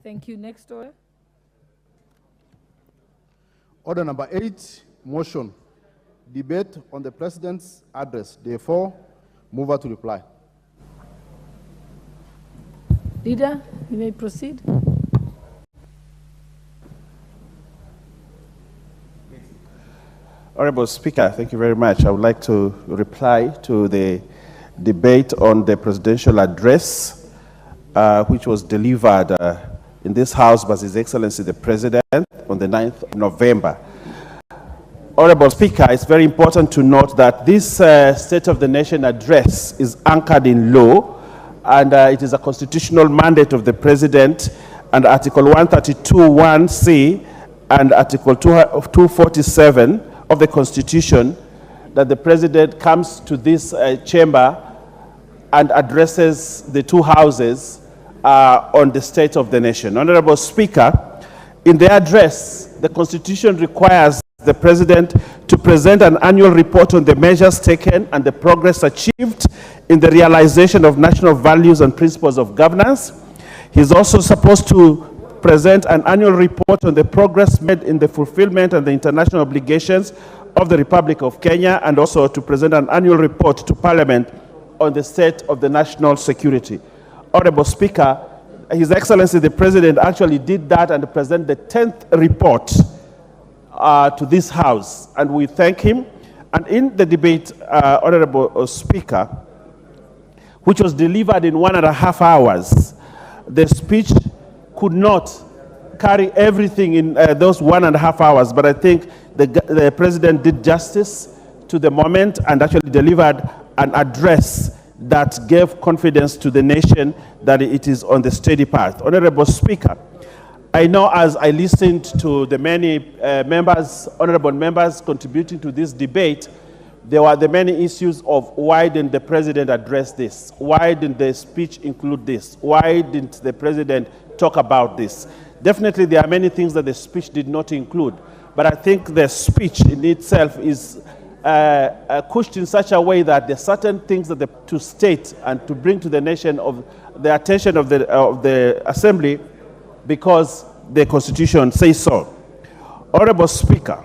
Thank you. Next order. Order number 8, motion. Debate on the President's address. Therefore, mover to reply. Leader, you may proceed. Honorable Speaker, thank you very much. I would like to reply to the debate on the presidential address, which was delivered in this House by His Excellency the President on the 9th of November. Honorable Speaker, it's very important to note that this State of the Nation address is anchored in law, and it is a constitutional mandate of the President, and Article 132(1)(c) and Article 247 of the Constitution, that the President comes to this chamber and addresses the two houses on the state of the nation. Honorable Speaker, in the address, the Constitution requires the President to present an annual report on the measures taken and the progress achieved in the realization of national values and principles of governance. He's also supposed to present an annual report on the progress made in the fulfillment and the international obligations of the Republic of Kenya, and also to present an annual report to Parliament on the state of the national security. Honorable Speaker, His Excellency the President actually did that and presented the 10th report to this House, and we thank him. And in the debate, Honorable Speaker, which was delivered in 1.5 hours, the speech could not carry everything in those 1.5 hours, but I think the President did justice to the moment and actually delivered an address that gave confidence to the nation that it is on the steady path. Honorable Speaker, I know as I listened to the many honorable members contributing to this debate, there were the many issues of why didn't the President address this? Why didn't the speech include this? Why didn't the President talk about this? Definitely there are many things that the speech did not include, but I think the speech in itself is couched in such a way that there are certain things that to state and to bring to the nation of the attention of the Assembly, because the Constitution says so. Honorable Speaker,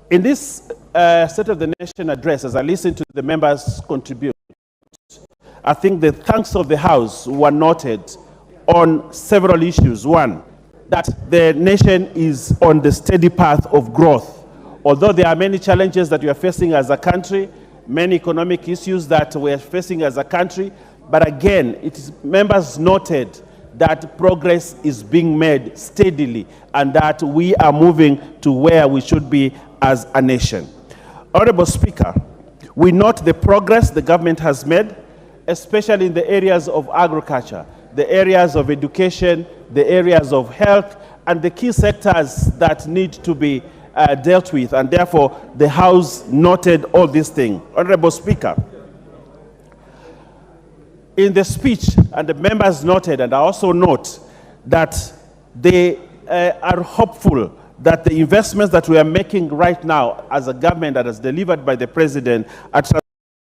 in this State of the Nation address, as I listened to the members contribute, I think the thanks of the House were noted on several issues. One, that the nation is on the steady path of growth. Although there are many challenges that we are facing as a country, many economic issues that we are facing as a country, but again, members noted that progress is being made steadily and that we are moving to where we should be as a nation. Honorable Speaker, we note the progress the government has made, especially in the areas of agriculture, the areas of education, the areas of health, and the key sectors that need to be dealt with, and therefore the House noted all these things. Honorable Speaker, in the speech, and the members noted, and I also note that they are hopeful that the investments that we are making right now as a government that is delivered by the President are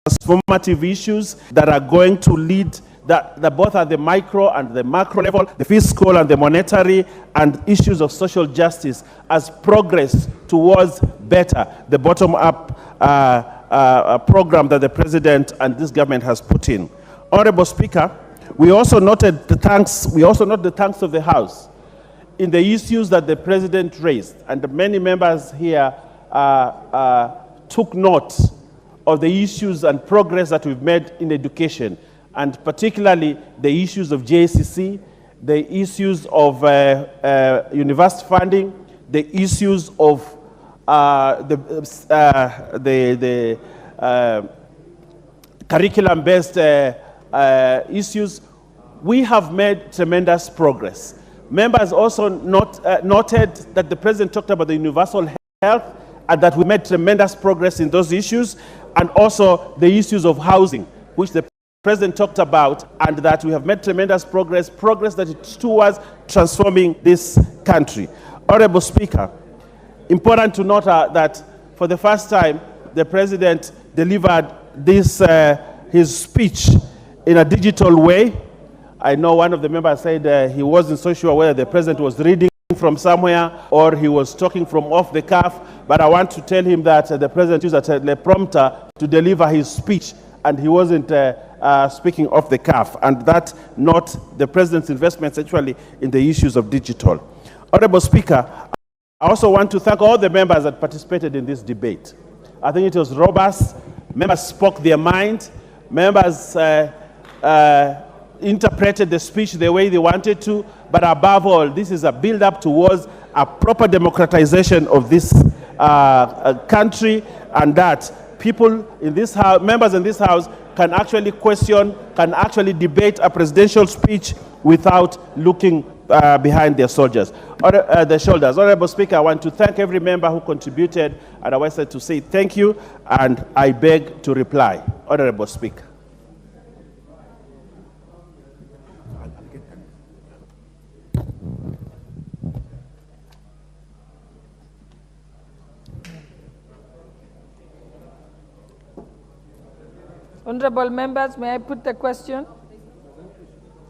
transformative issues that are going to lead, that both at the micro and the macro level, the fiscal and the monetary, and issues of social justice as progress towards better, the bottom-up program that the President and this government has put in. Honorable Speaker, we also noted the thanks. We also note the thanks of the House in the issues that the President raised, and many members here took note of the issues and progress that we've made in education, and particularly the issues of JCC, the issues of university funding, the issues of the curriculum-based issues. We have made tremendous progress. Members also noted that the President talked about the universal health and that we made tremendous progress in those issues, and also the issues of housing, which the President talked about, and that we have made tremendous progress that is towards transforming this country. Honorable Speaker, important to note that for the first time, the President delivered this his speech in a digital way, I know one of the members said he wasn't so sure whether the president was reading from somewhere or he was talking from off the cuff, but I want to tell him that the president used a teleprompter to deliver his speech, and he wasn't speaking off the cuff, and that not the president's investments actually in the issues of digital. Honorable Speaker, I also want to thank all the members that participated in this debate. I think it was robust. Members spoke their mind. Members interpreted the speech the way they wanted to, but above all, this is a build-up towards a proper democratization of this country, and that people in this house, members in this house, can actually question, can actually debate a presidential speech without looking behind their shoulders. Honorable Speaker, I want to thank every member who contributed, and I wanted to say thank you, and I beg to reply. Honorable Speaker. Honorable members, may I put the question?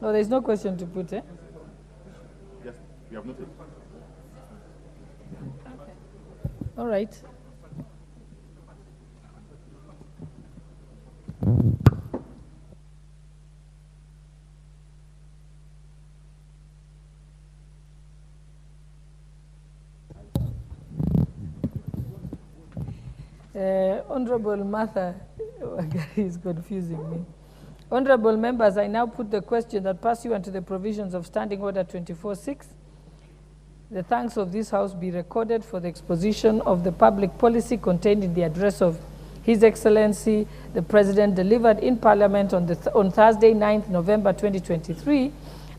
No, there is no question to put, eh? Yes, we have noted. Okay. All right. Honorable Martha, is confusing me. Honorable members, I now put the question that pursuant to the provisions of Standing Order 24.6, the thanks of this House be recorded for the exposition of the public policy contained in the address of His Excellency, the President, delivered in Parliament on Thursday, 9th November 2023,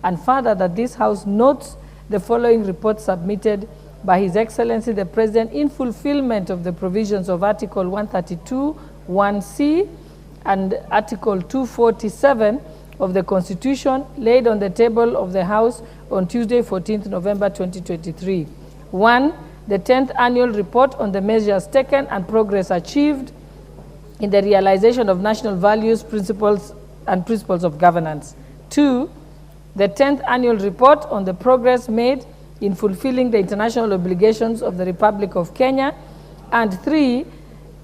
and further that this House notes the following report submitted by His Excellency, the President, in fulfillment of the provisions of Article 132, 1C, and Article 247 of the Constitution, laid on the table of the House on Tuesday, 14th November 2023. 1. The 10th Annual Report on the measures taken and progress achieved in the realization of national values, principles, and principles of governance. 2. The 10th Annual Report on the progress made in fulfilling the international obligations of the Republic of Kenya. And 3.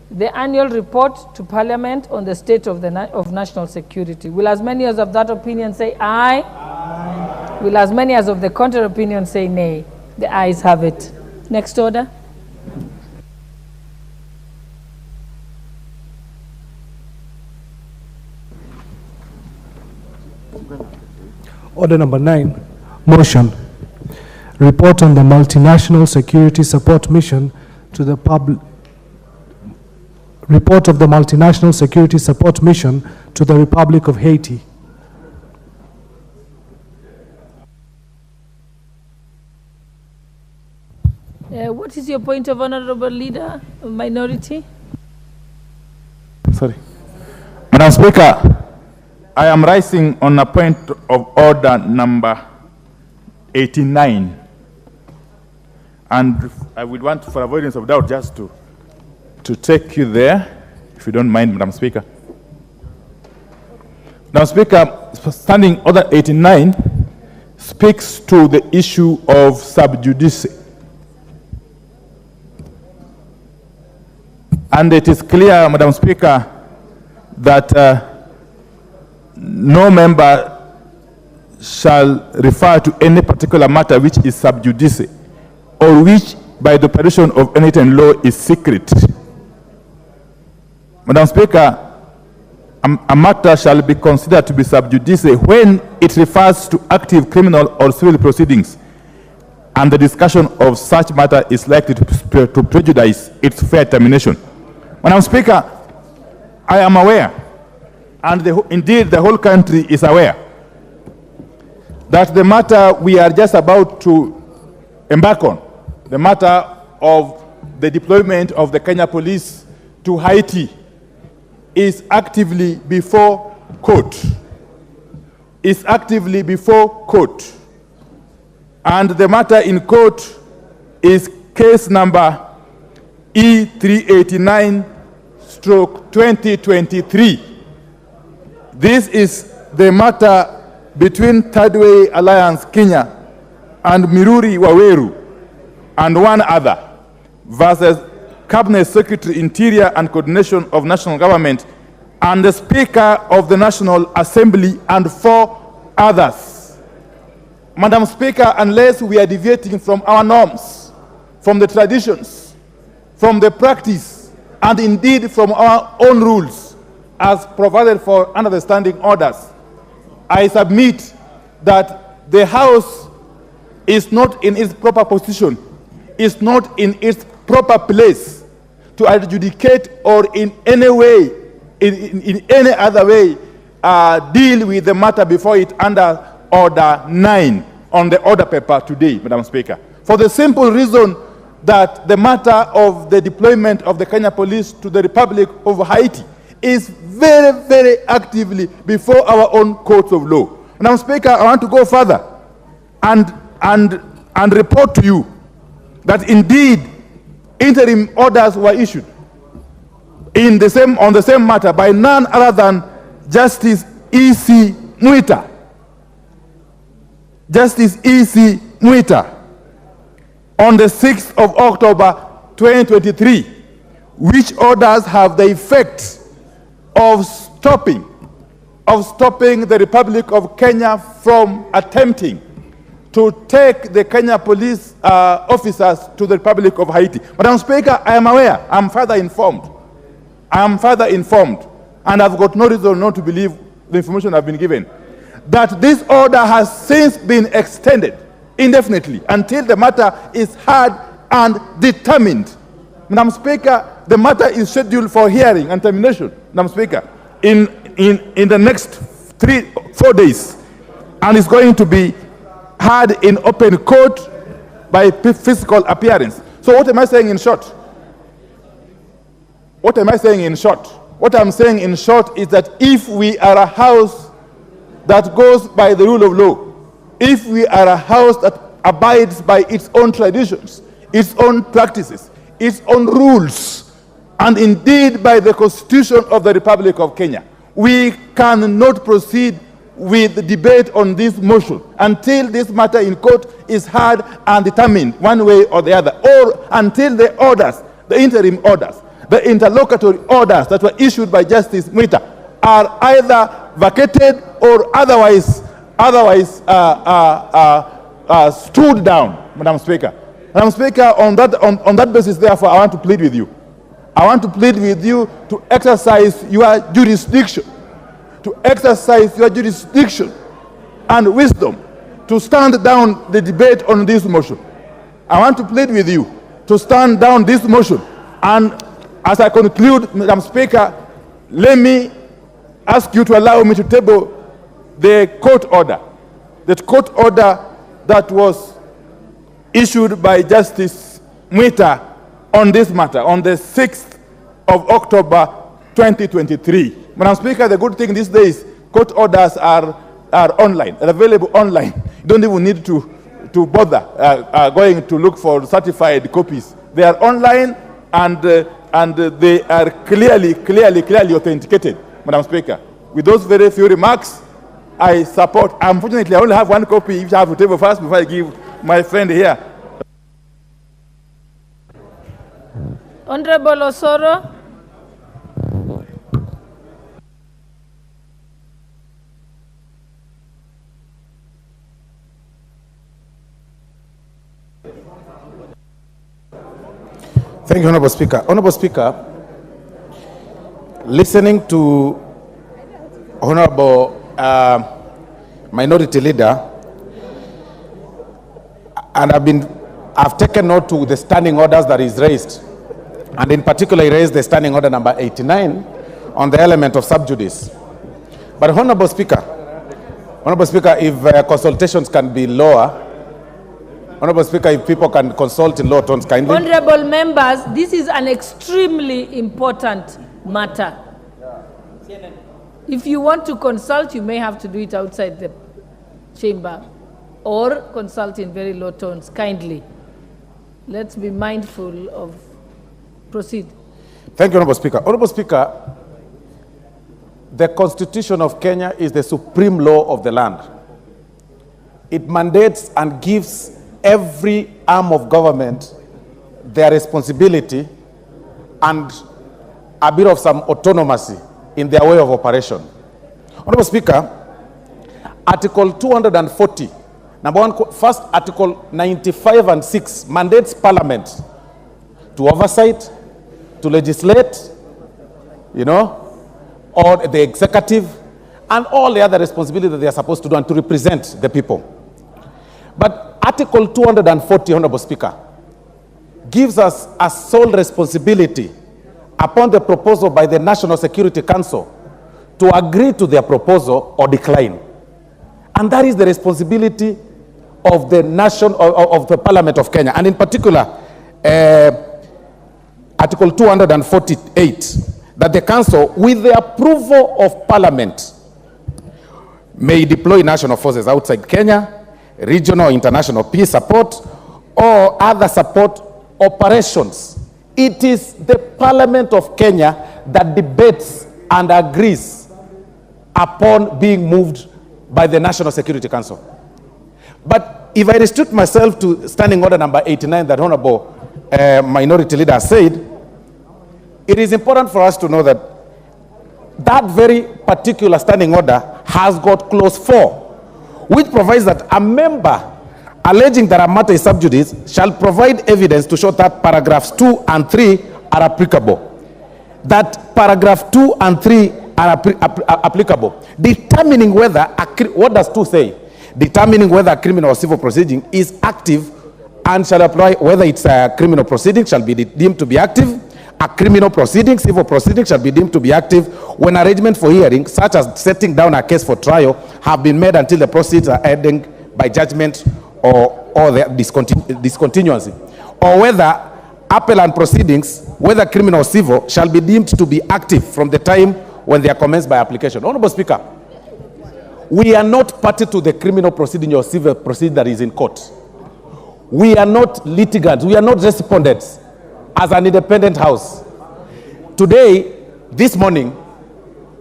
The annual report to Parliament on the state of national security. Will as many as of that opinion say aye? Aye. Will as many as of the contrary opinion say nay? The ayes have it. Next order. Order number 9, motion. Report on the multinational security support mission to the public. Report of the multinational security support mission to the Republic of Haiti. What is your point of honorable leader, minority? Sorry. Madam Speaker, I am rising on a point of order number 89. And I would want, for avoidance of doubt, just to take you there, if you don't mind, Madam Speaker. Madam Speaker, Standing Order 89 speaks to the issue of sub judice. And it is clear, Madam Speaker, that no member shall refer to any particular matter which is sub judice, or which, by the operation of any written law, is secret. Madam Speaker, a matter shall be considered to be sub judice when it refers to active criminal or civil proceedings, and the discussion of such matter is likely to prejudice its fair termination. Madam Speaker, I am aware, and indeed the whole country is aware, that the matter we are just about to embark on, the matter of the deployment of the Kenya police to Haiti, is actively before court. Is actively before court. And the matter in court is case number E389/2023. This is the matter between Third Way Alliance Kenya and Miruri Waweru and one other versus Cabinet Secretary Interior and Coordination of National Government and the Speaker of the National Assembly and 4 others. Madam Speaker, unless we are deviating from our norms, from the traditions, from the practice, and indeed from our own rules as provided for under the standing orders, I submit that the House is not in its proper position, is not in its proper place to adjudicate or in any way, in any other way, deal with the matter before it under Order 9 on the order paper today, Madam Speaker. For the simple reason that the matter of the deployment of the Kenya Police to the Republic of Haiti is very, very actively before our own courts of law. Madam Speaker, I want to go further and report to you that indeed interim orders were issued on the same matter by none other than Justice E.C. Mwita. Justice E.C. Mwita on the 6th of October 2023, which orders have the effect of stopping the Republic of Kenya from attempting to take the Kenya police officers to the Republic of Haiti. Madam Speaker, I am aware, I am further informed, and I've got no reason not to believe the information I've been given, that this order has since been extended indefinitely until the matter is heard and determined. Madam Speaker, the matter is scheduled for hearing and termination, Madam Speaker, in the next 3-4 days, and it's going to be heard in open court by physical appearance. So what am I saying in short? What am I saying in short? What I'm saying in short is that if we are a house that goes by the rule of law, if we are a house that abides by its own traditions, its own practices, its own rules, and indeed by the Constitution of the Republic of Kenya, we cannot proceed with the debate on this motion until this matter in court is heard and determined one way or the other, or until the orders, the interim orders, the interlocutory orders that were issued by Justice Mwita are either vacated or otherwise stood down, Madam Speaker. Madam Speaker, on that basis, therefore, I want to plead with you. I want to plead with you to exercise your jurisdiction, and wisdom to stand down the debate on this motion. I want to plead with you to stand down this motion. And as I conclude, Madam Speaker, let me ask you to allow me to table the court order that was issued by Justice Mwita on this matter on the 6th of October 2023. Madam Speaker, the good thing these days, court orders are online, are available online. You don't even need to bother going to look for certified copies. They are online and they are clearly authenticated, Madam Speaker. With those very few remarks, I support. Unfortunately, I only have one copy. If you have to table first before I give my friend here. Honorable Osoro. Thank you, Honorable Speaker. Honorable Speaker, listening to Honorable Minority Leader, and I've taken note to the standing orders that is raised, and in particular, he raised the standing order number 89 on the element of sub judice. But Honorable Speaker, if consultations can be lower, Honorable Speaker, if people can consult in low tones kindly. Honorable members, this is an extremely important matter. If you want to consult, you may have to do it outside the chamber or consult in very low tones, kindly. Let's be mindful of proceed. Thank you, Honorable Speaker. Honorable Speaker, the Constitution of Kenya is the supreme law of the land. it mandates and gives every arm of government their responsibility and a bit of some autonomy in their way of operation. Honorable Speaker, Article 240, number one, first Article 95 and 6 mandates Parliament to oversight, to legislate, or the executive, and all the other responsibilities that they are supposed to do and to represent the people. But Article 240, Honorable Speaker, gives us a sole responsibility upon the proposal by the National Security Council to agree to their proposal or decline. And that is the responsibility of the of the Parliament of Kenya. And in particular, Article 248, that the Council, with the approval of Parliament, may deploy national forces outside Kenya, regional or international peace support, or other support operations. It is the Parliament of Kenya that debates and agrees upon being moved by the National Security Council. But if I restrict myself to Standing Order number 89 that Honorable Minority Leader said, it is important for us to know that that very particular Standing Order has got clause 4, which provides that a member alleging that a matter is sub judice shall provide evidence to show that paragraphs 2 and 3 are applicable. That paragraph 2 and 3 are applicable. Determining whether, what does 2 say? Determining whether a criminal or civil proceeding is active and shall apply, whether it's a criminal proceeding shall be deemed to be active. A criminal proceeding, civil proceeding shall be deemed to be active when arrangement for hearing, such as setting down a case for trial, have been made until the proceedings are ending by judgment or the discontinuancy. Or whether appellant proceedings, whether criminal or civil, shall be deemed to be active from the time when they are commenced by application. Honorable Speaker, we are not party to the criminal proceeding or civil proceeding that is in court. We are not litigants. We are not respondents as an independent house. Today, this morning,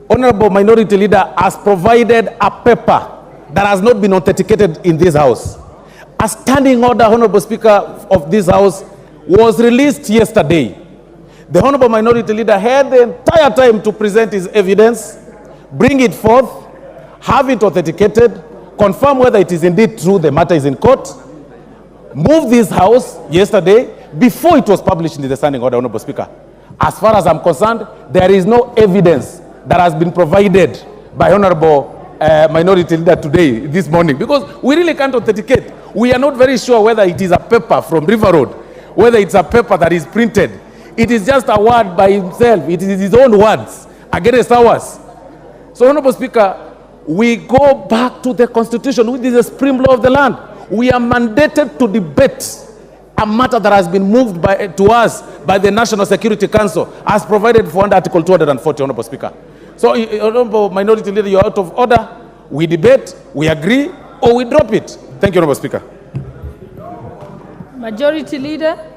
Honorable Minority Leader has provided a paper that has not been authenticated in this house. A standing order, Honorable Speaker, of this house was released yesterday. The Honorable Minority Leader had the entire time to present his evidence, bring it forth, have it authenticated, confirm whether it is indeed true the matter is in court, move this house yesterday before it was published in the standing order, Honorable Speaker. As far as I'm concerned, there is no evidence that has been provided by Honorable Minority Leader today, this morning, because we really can't authenticate. We are not very sure whether it is a paper from River Road, whether it's a paper that is printed. It is just a word by himself. It is his own words against ours. So, Honorable Speaker, we go back to the Constitution, which is the supreme law of the land. We are mandated to debate a matter that has been moved to us by the National Security Council, as provided for under Article 240, Honorable Speaker. So, Honorable Minority Leader, you are out of order. We debate, we agree, or we drop it. Thank you, Honorable Speaker. Majority Leader.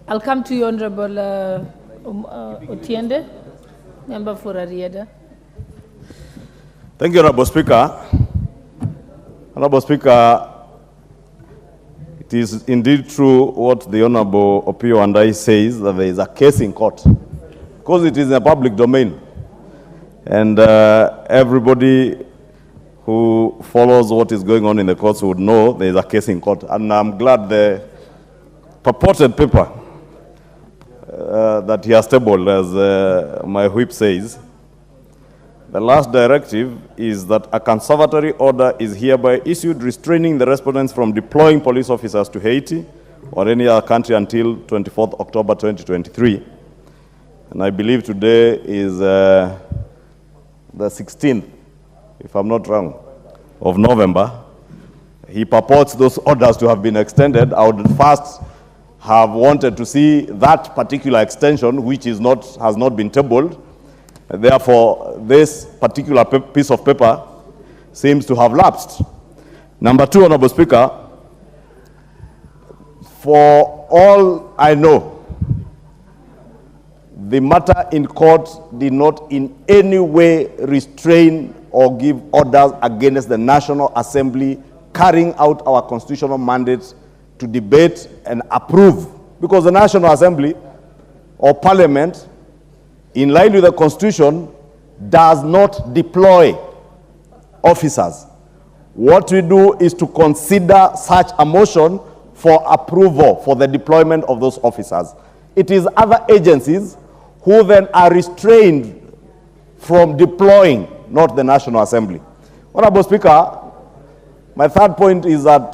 I'll come to you, Honorable Otiende, member for Ariada. Thank you, Honorable Speaker. Honorable Speaker, it is indeed true what the Honorable Opio and I says, that there is a case in court, because it is in a public domain. And everybody who follows what is going on in the courts would know there is a case in court. And I'm glad the purported paper that he has tabled, as my whip says, the last directive is that a conservatory order is hereby issued restraining the respondents from deploying police officers to Haiti or any other country until 24th October 2023. And I believe today is the 16th, if I'm not wrong, of November. He purports those orders to have been extended. I would first have wanted to see that particular extension, which has not been tabled. Therefore, this particular piece of paper seems to have lapsed. Number two, Honorable Speaker, for all I know, the matter in court did not in any way restrain or give orders against the National Assembly carrying out our constitutional mandate to debate and approve. Because the National Assembly or Parliament, in line with the Constitution, does not deploy officers. What we do is to consider such a motion for approval for the deployment of those officers. It is other agencies who then are restrained from deploying, not the National Assembly. Honorable Speaker, my third point is that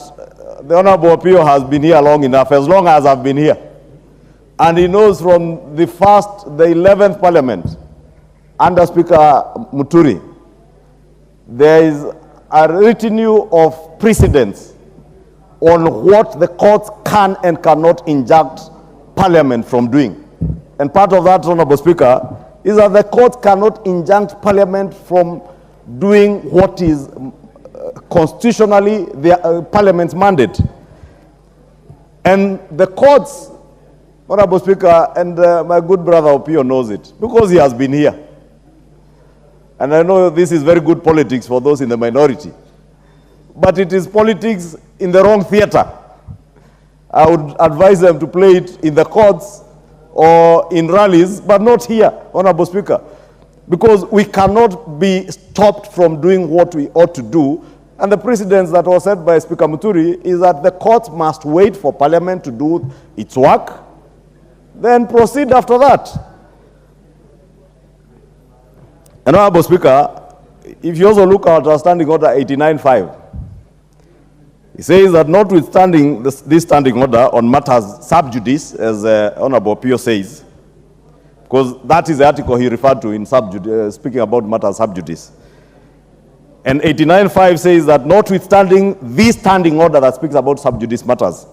the Honorable Opio has been here long enough, as long as I've been here. And he knows from the 11th Parliament, under Speaker Muturi, there is a retinue of precedents on what the courts can and cannot injunct Parliament from doing. And part of that, Honorable Speaker, is that the court cannot injunct Parliament from doing what is constitutionally the Parliament's mandate. And the courts, Honorable Speaker, and my good brother Opio knows it, because he has been here. And I know this is very good politics for those in the minority. But it is politics in the wrong theater. I would advise them to play it in the courts or in rallies, but not here, Honorable Speaker. Because we cannot be stopped from doing what we ought to do. And the precedence that was set by Speaker Muturi is that the courts must wait for Parliament to do its work, then proceed after that. And Honorable Speaker, if you also look at our Standing Order 89.5, it says that notwithstanding this standing order on matters sub judice, as Honorable Pio says, because that is the article he referred to in speaking about matters sub judice. And 89.5 says that notwithstanding this standing order that speaks about sub judice matters,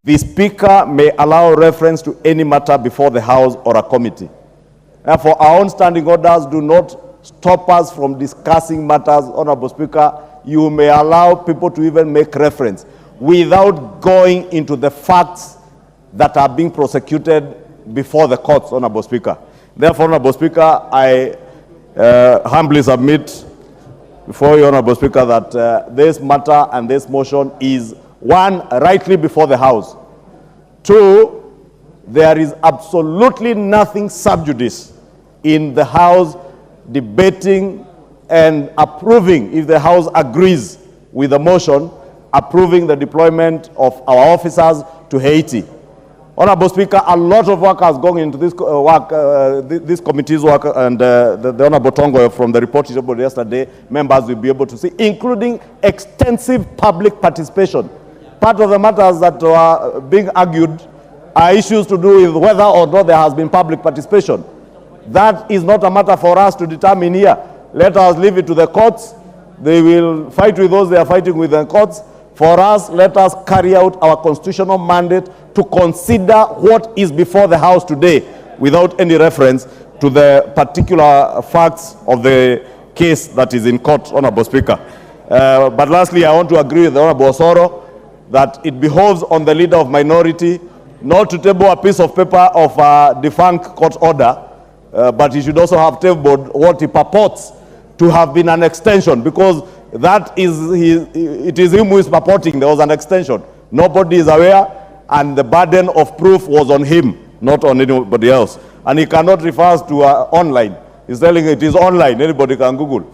the Speaker may allow reference to any matter before the House or a committee. Therefore, our own standing orders do not stop us from discussing matters, Honorable Speaker. You may allow people to even make reference without going into the facts that are being prosecuted before the courts, Honorable Speaker. Therefore, Honorable Speaker, I humbly submit before you, Honorable Speaker, that this matter and this motion is, one, rightly before the House. Two, there is absolutely nothing sub judice in the House debating and approving, if the House agrees with the motion, approving the deployment of our officers to Haiti. Honorable Speaker, a lot of work has gone into this work, this committee's work, and the Honorable Tongo from the report yesterday, members will be able to see, including extensive public participation. Part of the matters that are being argued are issues to do with whether or not there has been public participation. That is not a matter for us to determine here. Let us leave it to the courts. They will fight with those they are fighting with the courts. For us, let us carry out our constitutional mandate to consider what is before the House today without any reference to the particular facts of the case that is in court, Honorable Speaker. But lastly, I want to agree with the Honorable Osoro that it behoves on the leader of minority not to table a piece of paper of a defunct court order, but he should also have tabled what he purports to have been an extension, because that is it is him who is purporting there was an extension. Nobody is aware, and the burden of proof was on him, not on anybody else. And he cannot refer to online. He's telling it is online, anybody can Google.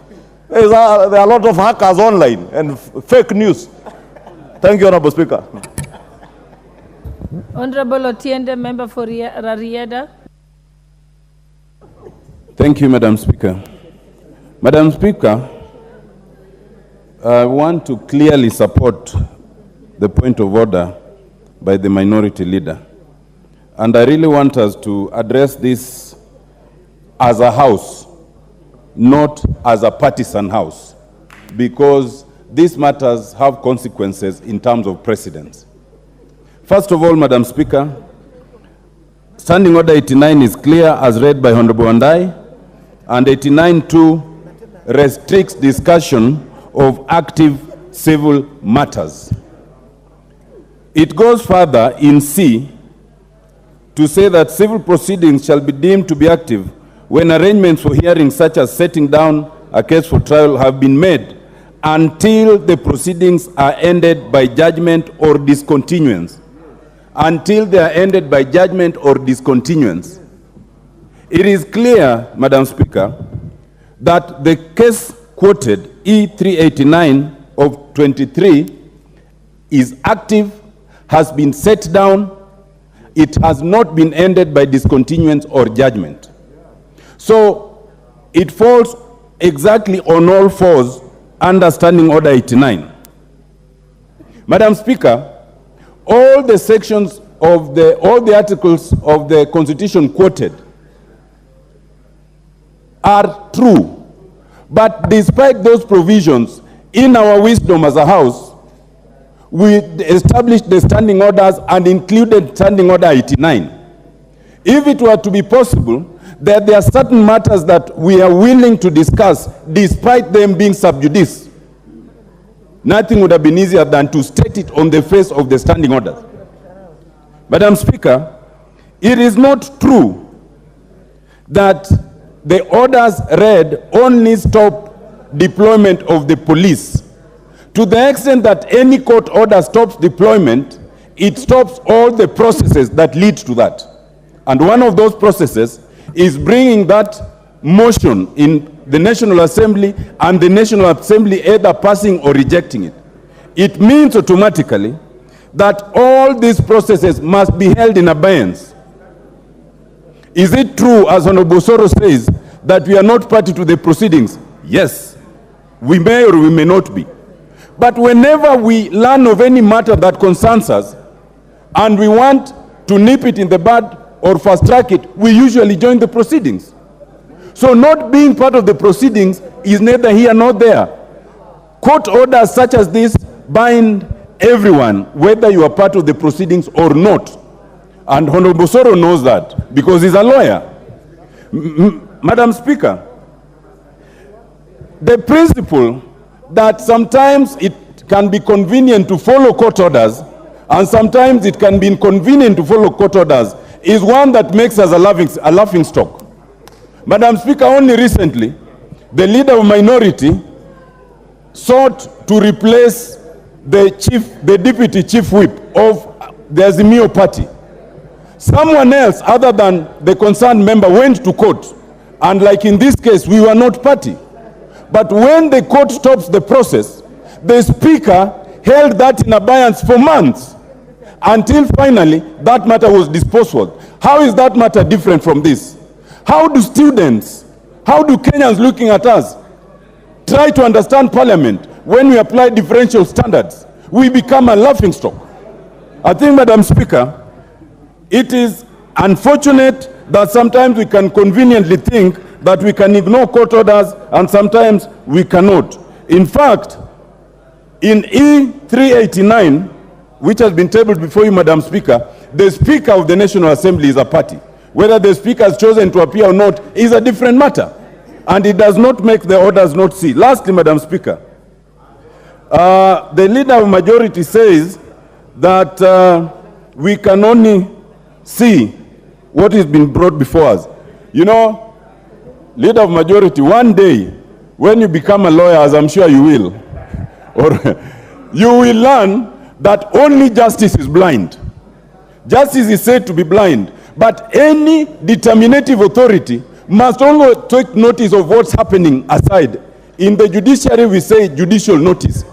There are a lot of hackers online and fake news. Thank you, Honorable Speaker. Honorable Otiende, member for Rarieda. Thank you, Madam Speaker. Madam Speaker, I want to clearly support the point of order by the minority leader. And I really want us to address this as a house, not as a partisan house, because these matters have consequences in terms of precedence. First of all, Madam Speaker, Standing Order 89 is clear as read by Honorable Andai, and 89.2 restricts discussion of active civil matters. It goes further in C to say that civil proceedings shall be deemed to be active when arrangements for hearings such as setting down a case for trial have been made until the proceedings are ended by judgment or discontinuance. Until they are ended by judgment or discontinuance. It is clear, Madam Speaker, that the case quoted, E389 of 23, is active, has been set down, it has not been ended by discontinuance or judgment. So it falls exactly on all fours under Standing Order 89. Madam Speaker, all the sections of all the articles of the Constitution quoted are true. But despite those provisions, in our wisdom as a House, we established the standing orders and included Standing Order 89. If it were to be possible, that there are certain matters that we are willing to discuss despite them being sub judice, nothing would have been easier than to state it on the face of the standing orders. Madam Speaker, it is not true that the orders read only stop deployment of the police. To the extent that any court order stops deployment, it stops all the processes that lead to that. And one of those processes is bringing that motion in the National Assembly and the National Assembly either passing or rejecting it. It means automatically that all these processes must be held in abeyance. Is it true, as Honorable Soro says, that we are not party to the proceedings? Yes, we may or we may not be. But whenever we learn of any matter that concerns us and we want to nip it in the bud or fast track it, we usually join the proceedings. So not being part of the proceedings is neither here nor there. Court orders such as this bind everyone, whether you are part of the proceedings or not. And Honorable Soro knows that because he's a lawyer. Madam Speaker, the principle that sometimes it can be convenient to follow court orders and sometimes it can be inconvenient to follow court orders is one that makes us a laughing stock. Madam Speaker, only recently, the leader of minority sought to replace the deputy chief whip of the Azimio party. Someone else other than the concerned member went to court, and like in this case, we were not party. But when the court stops the process, the speaker held that in abeyance for months until finally that matter was disposed of. How is that matter different from this? How do students, how do Kenyans looking at us try to understand Parliament when we apply differential standards? We become a laughingstock. I think, Madam Speaker, it is unfortunate that sometimes we can conveniently think that we can ignore court orders and sometimes we cannot. In fact, in E389, which has been tabled before you, Madam Speaker, the Speaker of the National Assembly is a party. Whether the Speaker has chosen to appear or not is a different matter. And it does not make the orders not see. Lastly, Madam Speaker, the leader of majority says that we can only see what has been brought before us. You know, leader of majority, one day, when you become a lawyer, as I'm sure you will, or you will learn that only justice is blind. Justice is said to be blind, but any determinative authority must only take notice of what's happening aside. In the judiciary, we say judicial notice.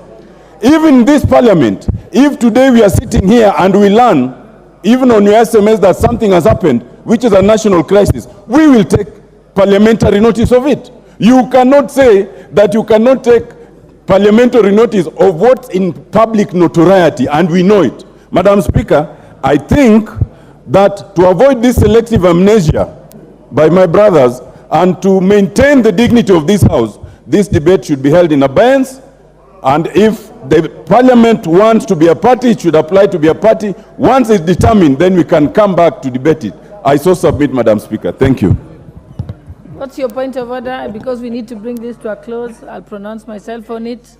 Even in this Parliament, if today we are sitting here and we learn, even on your SMS, that something has happened, which is a national crisis, we will take parliamentary notice of it. You cannot say that you cannot take parliamentary notice of what's in public notoriety, and we know it. Madam Speaker, I think that to avoid this selective amnesia by my brothers and to maintain the dignity of this House, this debate should be held in abeyance. And if the Parliament wants to be a party, it should apply to be a party. Once it's determined, then we can come back to debate it. I so submit, Madam Speaker. Thank you. What's your point of order? Because we need to bring this to a close, I'll pronounce myself on it.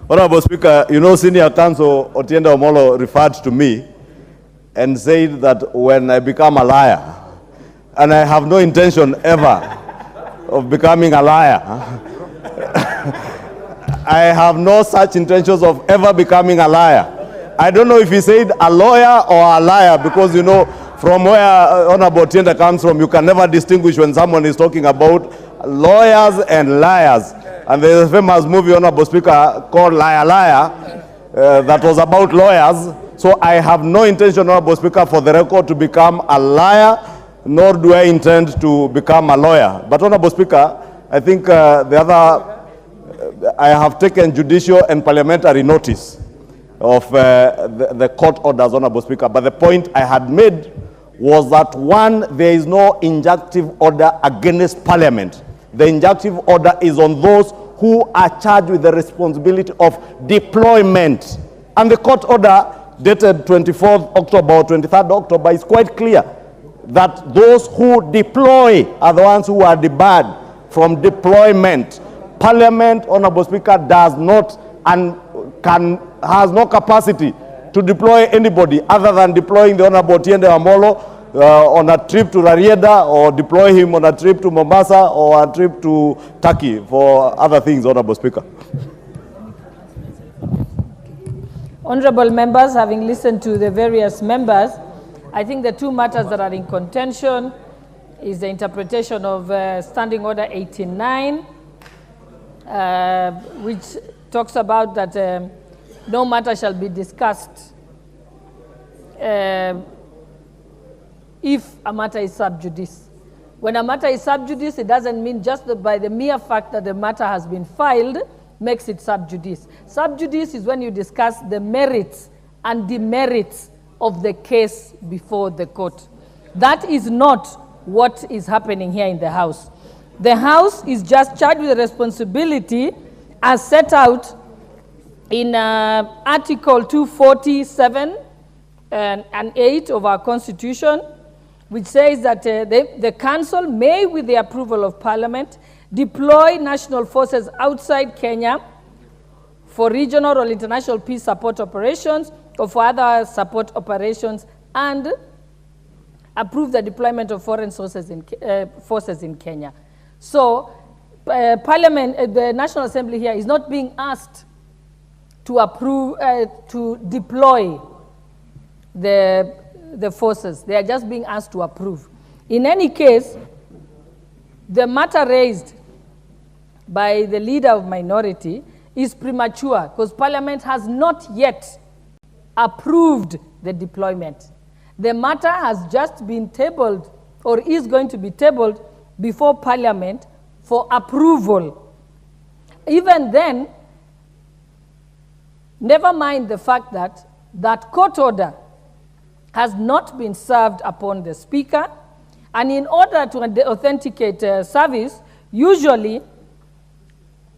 Honorable Speaker, you know, Senior Counsel Otiende Omolo referred to me and said that when I become a liar, and I have no intention ever of becoming a liar. I have no such intentions of ever becoming a liar. I don't know if he said a lawyer or a liar, because you know, from where Honorable Tienda comes from, you can never distinguish when someone is talking about lawyers and liars. And there's a famous movie, Honorable Speaker, called Liar Liar, that was about lawyers. So I have no intention, Honorable Speaker, for the record, to become a liar, nor do I intend to become a lawyer. But Honorable Speaker, I think I have taken judicial and parliamentary notice of the court orders, Honorable Speaker. But the point I had made was that, one, there is no injunctive order against Parliament. The injunctive order is on those who are charged with the responsibility of deployment. And the court order dated 24th October or 23rd October is quite clear that those who deploy are the ones who are debarred from deployment. Parliament, Honorable Speaker, does not and has no capacity to deploy anybody other than deploying the Honorable Tiende Amolo on a trip to Rarieda, or deploy him on a trip to Mombasa or a trip to Turkey for other things, Honorable Speaker. Honorable members, having listened to the various members, I think the two matters that are in contention is the interpretation of Standing Order 89, which talks about that no matter shall be discussed if a matter is sub judice. When a matter is sub judice, it doesn't mean just that by the mere fact that the matter has been filed makes it sub judice. Sub judice is when you discuss the merits and demerits of the case before the court. That is not what is happening here in the House. The House is just charged with the responsibility as set out in Article 247 and 8 of our Constitution, which says that the Council may, with the approval of Parliament, deploy national forces outside Kenya for regional or international peace support operations or for other support operations, and approve the deployment of foreign forces in Kenya. So Parliament, the National Assembly here is not being asked to approve, to deploy the forces. They are just being asked to approve. In any case, the matter raised by the leader of minority is premature because Parliament has not yet approved the deployment. The matter has just been tabled, or is going to be tabled, before Parliament for approval. Even then, never mind the fact that that court order has not been served upon the Speaker, and in order to authenticate service, usually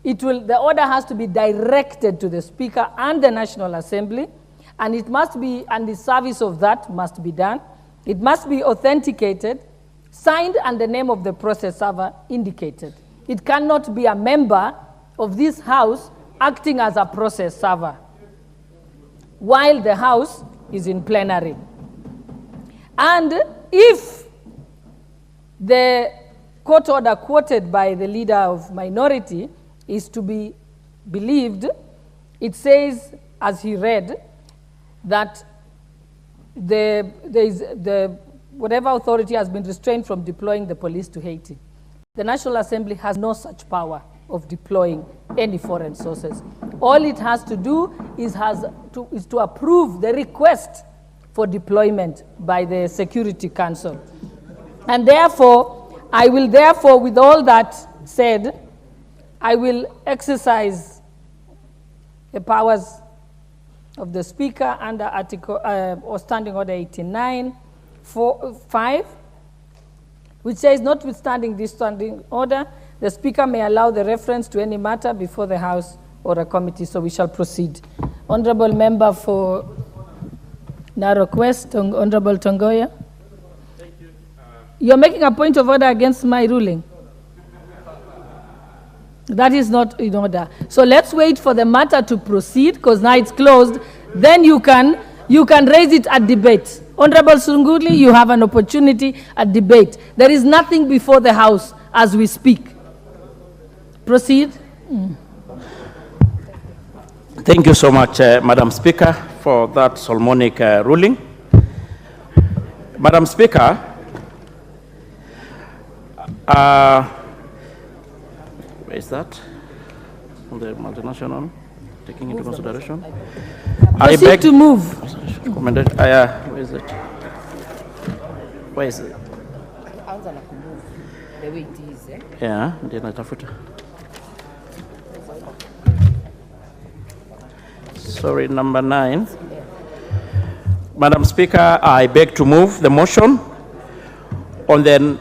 the order has to be directed to the Speaker and the National Assembly, and it must be, and the service of that must be done. It must be authenticated, signed, and the name of the process server indicated. It cannot be a member of this House acting as a process server while the House is in plenary. And if the court order quoted by the leader of minority is to be believed, it says, as he read, that whatever authority has been restrained from deploying the police to Haiti. The National Assembly has no such power of deploying any foreign sources. All it has to do is to approve the request for deployment by the Security Council. And therefore, I will therefore, with all that said, I will exercise the powers of the Speaker under Article or Standing Order 89(5), which says, notwithstanding this standing order, the Speaker may allow the reference to any matter before the House or a committee. So we shall proceed. Honorable Member for Narok West, Honorable Tongoya. Thank you. You're making a point of order against my ruling. That is not in order. So let's wait for the matter to proceed, because now it's closed. Then you can raise it at debate. Honorable Sunguli, you have an opportunity at debate. There is nothing before the House as we speak. Proceed. Thank you so much, Madam Speaker, for that Solomonic ruling. Madam Speaker, where is that? On the multinational, taking into consideration. Proceed to move. Where is it? Where is it? The way it is, eh? Yeah, ndio natafuta. Sorry, number 9. Madam Speaker, I beg to move the motion on the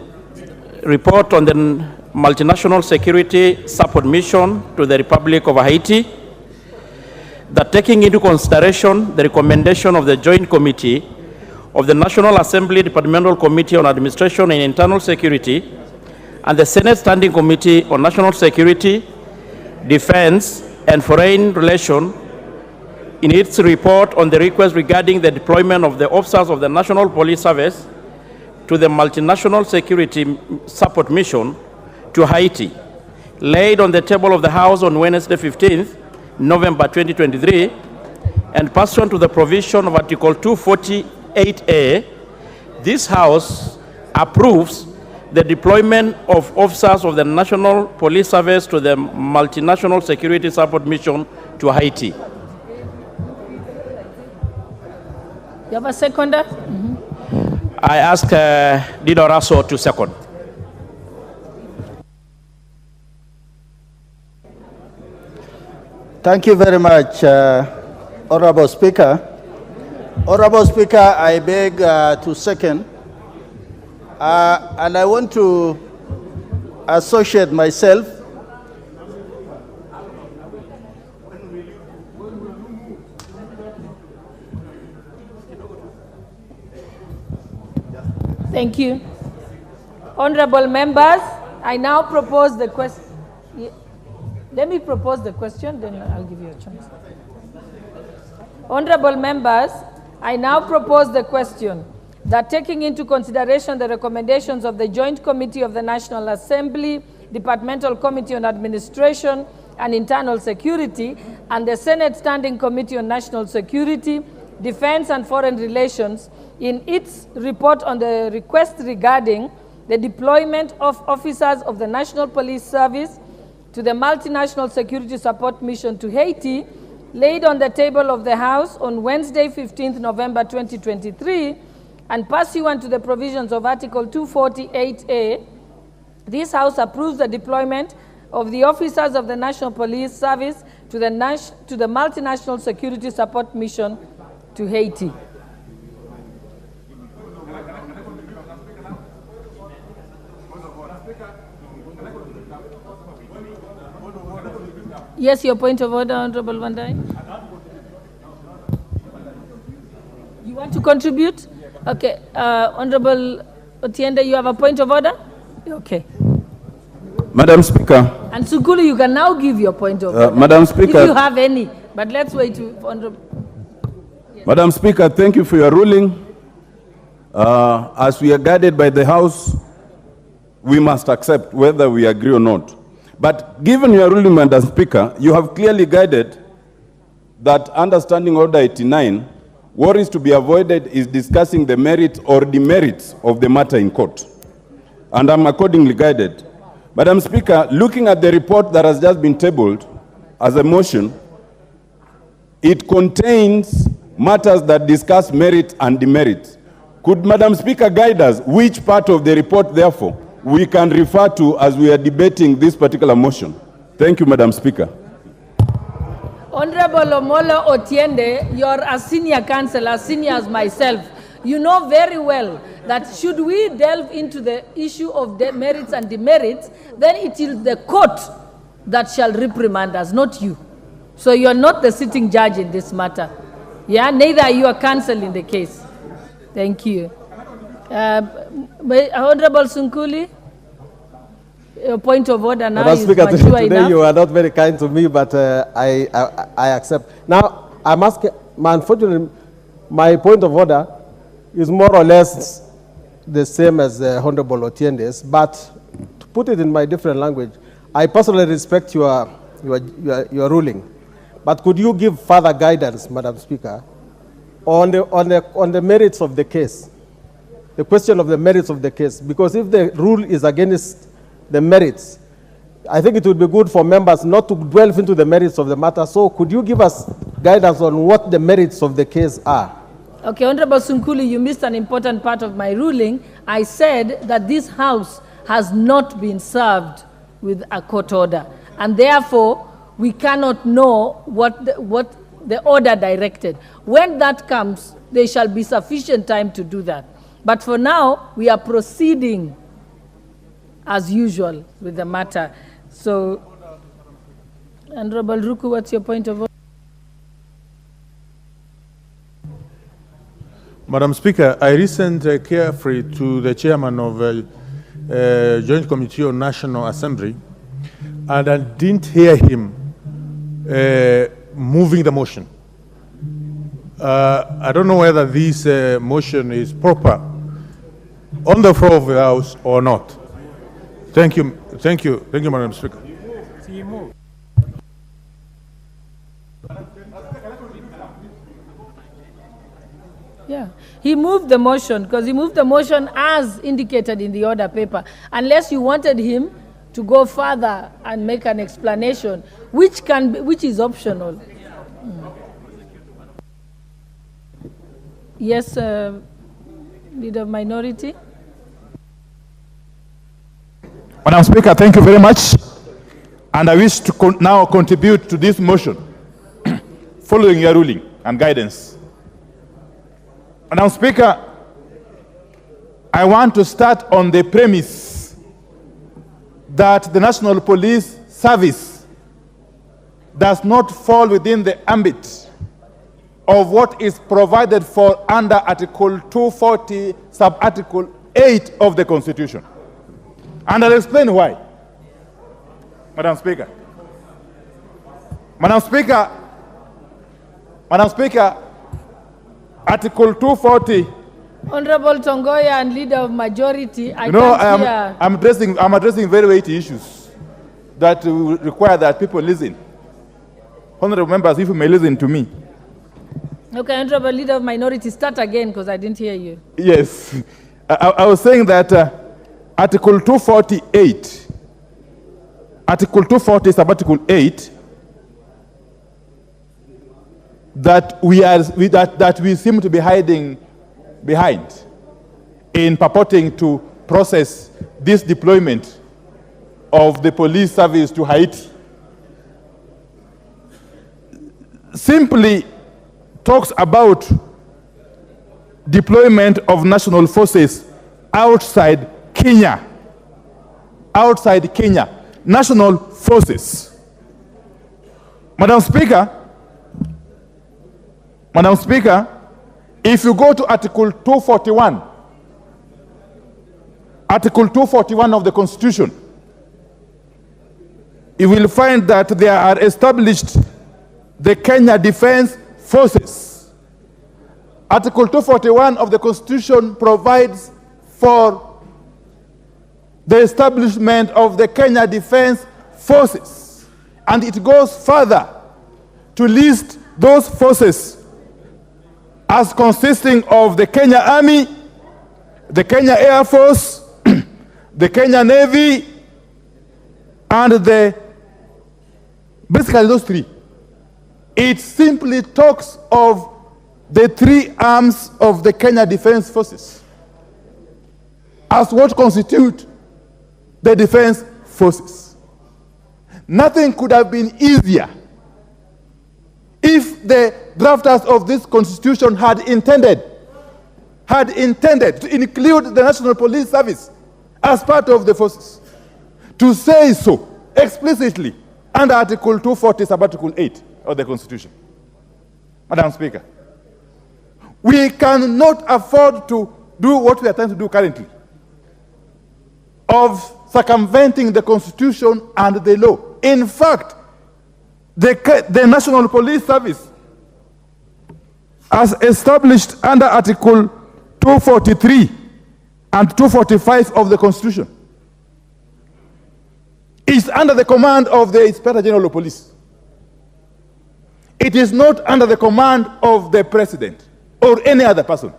report on the multinational security support mission to the Republic of Haiti, that taking into consideration the recommendation of the Joint Committee of the National Assembly Departmental Committee on Administration and Internal Security and the Senate Standing Committee on National Security, Defense, and Foreign Relations in its report on the request regarding the deployment of the officers of the National Police Service to the multinational security support mission to Haiti, laid on the table of the House on Wednesday, 15th November 2023, and pursuant to the provision of Article 248A, this House approves the deployment of officers of the National Police Service to the multinational security support mission to Haiti. You have a seconder? I ask Dido Raso to second. Thank you very much, Honorable Speaker. Honorable Speaker, I beg to second. And I want to associate myself Thank you. Honorable members, I now propose the question. Let me propose the question, then I'll give you a chance. Honorable members, I now propose the question that taking into consideration the recommendations of the Joint Committee of the National Assembly, Departmental Committee on Administration and Internal Security, and the Senate Standing Committee on National Security, Defense and Foreign Relations, in its report on the request regarding the deployment of officers of the National Police Service to the multinational security support mission to Haiti, laid on the table of the House on Wednesday, 15th November 2023, and pursuant to the provisions of Article 248A, this House approves the deployment of the officers of the National Police Service to the multinational security support mission to Haiti. Yes, your point of order, Honorable Vandai. You want to contribute? Okay. Honorable Otiende, you have a point of order? Okay. Madam Speaker. And Sukulu, you can now give your point of order. Madam Speaker. If you have any. But let's wait for Honorable. Yes. Madam Speaker, thank you for your ruling. As we are guided by the House, we must accept whether we agree or not. But given your ruling, Madam Speaker, you have clearly guided that under Standing Order 89, what is to be avoided is discussing the merits or demerits of the matter in court. And I'm accordingly guided. Madam Speaker, looking at the report that has just been tabled as a motion, it contains matters that discuss merit and demerits. Could Madam Speaker guide us which part of the report, therefore, we can refer to as we are debating this particular motion? Thank you, Madam Speaker. Honorable Omolo Otiende, you're a senior counsel, as senior as myself. You know very well that should we delve into the issue of the merits and demerits, then it is the court that shall reprimand us, not you. So you're not the sitting judge in this matter. Yeah, neither are you a counsel in the case. Thank you. Honorable Sunkuli, your point of order now is Speaker, mature today enough. you are not very kind to me, but I accept. Now, I'm asking, unfortunately, my point of order is more or less the same as Honorable Otiende's, but to put it in my different language, I personally respect your ruling, but could you give further guidance, Madam Speaker, on the merits of the case? The question of the merits of the case, because if the rule is against the merits, I think it would be good for members not to delve into the merits of the matter. So could you give us guidance on what the merits of the case are? Okay, Honorable Sunkuli, you missed an important part of my ruling. I said that this House has not been served with a court order, and therefore we cannot know what the order directed. When that comes, there shall be sufficient time to do that. But for now, we are proceeding as usual with the matter. So, Honorable Ruku, what's your point of order? Madam Speaker, I listened carefully to the chairman of Joint Committee on National Assembly, and I didn't hear him moving the motion. I don't know whether this motion is proper on the floor of the House or not. Thank you, Madam Speaker. Yeah, he moved the motion because he moved the motion as indicated in the order paper. Unless you wanted him to go further and make an explanation, which is optional. Yes, Leader of Minority. Madam Speaker, thank you very much. And I wish to now contribute to this motion following your ruling and guidance. Madam Speaker, I want to start on the premise that the National Police Service does not fall within the ambit of what is provided for under Article 240, Sub-Article 8 of the Constitution. And I'll explain why. Madam Speaker. Madam Speaker, Article 240. Honorable Tongoya and Leader of Majority, I can't hear. I'm addressing very weighty issues that will require that people listen. Honorable members, if you may listen to me. Okay, Honorable Leader of Minority, start again because I didn't hear you. Yes. I was saying that Article 248, Article 240, Sub-Article 8, that we seem to be hiding behind in purporting to process this deployment of the police service to Haiti simply talks about deployment of national forces outside Kenya. Outside Kenya. National forces. Madam Speaker, if you go to Article 241, Article 241 of the Constitution, you will find that there are established the Kenya Defense Forces. Article 241 of the Constitution provides for the establishment of the Kenya Defense Forces. And it goes further to list those forces as consisting of the Kenya Army, the Kenya Air Force, the Kenya Navy, and basically those three. It simply talks of the three arms of the Kenya Defense Forces as what constitute the defense forces. Nothing could have been easier if the drafters of this constitution had intended to include the National Police Service as part of the forces, to say so explicitly under Article 240, Sub-Article 8 of the Constitution. Madam Speaker, we cannot afford to do what we are trying to do currently, of circumventing the Constitution and the law. In fact, the National Police Service, as established under Article 243 and 245 of the Constitution, is under the command of the Inspector General of Police. It is not under the command of the President or any other person.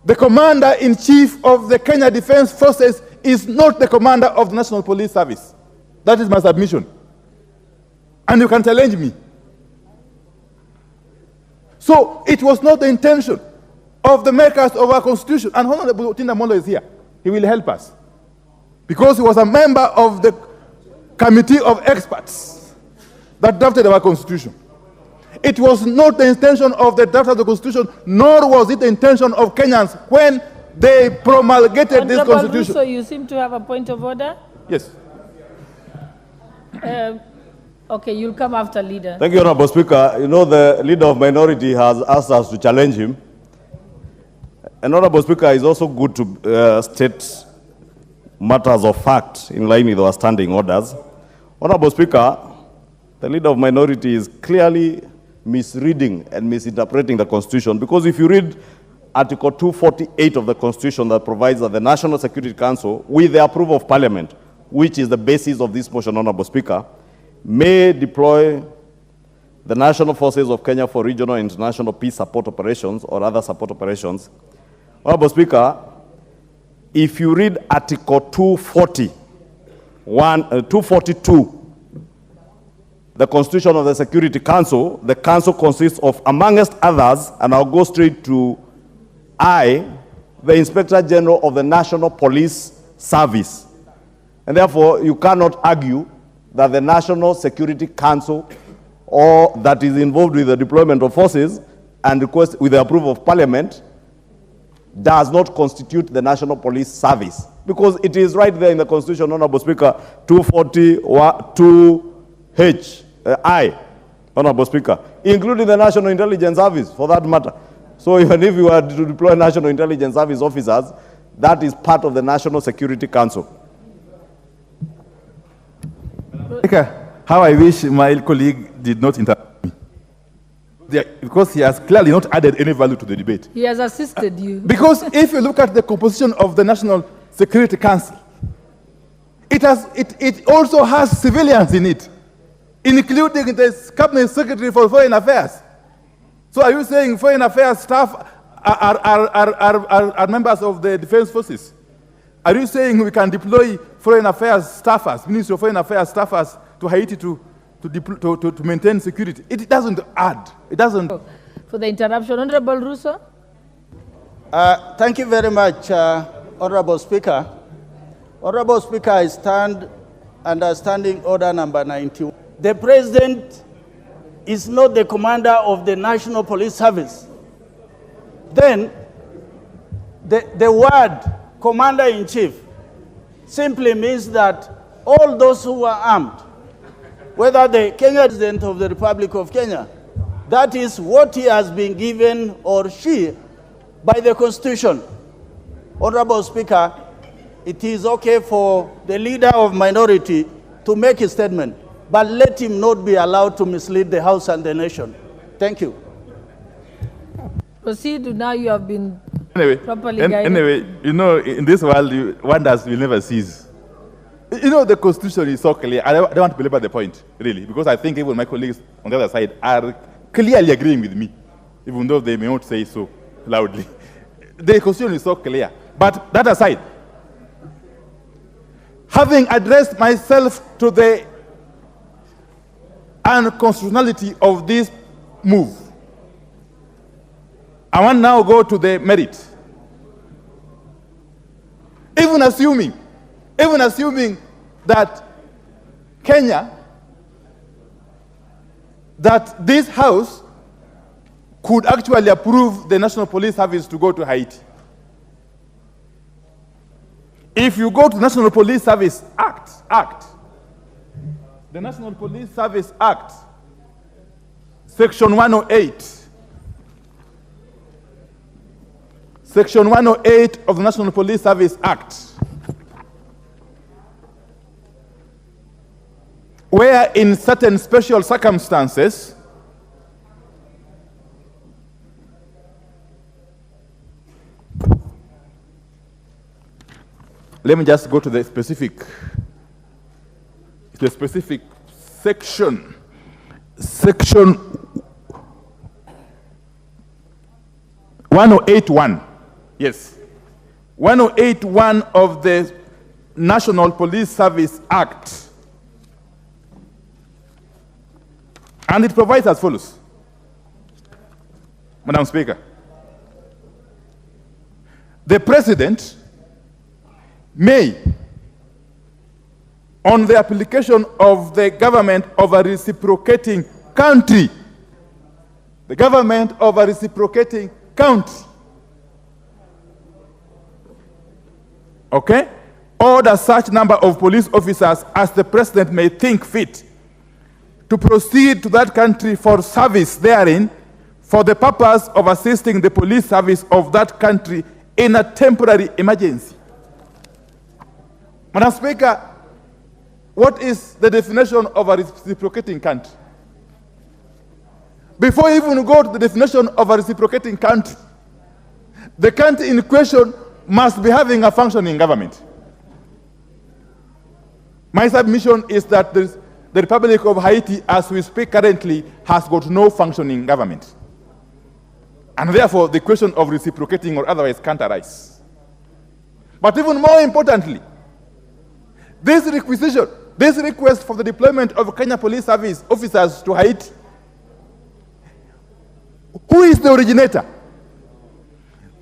The Commander-in-Chief of the Kenya Defense Forces is not the commander of the National Police Service. That is my submission. And you can challenge me. So it was not the intention of the makers of our Constitution. And Honorable Tinda Molo is here. He will help us. Because he was a member of the committee of experts that drafted our Constitution. It was not the intention of the draft of the Constitution, nor was it the intention of Kenyans when they promulgated this Constitution. So you seem to have a point of order? Yes. Okay, you'll come after leader. Thank you, Honorable Speaker. You know, the leader of minority has asked us to challenge him. And Honorable Speaker, it's also good to state matters of fact in line with our standing orders. Honorable Speaker, the leader of minority is clearly misreading and misinterpreting the Constitution, because if you read Article 248 of the Constitution that provides that the National Security Council, with the approval of Parliament, which is the basis of this motion, Honorable Speaker, may deploy the national forces of Kenya for regional and international peace support operations or other support operations. Honorable Speaker, if you read Article 242, the Constitution of the Security Council, the Council consists of, amongst others, and I'll go straight to I, the Inspector General of the National Police Service. And therefore, you cannot argue that the National Security Council, or that is involved with the deployment of forces and request with the approval of Parliament, does not constitute the National Police Service. Because it is right there in the Constitution, Honorable Speaker, 242H, I, Honorable Speaker, including the National Intelligence Service, for that matter. So even if you are to deploy National Intelligence Service officers, that is part of the National Security Council. Speaker, how I wish my colleague did not interrupt me. Because he has clearly not added any value to the debate. He has assisted you. Because if you look at the composition of the National Security Council, it also has civilians in it, including the Cabinet Secretary for Foreign Affairs. So are you saying Foreign Affairs staff are members of the Defense Forces? Are you saying we can deploy Foreign Affairs staffers, Ministry of Foreign Affairs staffers to Haiti to maintain security? It doesn't add. It doesn't. For the interruption, Honorable Ruto. Thank you very much, Honorable Speaker. Honorable Speaker, I stand under Standing Order number 91. The President is not the commander of the National Police Service. Then, the word Commander-in-Chief simply means that all those who are armed, whether the Kenya President of the Republic of Kenya, that is what he has been given, or she, by the Constitution. Honorable Speaker, it is okay for the leader of minority to make a statement, but let him not be allowed to mislead the House and the nation. Thank you. Proceed. Now you have been properly guided. Anyway, you know, in this world, wonders will never cease. You know, the Constitution is so clear. I don't want to belabor the point, really, because I think even my colleagues on the other side are clearly agreeing with me, even though they may not say so loudly. The Constitution is so clear. But that aside, having addressed myself to the unconstitutionality of this move, I want now go to the merit. Even assuming that Kenya, that this House could actually approve the National Police Service to go to Haiti. If you go to the National Police Service Act, the National Police Service Act, Section 108, Section 108 of the National Police Service Act, where in certain special circumstances, let me just go to the specific to a specific section. Section 1081. Yes. 1081 of the National Police Service Act. And it provides as follows. Madam Speaker, the President may, on the application of the government of a reciprocating country, the government of a reciprocating country, okay, order such number of police officers as the President may think fit to proceed to that country for service therein for the purpose of assisting the police service of that country in a temporary emergency. Madam Speaker, what is the definition of a reciprocating country? Before you even go to the definition of a reciprocating country, the country in question must be having a functioning government. My submission is that the Republic of Haiti, as we speak currently, has got no functioning government. And therefore, the question of reciprocating or otherwise can't arise. But even more importantly, this requisition, this request for the deployment of Kenya Police Service officers to Haiti, who is the originator?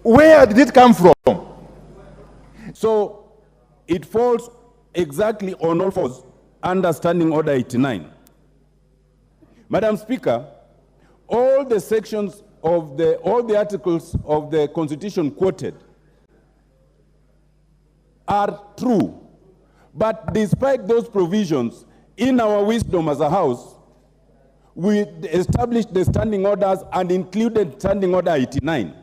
Where did it come from? So it falls exactly on all fours under Standing Order 89. Madam Speaker, all the sections of all the articles of the Constitution quoted are true. But despite those provisions, in our wisdom as a House, we established the standing orders and included Standing Order 89.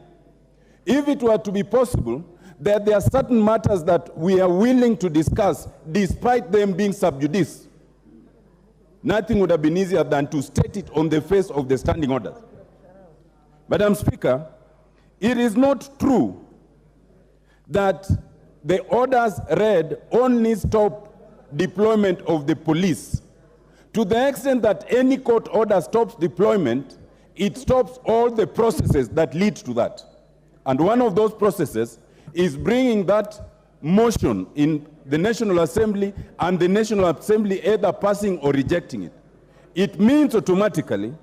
If it were to be possible, that there are certain matters that we are willing to discuss despite them being sub judice, nothing would have been easier than to state it on the face of the standing orders. Madam Speaker, it is not true that the orders read only stop deployment of the police. To the extent that any court order stops deployment, it stops all the processes that lead to that. And one of those processes is bringing that motion in the National Assembly and the National Assembly either passing or rejecting it. It means automatically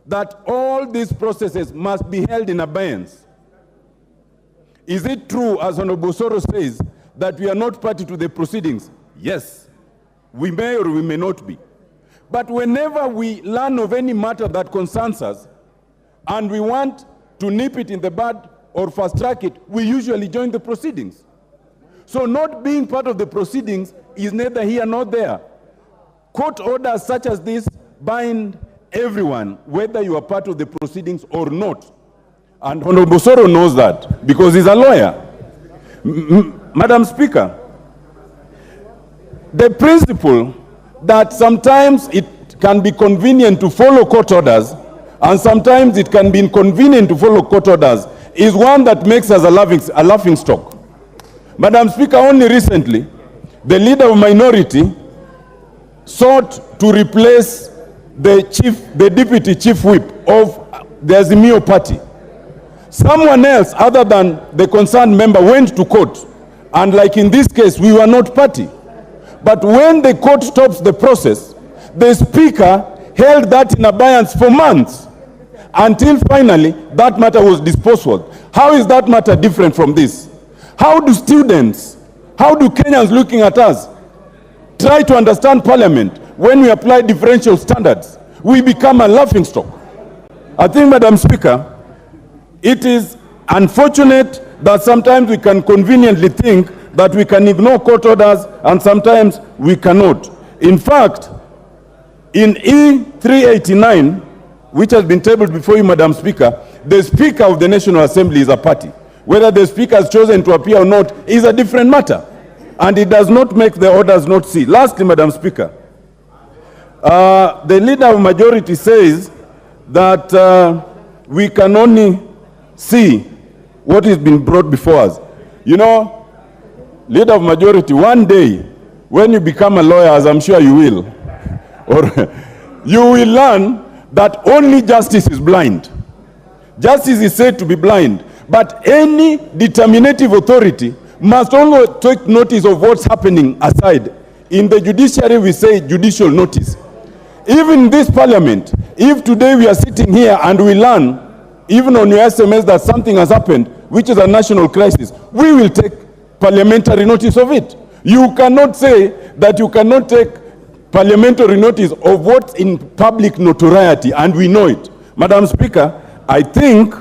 that all these processes must be held in abeyance. Is it true, as Honorable Soro says, that we are not party to the proceedings? Yes, we may or we may not be. But whenever we learn of any matter that concerns us and we want to nip it in the bud or fast track it, we usually join the proceedings. So not being part of the proceedings is neither here nor there. Court orders such as this bind everyone, whether you are part of the proceedings or not. And Honorable Soro knows that because he's a lawyer. Madam Speaker, the principle that sometimes it can be convenient to follow court orders and sometimes it can be inconvenient to follow court orders is one that makes us a laughing stock. Madam Speaker, only recently, the leader of minority sought to replace the deputy chief whip of the Azimio party. Someone else other than the concerned member went to court, and like in this case, we were not party. But when the court stops the process, the speaker held that in abeyance for months until finally that matter was disposed of. How is that matter different from this? How do students, how do Kenyans looking at us try to understand Parliament when we apply differential standards? We become a laughingstock. I think, Madam Speaker, it is unfortunate that sometimes we can conveniently think that we can ignore court orders and sometimes we cannot. In fact, in E389, which has been tabled before you, Madam Speaker, the Speaker of the National Assembly is a party. Whether the Speaker has chosen to appear or not is a different matter. And it does not make the orders not see. Lastly, Madam Speaker, the leader of majority says that we can only see what has been brought before us. You know, leader of majority, one day, when you become a lawyer, as I'm sure you will, or you will learn that only justice is blind. Justice is said to be blind, but any determinative authority must also take notice of what's happening aside. In the judiciary, we say judicial notice. Even this parliament, if today we are sitting here and we learn, even on your SMS, that something has happened, which is a national crisis, we will take parliamentary notice of it. You cannot say that you cannot take parliamentary notice of what's in public notoriety, and we know it. Madam Speaker, I think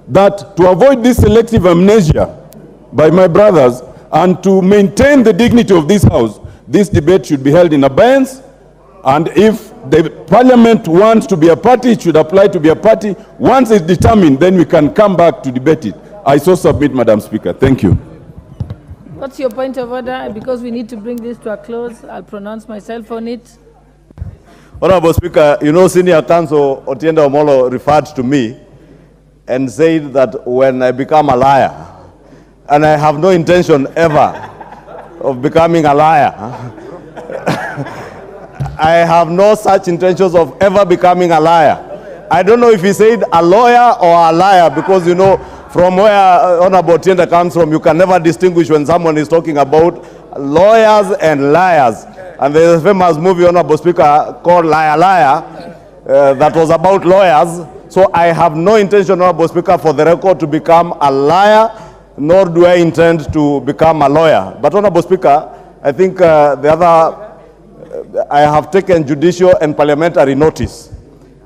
that to avoid this selective amnesia by my brothers and to maintain the dignity of this House, this debate should be held in abeyance, and if the Parliament wants to be a party, it should apply to be a party. Once it's determined, then we can come back to debate it. I so submit, Madam Speaker. Thank you. What's your point of order? Because we need to bring this to a close, I'll pronounce myself on it. Honorable Speaker, you know, Senior Counsel Otiende Omolo referred to me and said that when I become a liar, and I have no intention ever of becoming a liar. I have no such intentions of ever becoming a liar. I don't know if he said a lawyer or a liar, because, you know, from where Honorable Otiende comes from, you can never distinguish when someone is talking about lawyers and liars. And there's a famous movie, Honorable Speaker, called Liar Liar, that was about lawyers. So I have no intention, Honorable Speaker, for the record, to become a liar, nor do I intend to become a lawyer. But, Honorable Speaker, I think I have taken judicial and parliamentary notice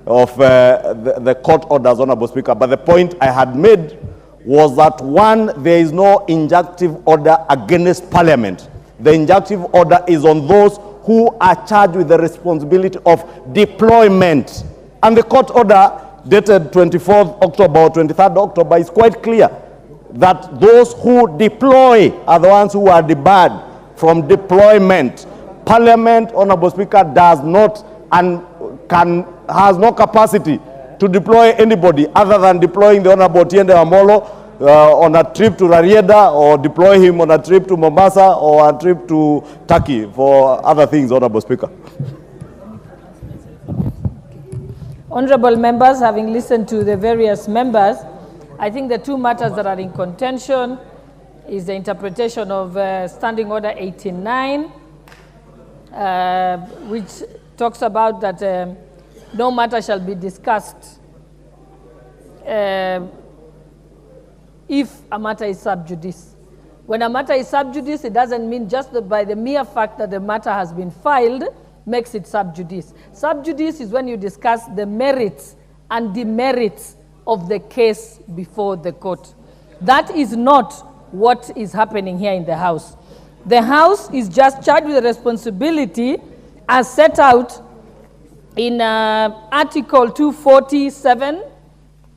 of the court orders, Honorable Speaker. But the point I had made was that, one, there is no injunctive order against Parliament. The injunctive order is on those who are charged with the responsibility of deployment. And the court order dated 24th October or 23rd October is quite clear that those who deploy are the ones who are debarred from deployment. Parliament, Honorable Speaker, does not and has no capacity to deploy anybody other than deploying the Honorable Otiende Omolo on a trip to Rarieda, or deploy him on a trip to Mombasa or a trip to Turkey for other things, Honorable Speaker. Honorable members, having listened to the various members, I think the two matters that are in contention is the interpretation of Standing Order 89, which talks about that no matter shall be discussed if a matter is sub judice. When a matter is sub judice, it doesn't mean just that by the mere fact that the matter has been filed makes it sub judice. Sub judice is when you discuss the merits and demerits of the case before the court. That is not what is happening here in the House. The House is just charged with the responsibility as set out in Article 247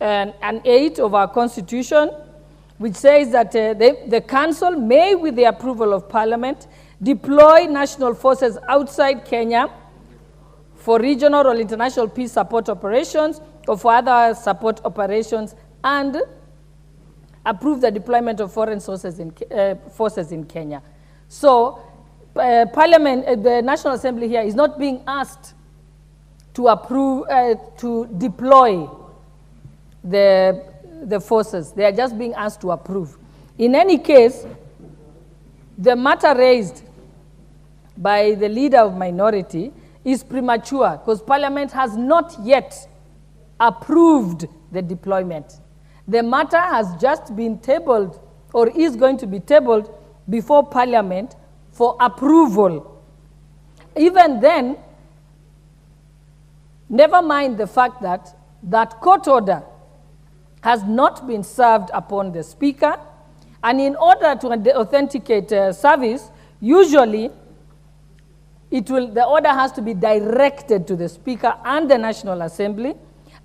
and 8 of our Constitution, which says that the Council may, with the approval of Parliament, deploy national forces outside Kenya for regional or international peace support operations or for other support operations, and approve the deployment of foreign forces in Kenya. So Parliament, the National Assembly here is not being asked to approve, to deploy the forces. They are just being asked to approve. In any case, the matter raised by the leader of minority is premature because Parliament has not yet approved the deployment. The matter has just been tabled or is going to be tabled before Parliament for approval. Even then, never mind the fact that that court order has not been served upon the Speaker, and in order to authenticate service, usually the order has to be directed to the Speaker and the National Assembly,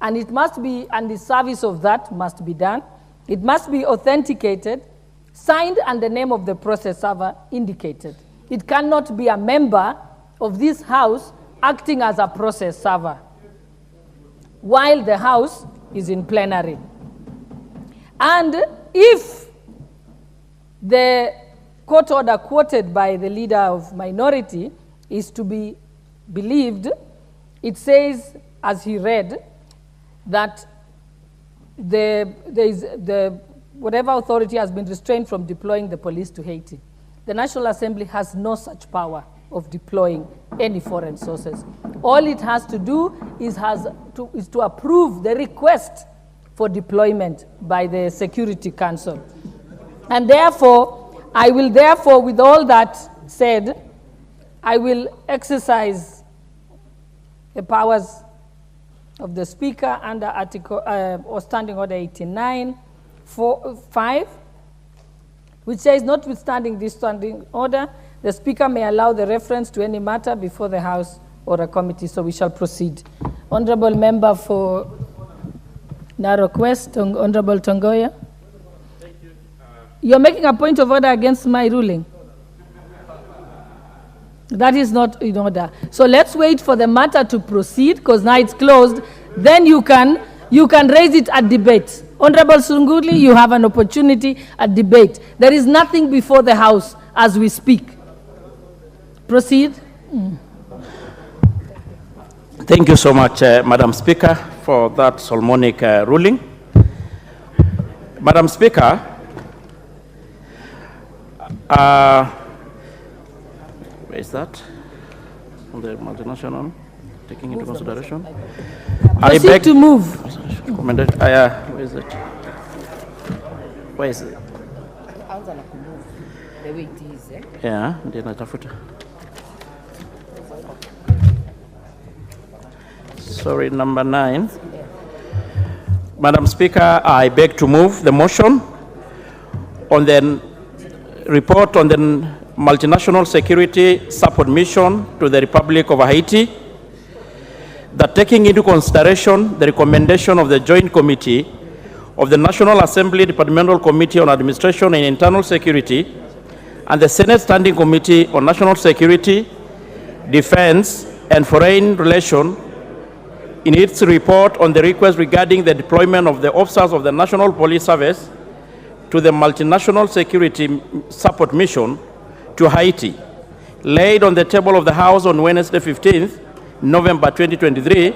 and it must be, and the service of that must be done. It must be authenticated, signed, and the name of the process server indicated. It cannot be a member of this House acting as a process server while the House is in plenary. And if the court order quoted by the leader of minority is to be believed, It says, as he read, that whatever authority has been restrained from deploying the police to Haiti. The National Assembly has no such power of deploying any foreign sources. All it has to do is to approve the request for deployment by the Security Council. And therefore, I will therefore, with all that said, I will exercise the powers of the Speaker under Article or Standing Order 89(5), which says, notwithstanding this standing order, the Speaker may allow the reference to any matter before the House or a committee. So we shall proceed. Honorable Member for Narok West, Honorable Tongoya. Thank you. You're making a point of order against my ruling. That is not in order. So let's wait for the matter to proceed, because now it's closed. Then you can raise it at debate. Honorable Sunguli, you have an opportunity at debate. There is nothing before the House as we speak. Proceed. Thank you so much, Madam Speaker, for that Solomonic ruling. Madam Speaker, where is that? On the multinational, taking into consideration. Proceed to move. Where is it? Where is it? The way it is, eh? Yeah, ndio natafuta. Sorry, number 9. Madam Speaker, I beg to move the motion on the report on the multinational security support mission to the Republic of Haiti, that taking into consideration the recommendation of the Joint Committee of the National Assembly Departmental Committee on Administration and Internal Security and the Senate Standing Committee on National Security, Defense, and Foreign Relations, in its report on the request regarding the deployment of the officers of the National Police Service to the multinational security support mission to Haiti, laid on the table of the House on Wednesday, 15th November 2023,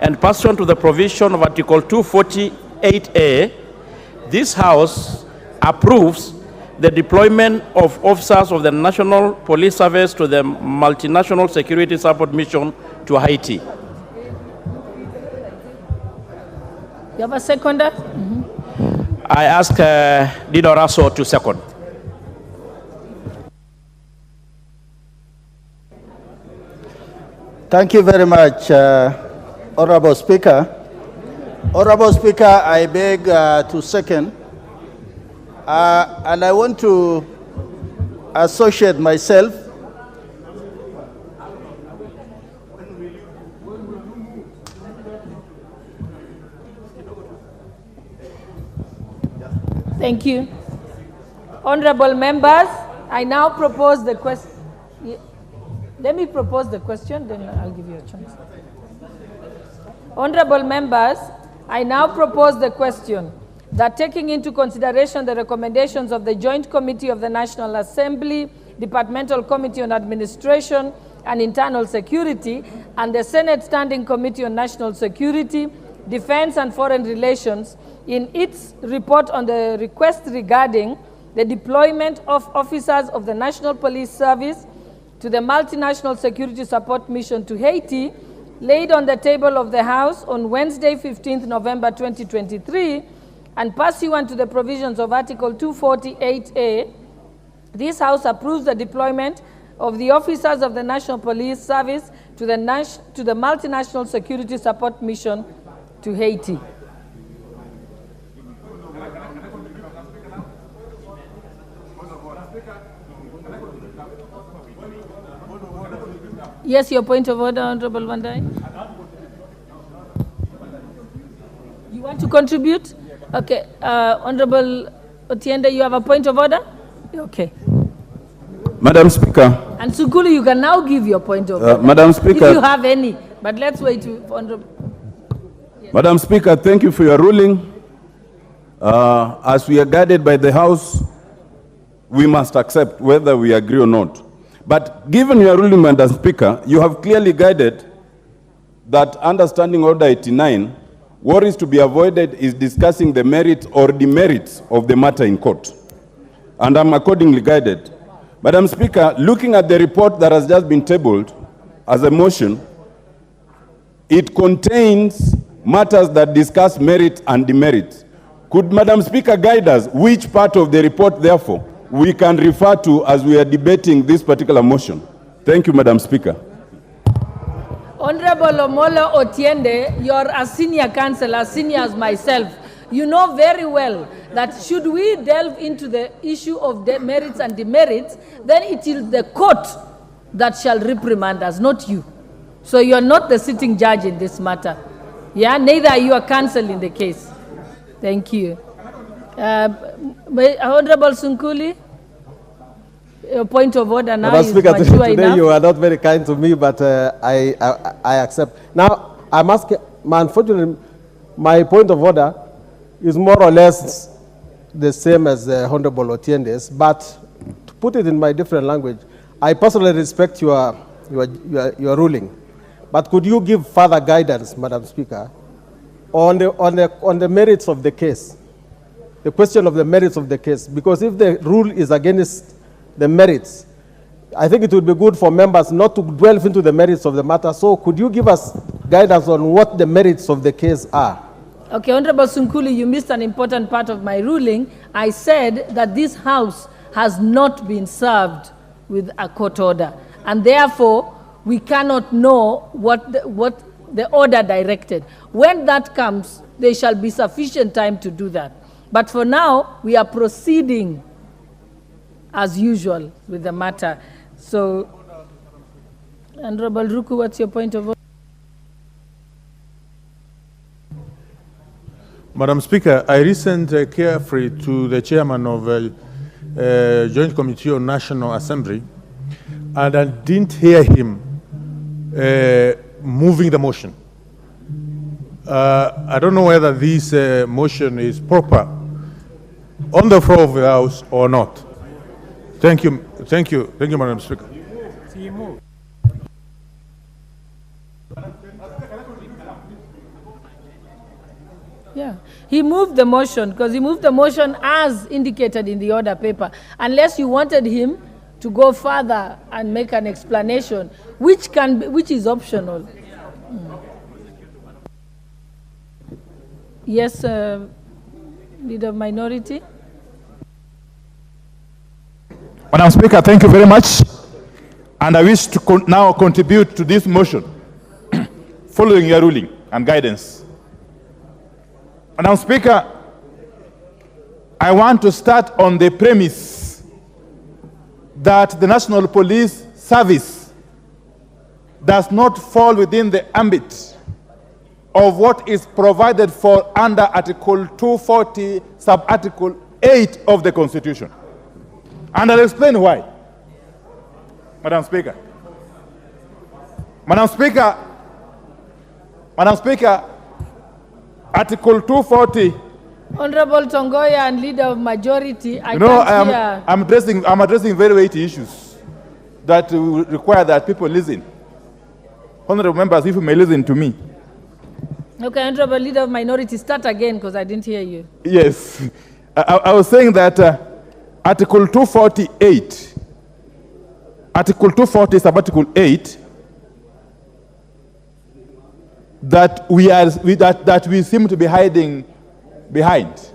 and pursuant to the provision of Article 248A, this House approves the deployment of officers of the National Police Service to the multinational security support mission to Haiti. You have a seconder? I ask Dido Raso to second. Thank you very much, Honorable Speaker. Honorable Speaker, I beg to second. And I want to associate myself Thank you. Honorable members, I now propose the question. Let me propose the question, then I'll give you a chance. Honorable members, I now propose the question that, taking into consideration the recommendations of the Joint Committee of the National Assembly, Departmental Committee on Administration and Internal Security, and the Senate Standing Committee on National Security, Defense and Foreign Relations, in its report on the request regarding the deployment of officers of the National Police Service to the multinational security support mission to Haiti, laid on the table of the House on Wednesday, 15th November 2023, and pursuant to the provisions of Article 248A, this House approves the deployment of the officers of the National Police Service to the multinational security support mission to Haiti. Yes, your point of order, Honorable Van Dyne. You want to contribute? Okay. Honorable Otiende, you have a point of order? Okay. Madam Speaker. And Sugulu, you can now give your point of order. Madam Speaker. If you have any. But let's wait for Honorable. Yes. Madam Speaker, thank you for your ruling. As we are guided by the House, we must accept whether we agree or not. But given your ruling, Madam Speaker, you have clearly guided that under Standing Order 89, what is to be avoided is discussing the merits or demerits of the matter in court. And I'm accordingly guided. Madam Speaker, looking at the report that has just been tabled as a motion, it contains matters that discuss merit and demerit. Could Madam Speaker guide us which part of the report, therefore, we can refer to as we are debating this particular motion? Thank you, Madam Speaker. Honorable Omolo Otiende, you're a senior counsel, as senior as myself. You know very well that should we delve into the issue of the merits and demerits, then it is the court that shall reprimand us, not you. So you're not the sitting judge in this matter. Yeah, neither are you a counsel in the case. Thank you. Honorable Sunkuli, a point of order now is Speaker, mature today enough. you are not very kind to me, but I accept. Now, I'm asking, unfortunately, my point of order is more or less the same as Honorable Otiende's, but to put it in my different language, I personally respect your ruling. But could you give further guidance, Madam Speaker, on the merits of the case, the question of the merits of the case? Because if the rule is against the merits, I think it would be good for members not to delve into the merits of the matter. So could you give us guidance on what the merits of the case are? Okay, Honorable Sunkuli, you missed an important part of my ruling. I said that this House has not been served with a court order, and therefore we cannot know what the order directed. When that comes, there shall be sufficient time to do that. But for now, we are proceeding as usual with the matter. So, Honorable Ruku, what's your point of order? Madam Speaker, I listened carefully to the chairman of Joint Committee on National Assembly, and I didn't hear him moving the motion. I don't know whether this motion is proper on the floor of the House or not. Thank you, Madam Speaker. Yeah, he moved the motion because he moved the motion as indicated in the order paper. Unless you wanted him to go further and make an explanation, which is optional. Yes, Leader of Minority. Madam Speaker, thank you very much. And I wish to now contribute to this motion following your ruling and guidance. Madam Speaker, I want to start on the premise that the National Police Service does not fall within the ambit of what is provided for under Article 240, sub-Article 8 of the Constitution. And I'll explain why. Madam Speaker. Madam Speaker, Article 240. Honorable Tongoya and Leader of Majority, I'm addressing very weighty issues that require that people listen. Honorable members, if you may listen to me. Okay, Honorable Leader of Minority, start again because I didn't hear you. Yes. I was saying that Article 248, Article 240 sub-Article 8, that we seem to be hiding behind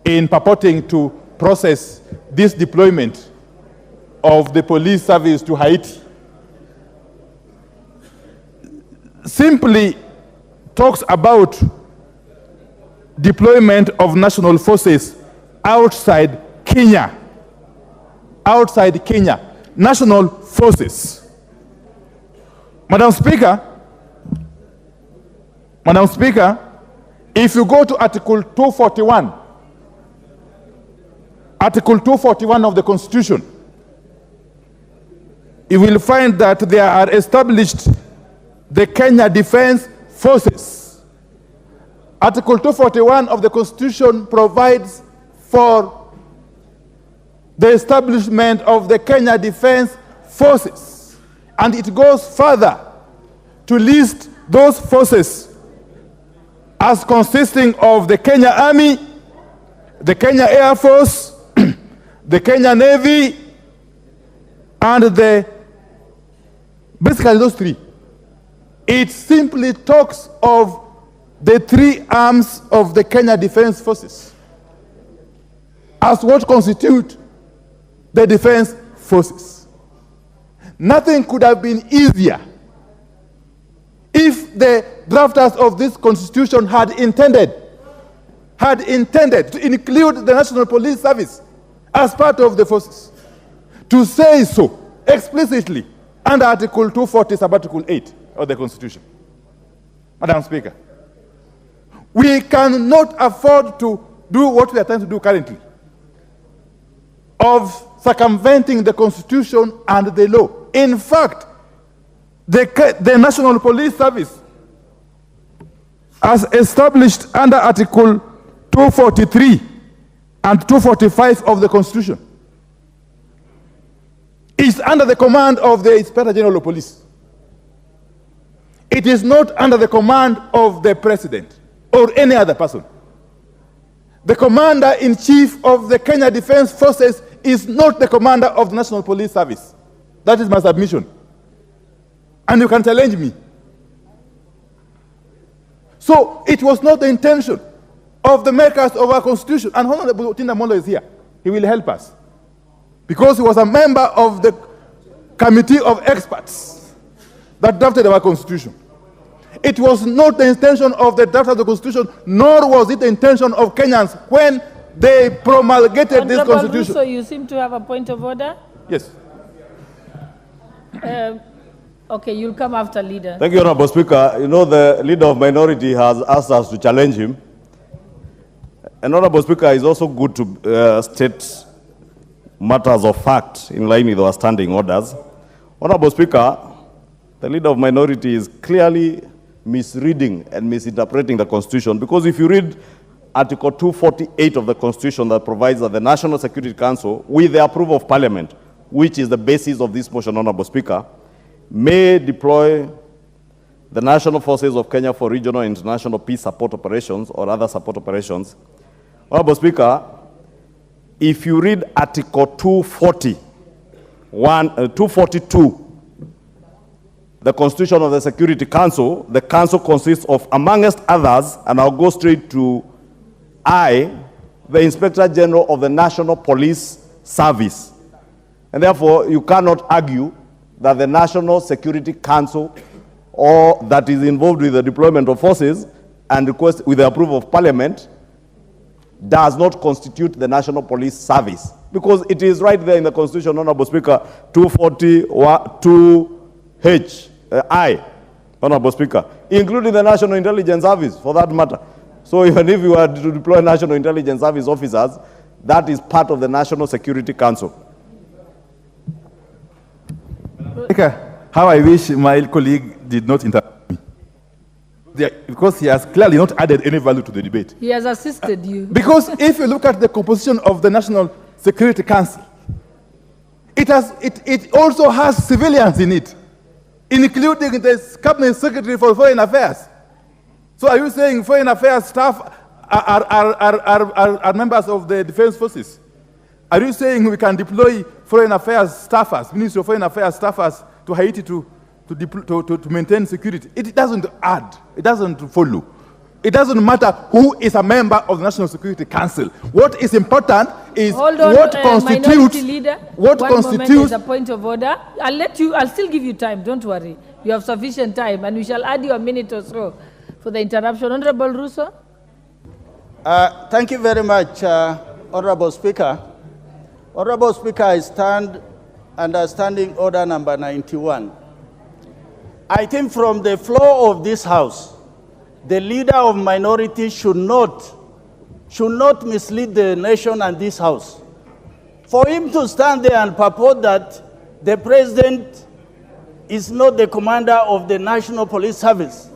in purporting to process this deployment of the police service to Haiti simply talks about deployment of national forces outside Kenya. Outside Kenya. National forces. Madam Speaker, if you go to Article 241, Article 241 of the Constitution, you will find that there are established the Kenya Defense Forces. Article 241 of the Constitution provides for the establishment of the Kenya Defense Forces. And it goes further to list those forces as consisting of the Kenya Army, the Kenya Air Force, the Kenya Navy, and basically those three. It simply talks of the three arms of the Kenya Defense Forces as what constitute the defense forces. Nothing could have been easier if the drafters of this constitution had intended to include the National Police Service as part of the forces. To say so explicitly under Article 240, Sub-Article 8 of the Constitution. Madam Speaker, we cannot afford to do what we are trying to do currently, of circumventing the Constitution and the law. In fact, the National Police Service, as established under Article 243 and 245 of the Constitution, is under the command of the Inspector General of Police. It is not under the command of the President or any other person. The Commander-in-Chief of the Kenya Defense Forces is not the commander of the National Police Service. That is my submission. And you can challenge me. So it was not the intention of the makers of our Constitution. And Honorable Tinda Molo is here. He will help us. Because he was a member of the committee of experts that drafted our Constitution. It was not the intention of the draft of the Constitution, nor was it the intention of Kenyans when they promulgated this Constitution. So you seem to have a point of order? Yes. Okay, you'll come after leader. Thank you, Honorable Speaker. You know, the leader of minority has asked us to challenge him. And Honorable Speaker, it's also good to state matters of fact in line with our standing orders. Honorable Speaker, the leader of minority is clearly misreading and misinterpreting the Constitution, because if you read Article 248 of the Constitution that provides that the National Security Council, with the approval of Parliament, which is the basis of this motion, Honorable Speaker, may deploy the national forces of Kenya for regional and international peace support operations or other support operations. Honorable Speaker, if you read Article 242, the Constitution of the Security Council, the Council consists of, amongst others, and I'll go straight to I, the Inspector General of the National Police Service. And therefore, you cannot argue that the National Security Council, or that is involved with the deployment of forces and request with the approval of Parliament, does not constitute the National Police Service. Because it is right there in the Constitution, Honorable Speaker, 242H, I, Honorable Speaker, including the National Intelligence Service, for that matter. So even if you are to deploy National Intelligence Service officers, that is part of the National Security Council. How I wish my colleague did not interrupt me. Because he has clearly not added any value to the debate. He has assisted you. Because if you look at the composition of the National Security Council, it also has civilians in it, including the Cabinet Secretary for Foreign Affairs. So are you saying Foreign Affairs staff are members of the Defense Forces? Are you saying we can deploy Foreign Affairs staffers, Ministry of Foreign Affairs staffers to Haiti to maintain security? It doesn't add. It doesn't follow. It doesn't matter who is a member of the National Security Council. What is important is what constitutes. What constitutes a point of order. I'll still give you time. Don't worry. You have sufficient time, and we shall add you a minute or so for the interruption. Honorable Ruto. Thank you very much, Honorable Speaker. Honorable Speaker, I stand under Standing Order number 91. I think from the floor of this House, the leader of minority should not mislead the nation and this House. For him to stand there and purport that the President is not the commander of the National Police Service,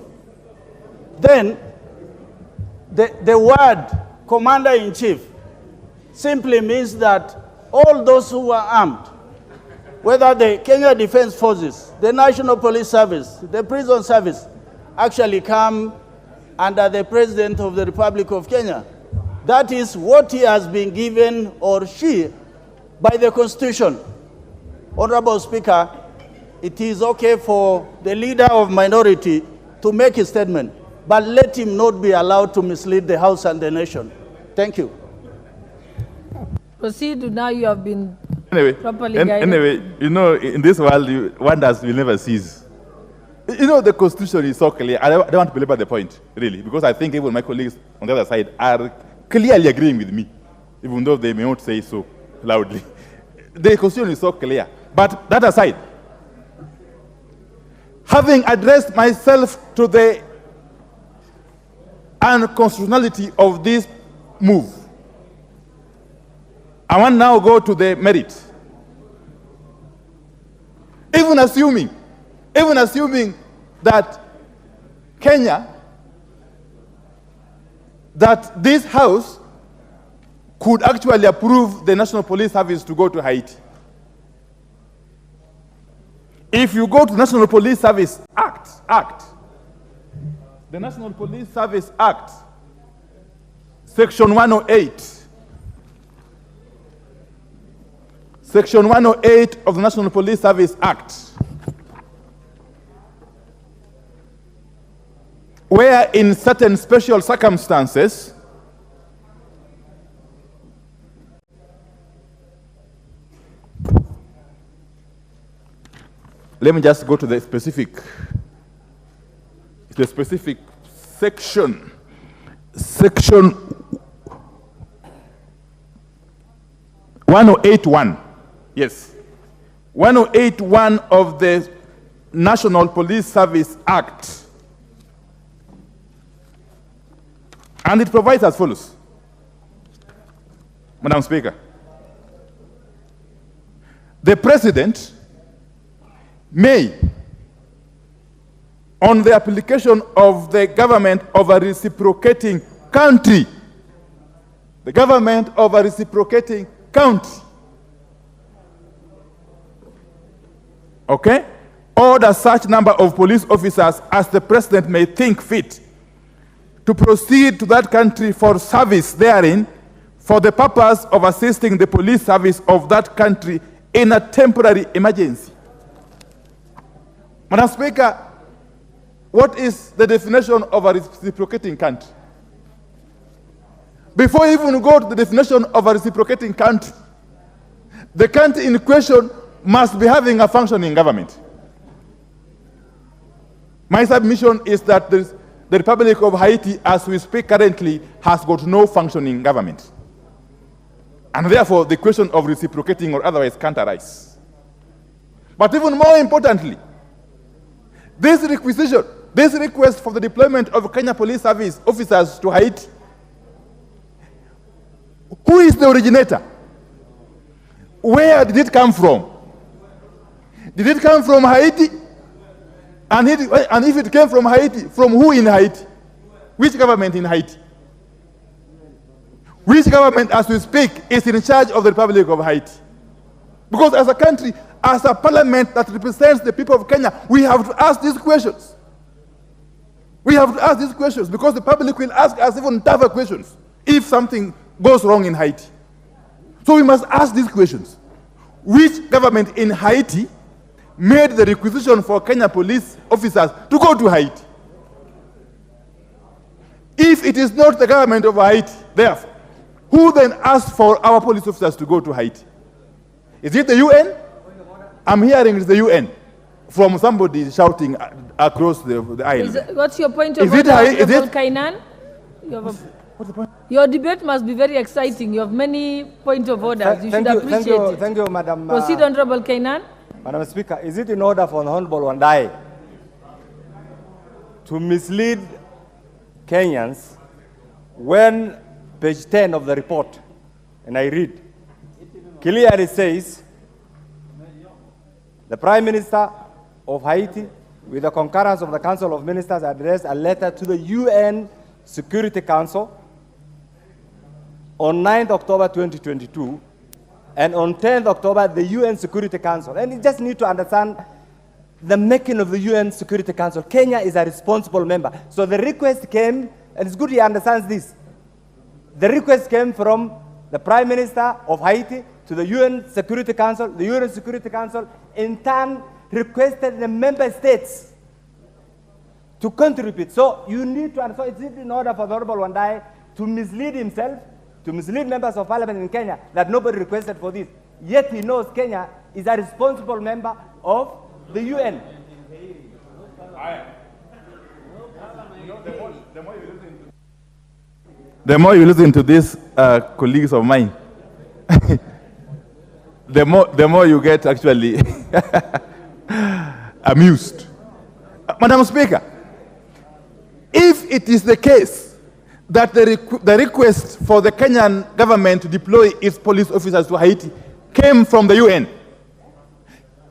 then the word commander-in-chief simply means that all those who are armed, whether the Kenya Defense Forces, the National Police Service, the Prison Service, actually come under the President of the Republic of Kenya. That is what he has been given, or she, by the Constitution. Honorable Speaker, it is okay for the leader of minority to make a statement, but let him not be allowed to mislead the House and the nation. Thank you. Proceed. Now you have been properly guided. Anyway, you know, in this world, wonders will never cease. You know, the Constitution is so clear. I don't want to belabor the point, really, because I think even my colleagues on the other side are clearly agreeing with me, even though they may not say so loudly. The Constitution is so clear. But that aside, having addressed myself to the unconstitutionality of this move, I want now go to the merit. Even assuming that Kenya, that this House could actually approve the National Police Service to go to Haiti. If you go to the National Police Service Act, the National Police Service Act, Section 108, Section 108 of the National Police Service Act, where in certain special circumstances, let me just go to the specific section. Section 108.1. Yes. 108.1 of the National Police Service Act. And it provides as follows. Madam Speaker, the President may, on the application of the government of a reciprocating country, the government of a reciprocating country, okay, order such number of police officers as the President may think fit to proceed to that country for service therein for the purpose of assisting the police service of that country in a temporary emergency. Madam Speaker, what is the definition of a reciprocating country? Before you even go to the definition of a reciprocating country, the country in question must be having a functioning government. My submission is that the Republic of Haiti, as we speak currently, has got no functioning government. And therefore, the question of reciprocating or otherwise can't arise. But even more importantly, this requisition, this request for the deployment of Kenya Police Service officers to Haiti, who is the originator? Where did it come from? Did it come from Haiti? And if it came from Haiti, from who in Haiti? Which government in Haiti? Which government, as we speak, is in charge of the Republic of Haiti? Because as a country, as a parliament that represents the people of Kenya, we have to ask these questions. We have to ask these questions because the public will ask us even tougher questions if something goes wrong in Haiti. So we must ask these questions. Which government in Haiti made the requisition for Kenya police officers to go to Haiti? If it is not the government of Haiti, therefore, who then asked for our police officers to go to Haiti? Is it the UN? I'm hearing it's the UN from somebody shouting across the aisle. What's your point of order, Kainan? What's the point? Your debate must be very exciting. You have many points of orders. You should appreciate it. Thank you, Madam. Proceed, Honorable Kainan. Madam Speaker, is it in order for the Honorable Wandai to mislead Kenyans when page 10 of the report, and I read, clearly says, the Prime Minister of Haiti, with the concurrence of the Council of Ministers, addressed a letter to the UN Security Council on 9th October 2022, and on 10th October, the UN Security Council. And you just need to understand the making of the UN Security Council. Kenya is a responsible member. So the request came, and it's good he understands this. The request came from the Prime Minister of Haiti to the UN Security Council. The UN Security Council, in turn, requested the member states to contribute. So you need to understand, it's in order for the Honorable Wandai to mislead himself, to mislead members of parliament in Kenya, that nobody requested for this. Yet he knows Kenya is a responsible member of the UN. The more you listen to these colleagues of mine, the more you get actually amused. Madam Speaker, if it is the case that the request for the Kenyan government to deploy its police officers to Haiti came from the UN,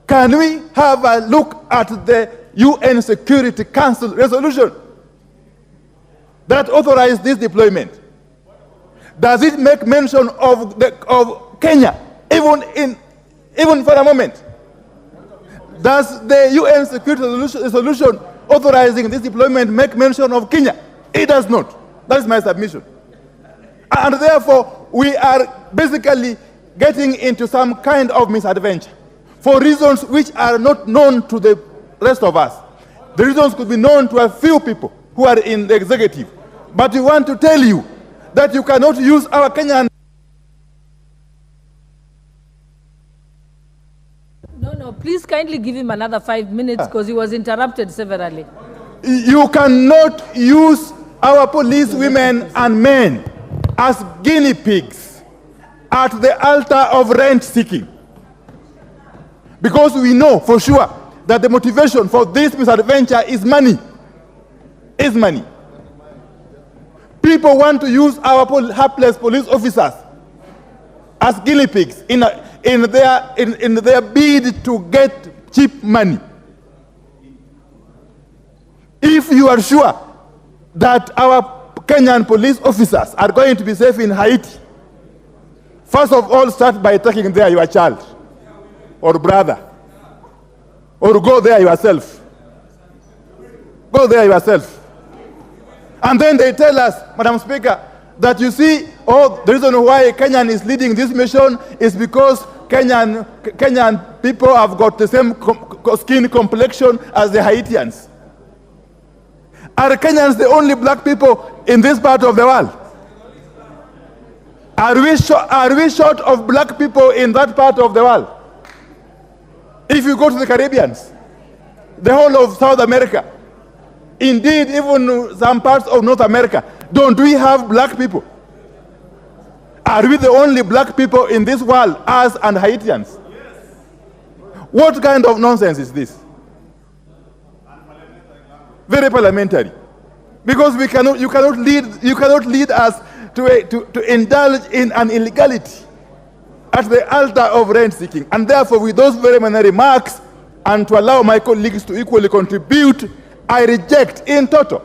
can we have a look at the UN Security Council resolution that authorized this deployment? Does it make mention of Kenya, even for a moment? Does the UN Security resolution authorizing this deployment make mention of Kenya? It does not. That is my submission. And therefore, we are basically getting into some kind of misadventure for reasons which are not known to the rest of us. The reasons could be known to a few people who are in the executive. But we want to tell you that you cannot use our Kenyan. No, please kindly give him another 5 minutes because he was interrupted severally. You cannot use our police women and men as guinea pigs at the altar of rent seeking. Because we know for sure that the motivation for this misadventure is money. Is money. People want to use our hapless police officers as guinea pigs in their bid to get cheap money. If you are sure that our Kenyan police officers are going to be safe in Haiti, first of all, start by taking there your child or brother, or go there yourself. Go there yourself. And then they tell us, Madam Speaker, that you see, the reason why Kenyan is leading this mission is because Kenyan people have got the same skin complexion as the Haitians. Are Kenyans the only black people in this part of the world? Are we short of black people in that part of the world? If you go to the Caribbeans, the whole of South America, indeed even some parts of North America, don't we have black people? Are we the only black people in this world, us and Haitians? Yes. What kind of nonsense is this? Very parliamentary. Because you cannot lead us to indulge in an illegality at the altar of rent seeking. And therefore, with those very many remarks, and to allow my colleagues to equally contribute, I reject in toto.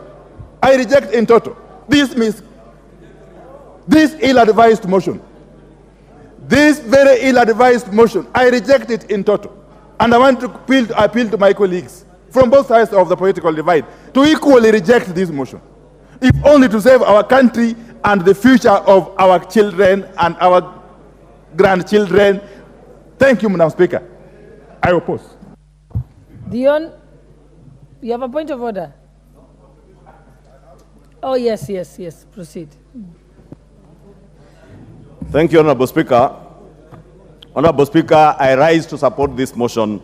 This ill-advised motion. This very ill-advised motion, I reject it in toto. And I want to appeal to my colleagues from both sides of the political divide to equally reject this motion, if only to save our country and the future of our children and our grandchildren. Thank you, Madam Speaker. I oppose. Dion, you have a point of order? Oh, yes. Proceed. Thank you, Honorable Speaker. Honorable Speaker, I rise to support this motion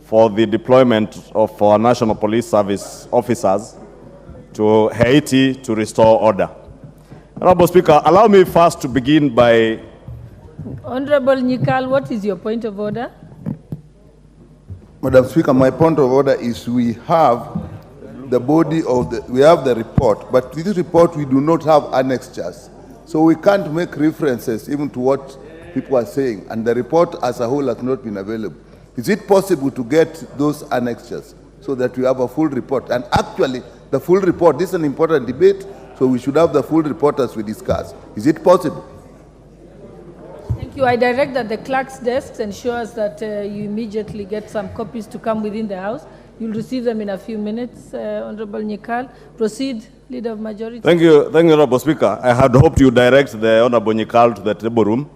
for the deployment of our National Police Service officers to Haiti to restore order. Honorable Speaker, allow me first to begin by... Honorable Nyikal, what is your point of order? Madam Speaker, my point of order is we have the body of we have the report, but with this report we do not have annexures. So we can't make references even to what people are saying, and the report as a whole has not been available. Is it possible to get those annexures so that we have a full report? And actually, the full report, this is an important debate, so we should have the full report as we discuss. Is it possible? Thank you. I direct that the clerk's desk ensures that you immediately get some copies to come within the House. You'll receive them in a few minutes. Honorable Nyikal, proceed, Leader of Majority. Thank you, Honorable Speaker. I had hoped you direct the Honorable Nyikal to the table room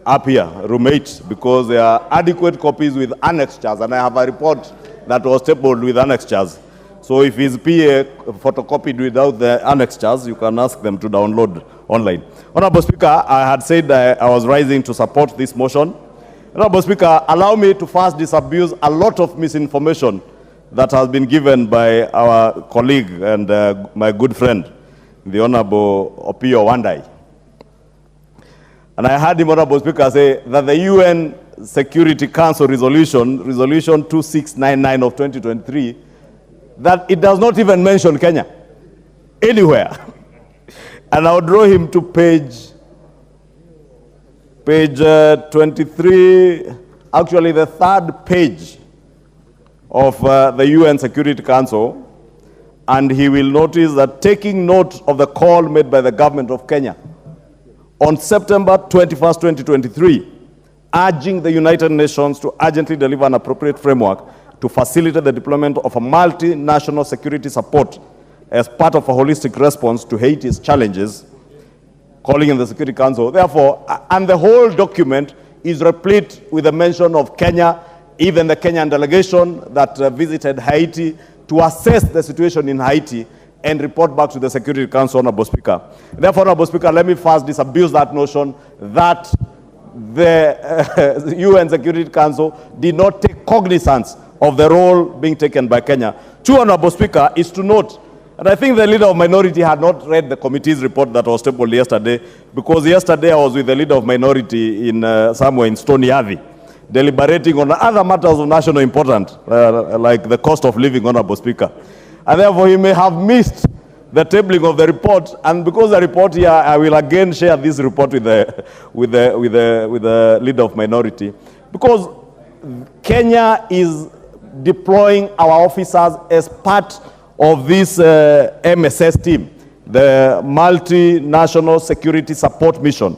up here, room 8, because there are adequate copies with annexures, and I have a report that was tabled with annexures. So if his PA photocopied without the annexures, you can ask them to download online. Honorable Speaker, I had said I was rising to support this motion. Honorable Speaker, allow me to first disabuse a lot of misinformation that has been given by our colleague and my good friend, the Honorable Opiyo Wandayi. And I heard him, Honorable Speaker, say that the UN Security Council resolution 2699 of 2023, that it does not even mention Kenya anywhere. And I'll draw him to page 23, actually the third page of the UN Security Council, and he will notice that taking note of the call made by the government of Kenya on September 21st, 2023, urging the United Nations to urgently deliver an appropriate framework to facilitate the deployment of a multinational security support as part of a holistic response to Haiti's challenges, calling in the Security Council. Therefore, and the whole document is replete with a mention of Kenya, even the Kenyan delegation that visited Haiti to assess the situation in Haiti and report back to the Security Council, Honorable Speaker. Therefore, Honorable Speaker, let me first disabuse that notion that the UN Security Council did not take cognizance of the role being taken by Kenya. Two, Honorable Speaker, is to note, and I think the Leader of Minority had not read the committee's report that was tabled yesterday, because yesterday I was with the Leader of Minority in somewhere in Stony Athi, deliberating on other matters of national importance, like the cost of living, Honorable Speaker. And therefore, he may have missed the tabling of the report, and because the report here, I will again share this report with the Leader of Minority, because Kenya is deploying our officers as part of this MSS team, the Multinational Security Support Mission.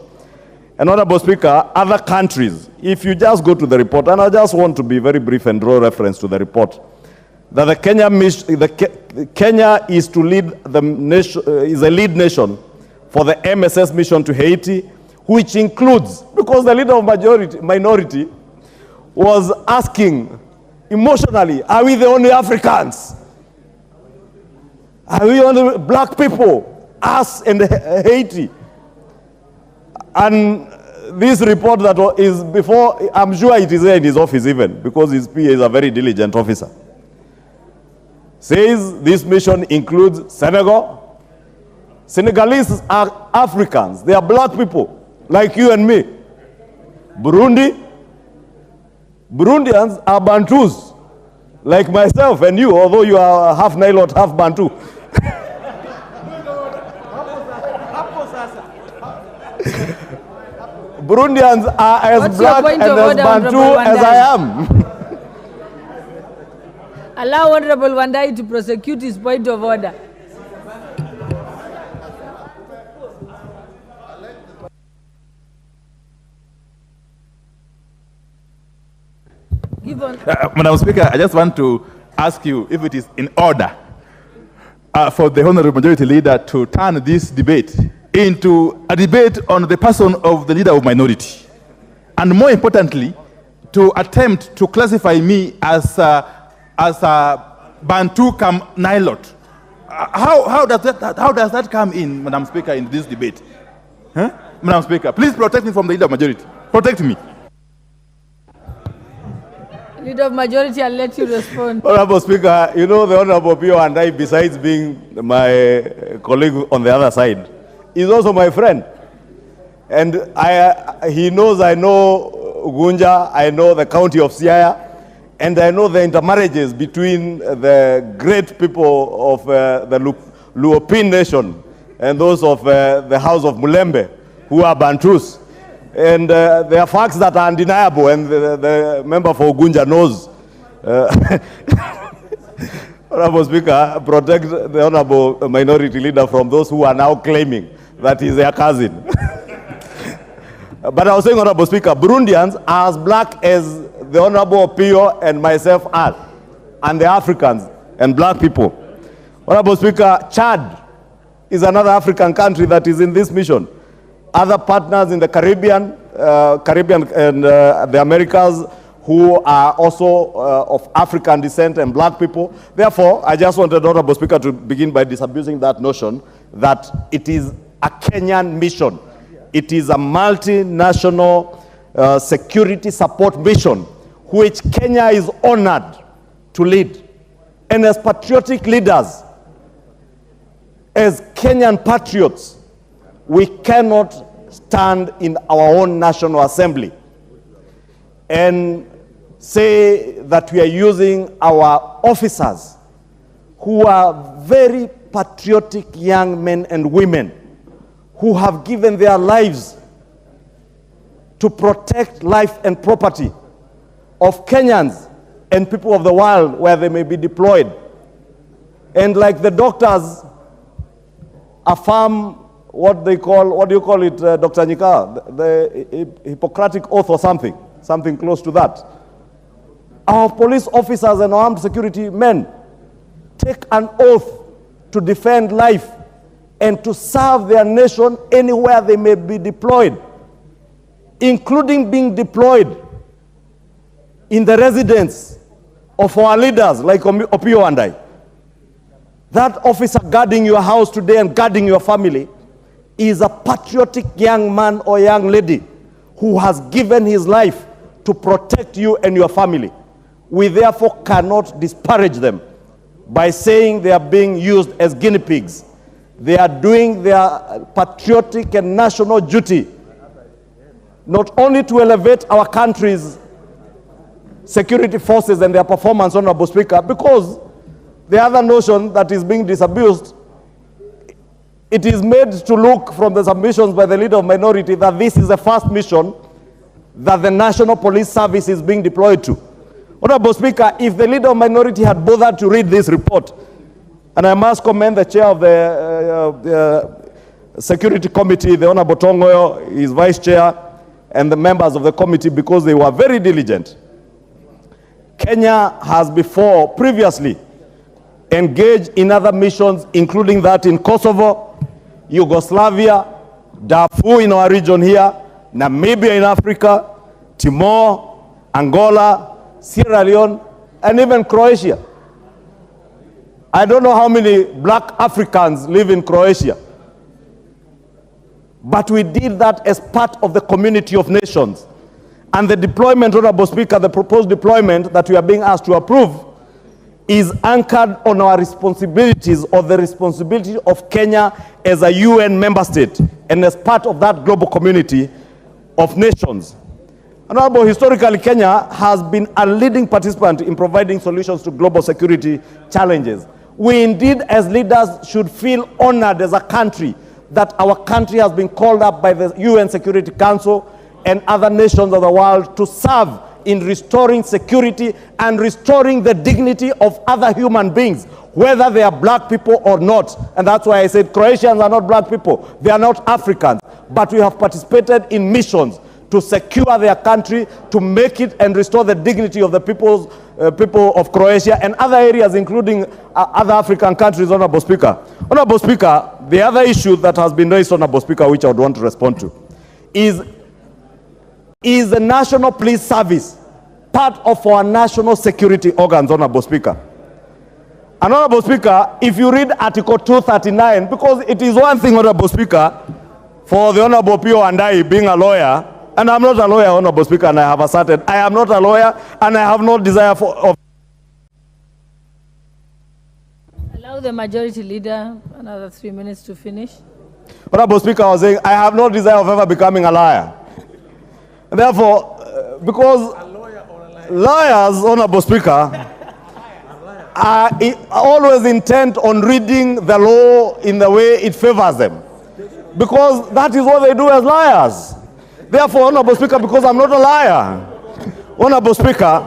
And Honorable Speaker, other countries, if you just go to the report, and I just want to be very brief and draw reference to the report, that the Kenya is to lead the nation, is a lead nation for the MSS mission to Haiti, which includes, because the Leader of Minority was asking emotionally, are we the only Africans? Are we only black people? Us and Haiti. And this report that is before, I'm sure it is there in his office even, because his PA is a very diligent officer, says this mission includes Senegal. Senegalese are Africans. They are black people, like you and me. Burundians are Bantus, like myself and you, although you are half Nilot, half Bantu. Burundians are as black and as Bantu as I am. Allow Honorable Wandayi to prosecute his point of order. Madam Speaker, I just want to ask you if it is in order for the Honorable Majority Leader to turn this debate into a debate on the person of the Leader of Minority, and more importantly, to attempt to classify me as a Bantu come Nilot. How does that come in, Madam Speaker, in this debate? Huh? Madam Speaker, please protect me from the Leader of Majority. Protect me. Leader of Majority, I'll let you respond. Honorable Speaker, you know the Honorable Opiyo Wandayi, besides being my colleague on the other side, is also my friend. And he knows I know Ugunja, I know the county of Siaya, and I know the intermarriages between the great people of the Luopin nation and those of the house of Mulembe, who are Bantus. And there are facts that are undeniable, and the member for Ugunja knows. Honorable Speaker, protect the Honorable Minority Leader from those who are now claiming that he's their cousin. But I was saying, Honorable Speaker, Burundians are as black as the Honorable Opiyo and myself are. and the Africans and black people. Honorable Speaker, Chad is another African country that is in this mission. Other partners in the Caribbean and the Americas who are also of African descent and black people. Therefore, I just wanted, Honorable Speaker, to begin by disabusing that notion that it is a Kenyan mission. It is a multinational security support mission which Kenya is honored to lead. And as patriotic leaders, as Kenyan patriots, we cannot stand in our own National Assembly and say that we are using our officers who are very patriotic young men and women who have given their lives to protect life and property of Kenyans and people of the world where they may be deployed. And like the doctors affirm what do you call it, Dr. Nyika, the Hippocratic Oath or something close to that. Our police officers and armed security men take an oath to defend life and to serve their nation anywhere they may be deployed, including being deployed in the residence of our leaders like Opio and I. That officer guarding your house today and guarding your family is a patriotic young man or young lady who has given his life to protect you and your family. We therefore cannot disparage them by saying they are being used as guinea pigs. They are doing their patriotic and national duty, not only to elevate our country's security forces and their performance, Honorable Speaker, because the other notion that is being disabused, it is made to look from the submissions by the leader of minority that this is the first mission that the National Police Service is being deployed to. Honorable Speaker, if the leader of minority had bothered to read this report, and I must commend the chair of the Security Committee, the Honorable Tongoyo, his vice chair, and the members of the committee, because they were very diligent. Kenya has previously engaged in other missions, including that in Kosovo, Yugoslavia, Darfur in our region here, Namibia in Africa, Timor, Angola, Sierra Leone, and even Croatia. I don't know how many black Africans live in Croatia, but we did that as part of the community of nations. And the deployment, Honorable Speaker, the proposed deployment that we are being asked to approve is anchored on our responsibilities, or the responsibility of Kenya as a UN member state and as part of that global community of nations. Honorable, historically, Kenya has been a leading participant in providing solutions to global security challenges. We indeed, as leaders, should feel honored as a country that our country has been called up by the UN Security Council and other nations of the world to serve in restoring security and restoring the dignity of other human beings, whether they are black people or not. And that's why I said Croatians are not black people. They are not Africans. But we have participated in missions to secure their country, to make it and restore the dignity of the people of Croatia and other areas, including other African countries, Honorable Speaker. Honorable Speaker, the other issue that has been raised, Honorable Speaker, which I would want to respond to, is the National Police Service part of our national security organs, Honorable Speaker? And Honorable Speaker, if you read Article 239, because it is one thing, Honorable Speaker, for the Honorable Pio and I being a lawyer, and I'm not a lawyer, Honorable Speaker, and I have asserted I am not a lawyer, and I have no desire of... Allow the majority leader another 3 minutes to finish. Honorable Speaker, I was saying I have no desire of ever becoming a liar. Therefore, because lawyers, Honorable Speaker, are always intent on reading the law in the way it favors them, because that is what they do as liars. Therefore, Honorable Speaker, because I'm not a liar, Honorable Speaker,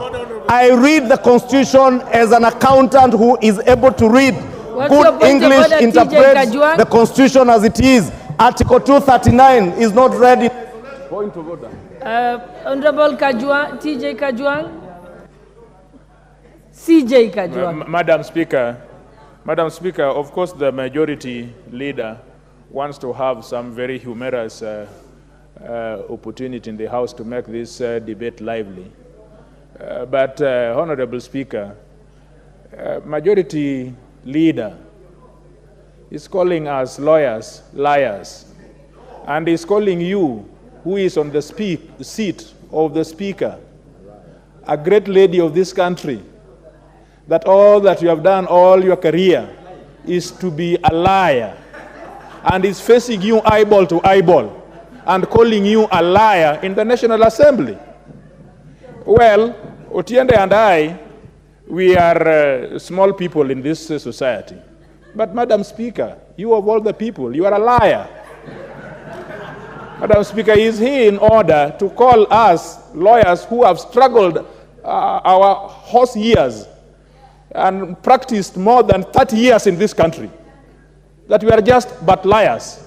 I read the Constitution as an accountant who is able to read good English, interpret the Constitution as it is. Article 239 is not read in... Point of order. Honorable Kajwang, TJ Kajwang. CJ Kajwang. Madam Speaker, of course the majority leader wants to have some very humorous opportunity in the House to make this debate lively. But Honorable Speaker, majority leader is calling us lawyers liars, and is calling you, who is on the seat of the Speaker, a great lady of this country, that all that you have done all your career is to be a liar, and is facing you eyeball to eyeball and calling you a liar in the National Assembly. Well, Otiende and I, we are small people in this society. But Madam Speaker, you of all the people, you are a liar. Madam Speaker, is he in order to call us lawyers who have struggled our horse years and practiced more than 30 years in this country, that we are just but liars?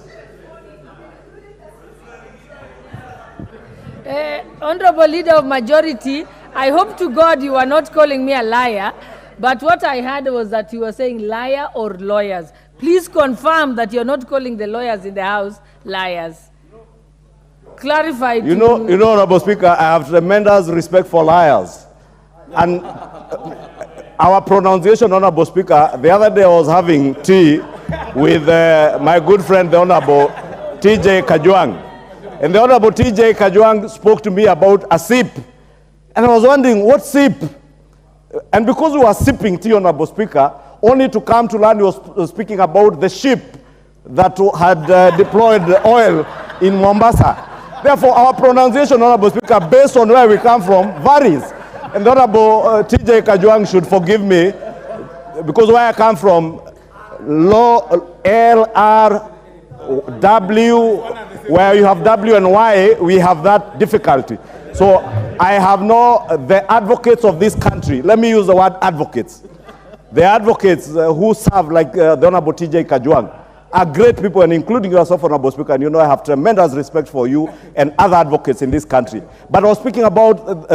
Honorable Leader of Majority, I hope to God you are not calling me a liar, but what I heard was that you were saying liar or lawyers. Please confirm that you're not calling the lawyers in the House liars. Clarify. You know, Honorable Speaker, I have tremendous respect for liars. And our pronunciation, Honorable Speaker, the other day I was having tea with my good friend, the Honorable TJ Kajwang. And the Honorable TJ Kajwang spoke to me about a sip. And I was wondering, what sip? And because we were sipping tea, Honorable Speaker, only to come to learn he was speaking about the ship that had deployed the oil in Mombasa. Therefore, our pronunciation, Honorable Speaker, based on where we come from, varies. And the Honorable TJ Kajwang should forgive me, because where I come from, L-R-W, where you have W and Y, we have that difficulty. So I have the advocates of this country, let me use the word advocates. The advocates who serve like the Honorable TJ Kajwang are great people, and including yourself, Honorable Speaker, and you know I have tremendous respect for you and other advocates in this country. But I was speaking about,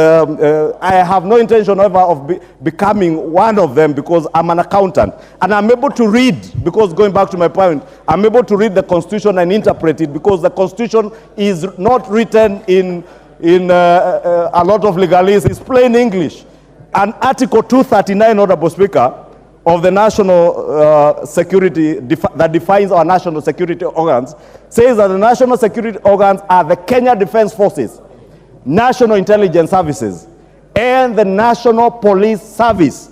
I have no intention ever of becoming one of them, because I'm an accountant. And I'm able to read, because going back to my point, I'm able to read the Constitution and interpret it, because the Constitution is not written in a lot of legalese, it's plain English. And Article 239, Honorable Speaker, of the national security, that defines our national security organs, says that the national security organs are the Kenya Defense Forces, National Intelligence Services, and the National Police Service.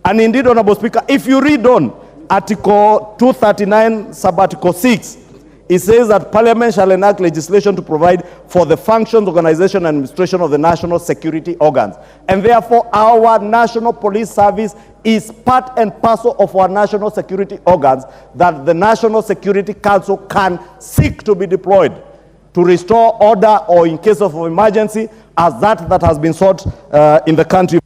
And indeed, Honorable Speaker, if you read on Article 239, Sub-Article 6, it says that Parliament shall enact legislation to provide for the functions, organization, and administration of the national security organs. And therefore, our National Police Service is part and parcel of our national security organs that the National Security Council can seek to be deployed to restore order, or in case of emergency, as that has been sought in the country.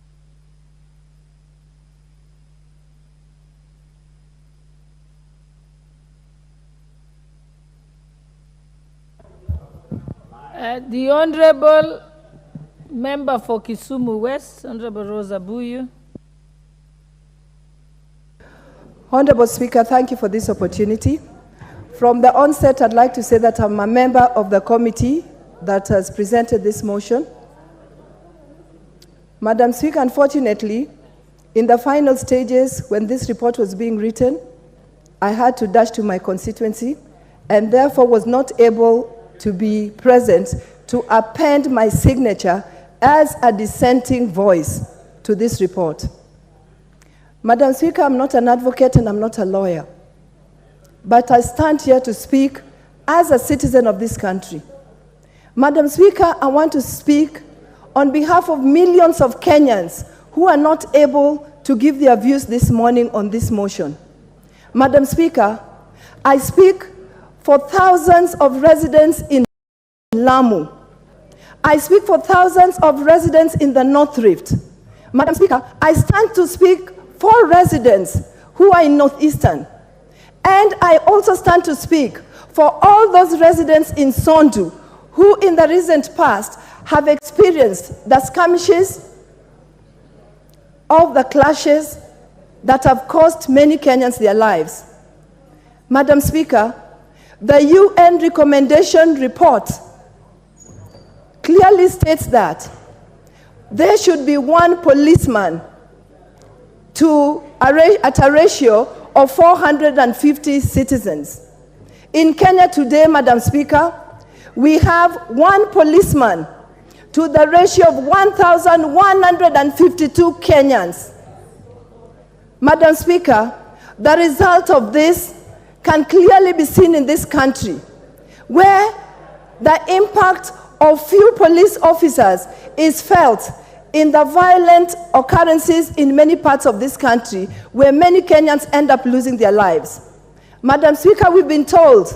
The Honorable Member for Kisumu West, Honorable Rosa Buyu. Honorable Speaker, thank you for this opportunity. From the onset, I'd like to say that I'm a member of the committee that has presented this motion. Madam Speaker, unfortunately, in the final stages, when this report was being written, I had to dash to my constituency and therefore was not able to be present to append my signature as a dissenting voice to this report. Madam Speaker, I'm not an advocate and I'm not a lawyer, but I stand here to speak as a citizen of this country. Madam Speaker, I want to speak on behalf of millions of Kenyans who are not able to give their views this morning on this motion. Madam Speaker, I speak for thousands of residents in Lamu. I speak for thousands of residents in the North Rift. Madam Speaker, I stand to speak for residents who are in Northeastern. And I also stand to speak for all those residents in Sondu who in the recent past have experienced the skirmishes of the clashes that have cost many Kenyans their lives. Madam Speaker, the UN recommendation report clearly states that there should be one policeman at a ratio of 450 citizens. In Kenya today, Madam Speaker, we have one policeman to the ratio of 1,152 Kenyans. Madam Speaker, the result of this can clearly be seen in this country, where the impact of few police officers is felt in the violent occurrences in many parts of this country, where many Kenyans end up losing their lives. Madam Speaker, we've been told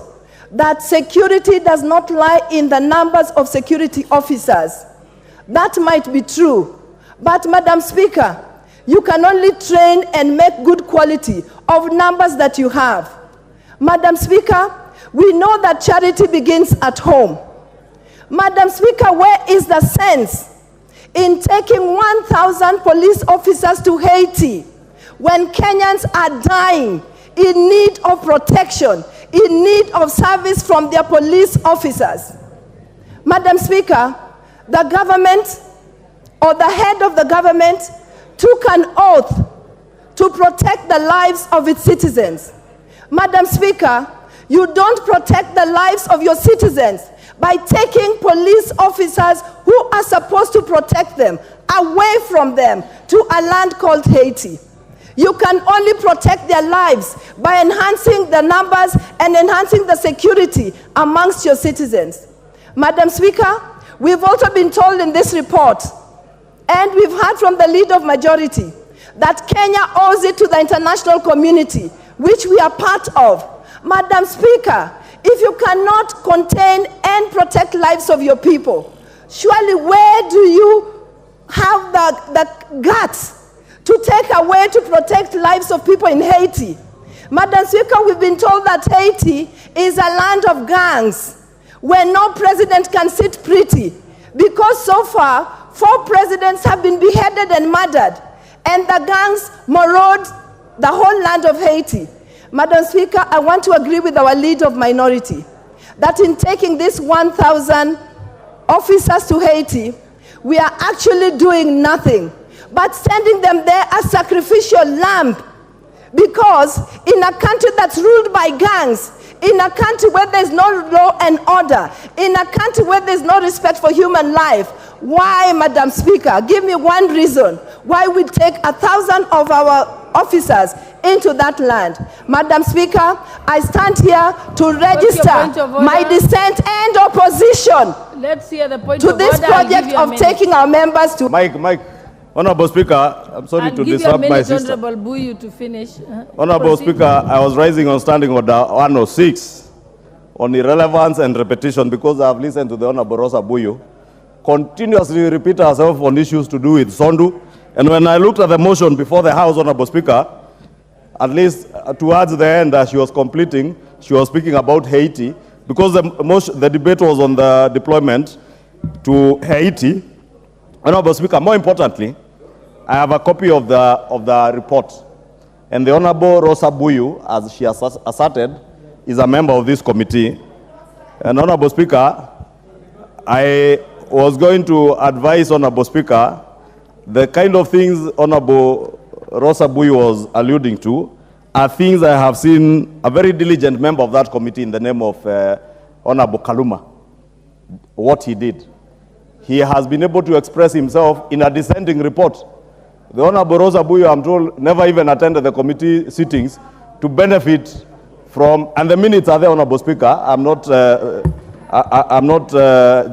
that security does not lie in the numbers of security officers. That might be true, but Madam Speaker, you can only train and make good quality of numbers that you have. Madam Speaker, we know that charity begins at home. Madam Speaker, where is the sense in taking 1,000 police officers to Haiti when Kenyans are dying in need of protection, in need of service from their police officers? Madam Speaker, the government or the head of the government took an oath to protect the lives of its citizens. Madam Speaker, you don't protect the lives of your citizens by taking police officers who are supposed to protect them away from them to a land called Haiti. You can only protect their lives by enhancing the numbers and enhancing the security amongst your citizens. Madam Speaker, we've also been told in this report, and we've heard from the leader of majority, that Kenya owes it to the international community, which we are part of. Madam Speaker, if you cannot contain and protect lives of your people, surely where do you have the guts to take away to protect lives of people in Haiti? Madam Speaker, we've been told that Haiti is a land of gangs where no president can sit pretty, because so far 4 presidents have been beheaded and murdered, and the gangs maraud the whole land of Haiti. Madam Speaker, I want to agree with our leader of minority that in taking these 1,000 officers to Haiti, we are actually doing nothing but sending them there as sacrificial lamb. Because in a country that's ruled by gangs, in a country where there's no law and order, in a country where there's no respect for human life, why, Madam Speaker, give me one reason why we take 1,000 of our officers into that land. Madam Speaker, I stand here to register my dissent and opposition Let's hear the point to of this order. project of taking our members to... Mike. Honorable Speaker, I'm sorry to disrupt my sister. Honorable Buyu to finish. Honorable Speaker, I was rising on standing order 106 on irrelevance and repetition because I have listened to the Honorable Rosa Buyu continuously repeat herself on issues to do with Sondu. And when I looked at the motion before the House, Honorable Speaker, at least towards the end as she was completing, she was speaking about Haiti because the debate was on the deployment to Haiti. Honorable Speaker, more importantly, I have a copy of the report. And the Honorable Rosa Buyu, as she has asserted, is a member of this committee. And Honorable Speaker, I was going to advise Honorable Speaker, the kind of things Honorable Rosa Buyu was alluding to are things I have seen a very diligent member of that committee in the name of Honorable Kaluma, what he did. He has been able to express himself in a dissenting report. The Honorable Rosa Buyu, I'm told, never even attended the committee sittings to benefit from, and the minutes are there, Honorable Speaker. I'm not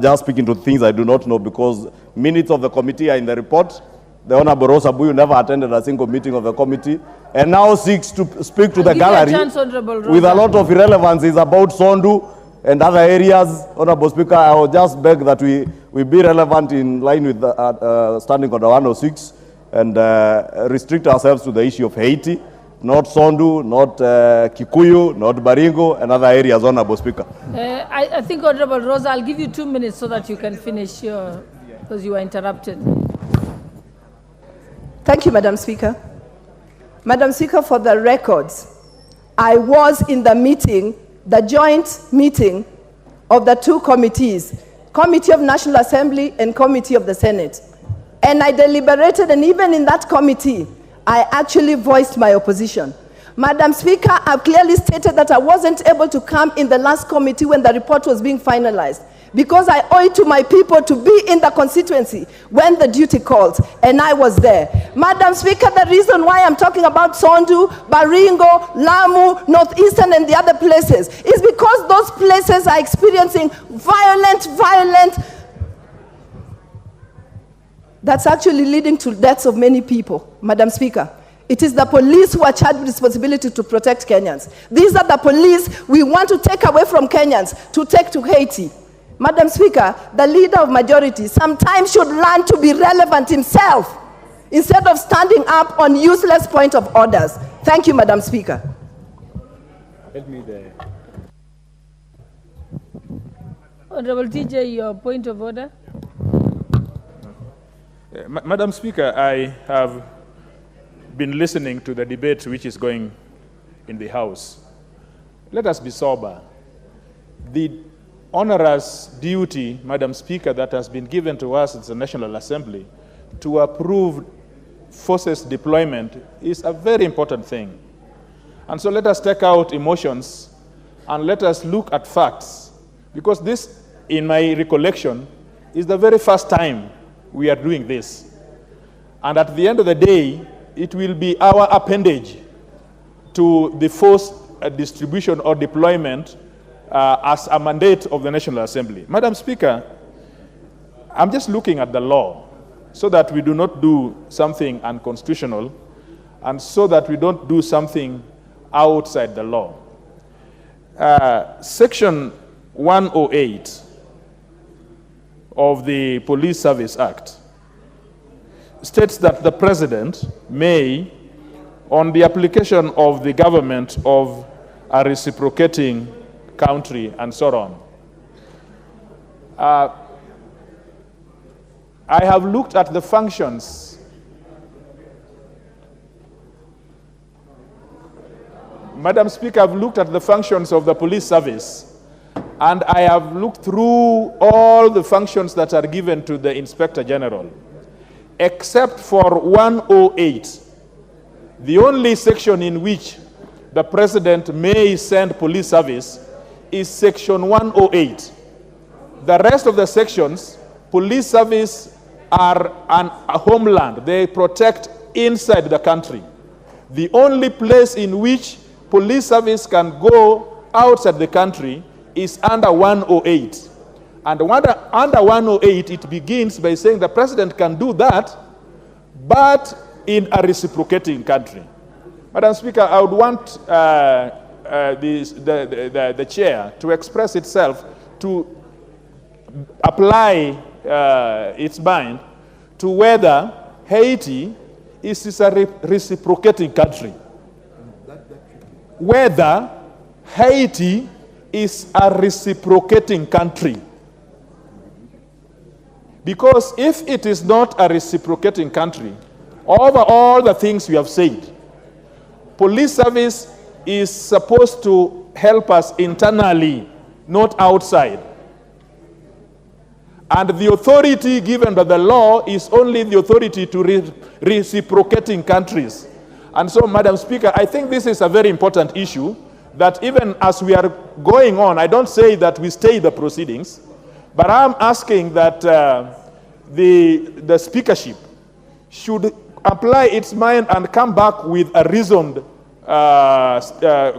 just speaking to things I do not know because minutes of the committee are in the report. The Honorable Rosa Buyu never attended a single meeting of the committee and now seeks to speak to the gallery with a lot of irrelevances about Sondu and other areas. Honorable Speaker, I will just beg that we be relevant in line with the standing order 106 and restrict ourselves to the issue of Haiti, not Sondu, not Kikuyu, not Baringo, and other areas, Honorable Speaker. I think, Honorable Rosa, I'll give you 2 minutes so that you can finish because you were interrupted. Thank you, Madam Speaker. Madam Speaker, for the records, I was in the meeting, the joint meeting of the two committees, Committee of National Assembly and Committee of the Senate. And I deliberated, and even in that committee, I actually voiced my opposition. Madam Speaker, I've clearly stated that I wasn't able to come in the last committee when the report was being finalized, because I owe it to my people to be in the constituency when the duty called, and I was there. Madam Speaker, the reason why I'm talking about Sondu, Baringo, Lamu, Northeastern, and the other places is because those places are experiencing violent, that's actually leading to deaths of many people, Madam Speaker. It is the police who are charged with responsibility to protect Kenyans. These are the police we want to take away from Kenyans to take to Haiti. Madam Speaker, the leader of majority sometimes should learn to be relevant himself instead of standing up on useless point of orders. Thank you, Madam Speaker. Help me there. Honorable TJ, your point of order. Madam Speaker, I have been listening to the debate which is going in the House. Let us be sober. The onerous duty, Madam Speaker, that has been given to us as the National Assembly to approve forces deployment is a very important thing. And so let us take out emotions and let us look at facts, because this, in my recollection, is the very first time we are doing this. And at the end of the day, it will be our appendage to the force distribution or deployment as a mandate of the National Assembly. Madam Speaker, I'm just looking at the law so that we do not do something unconstitutional and so that we don't do something outside the law. Section 108 of the Police Service Act states that the President may, on the application of the government of a reciprocating country and so on. I have looked at the functions. Madam Speaker, I've looked at the functions of the police service, and I have looked through all the functions that are given to the Inspector General, except for 108, the only section in which the President may send police service is section 108. The rest of the sections, police service are a homeland. They protect inside the country. The only place in which police service can go outside the country is under 108. And under 108, it begins by saying the President can do that, but in a reciprocating country. Madam Speaker, I would want the chair to express itself to apply its mind to whether Haiti is a reciprocating country. Whether Haiti is a reciprocating country. Because if it is not a reciprocating country, over all the things we have said, police service is supposed to help us internally, not outside. And the authority given by the law is only the authority to reciprocating countries. And so, Madam Speaker, I think this is a very important issue that even as we are going on, I don't say that we stay the proceedings, but I'm asking that the speakership should apply its mind and come back with a reasoned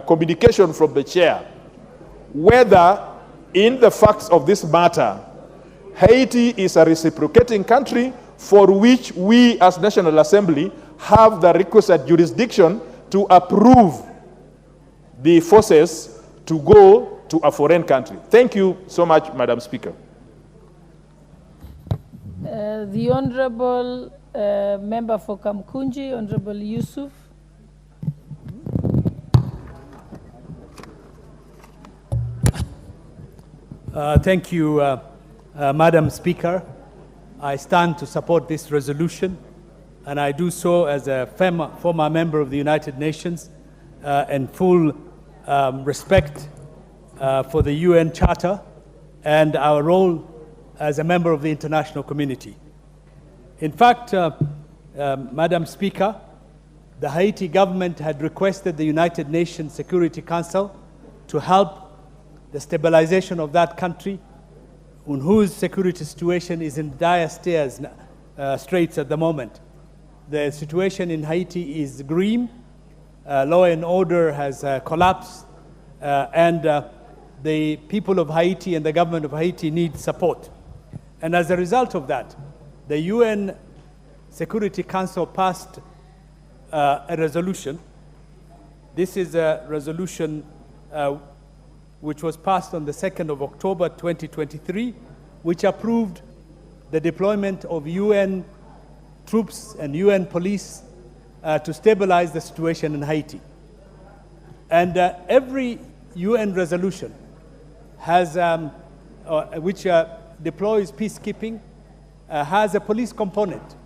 communication from the chair, whether in the facts of this matter, Haiti is a reciprocating country for which we as National Assembly have the requisite jurisdiction to approve the forces to go to a foreign country. Thank you so much, Madam Speaker. The Honorable Member for Kamkunji, Honorable Yusuf. Thank you, Madam Speaker. I stand to support this resolution. and I do so as a former member of the United Nations and full respect for the UN Charter and our role as a member of the international community. In fact, Madam Speaker, the Haiti government had requested the United Nations Security Council to help the stabilization of that country, on whose security situation is in dire straits at the moment. The situation in Haiti is grim. Law and order has collapsed, and the people of Haiti and the government of Haiti need support. And as a result of that, the UN Security Council passed a resolution. This is a resolution which was passed on the 2nd of October 2023, which approved the deployment of UN troops and UN police to stabilize the situation in Haiti. And every UN resolution has, which deploys peacekeeping, has a police component.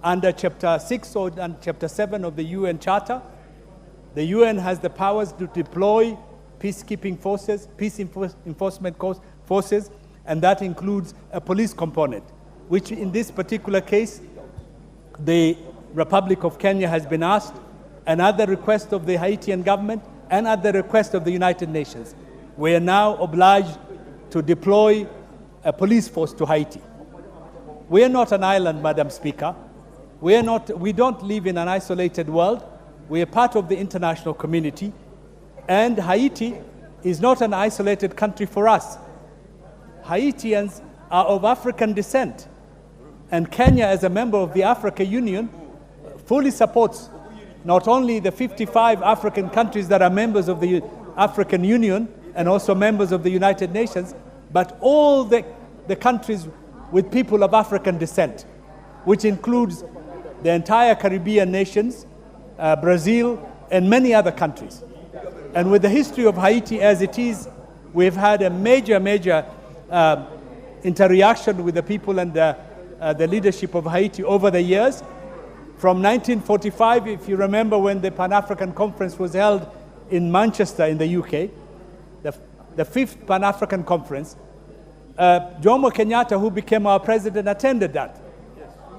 Under Chapter 6 or and Chapter 7 of the UN Charter, the UN has the powers to deploy peacekeeping forces, peace enforcement forces, and that includes a police component, which in this particular case, the Republic of Kenya has been asked, and at the request of the Haitian government, and at the request of the United Nations. We are now obliged to deploy a police force to Haiti. We are not an island, Madam Speaker. We don't live in an isolated world. We are part of the international community, and Haiti is not an isolated country for us. Haitians are of African descent, and Kenya, as a member of the African Union, fully supports not only the 55 African countries that are members of the African Union and also members of the United Nations, but all the countries with people of African descent, which includes the entire Caribbean nations, Brazil, and many other countries. And with the history of Haiti as it is, we've had a major interaction with the people and the leadership of Haiti over the years. From 1945, if you remember, when the Pan-African Conference was held in Manchester in the UK, the 5th Pan-African Conference, Jomo Kenyatta, who became our president, attended that.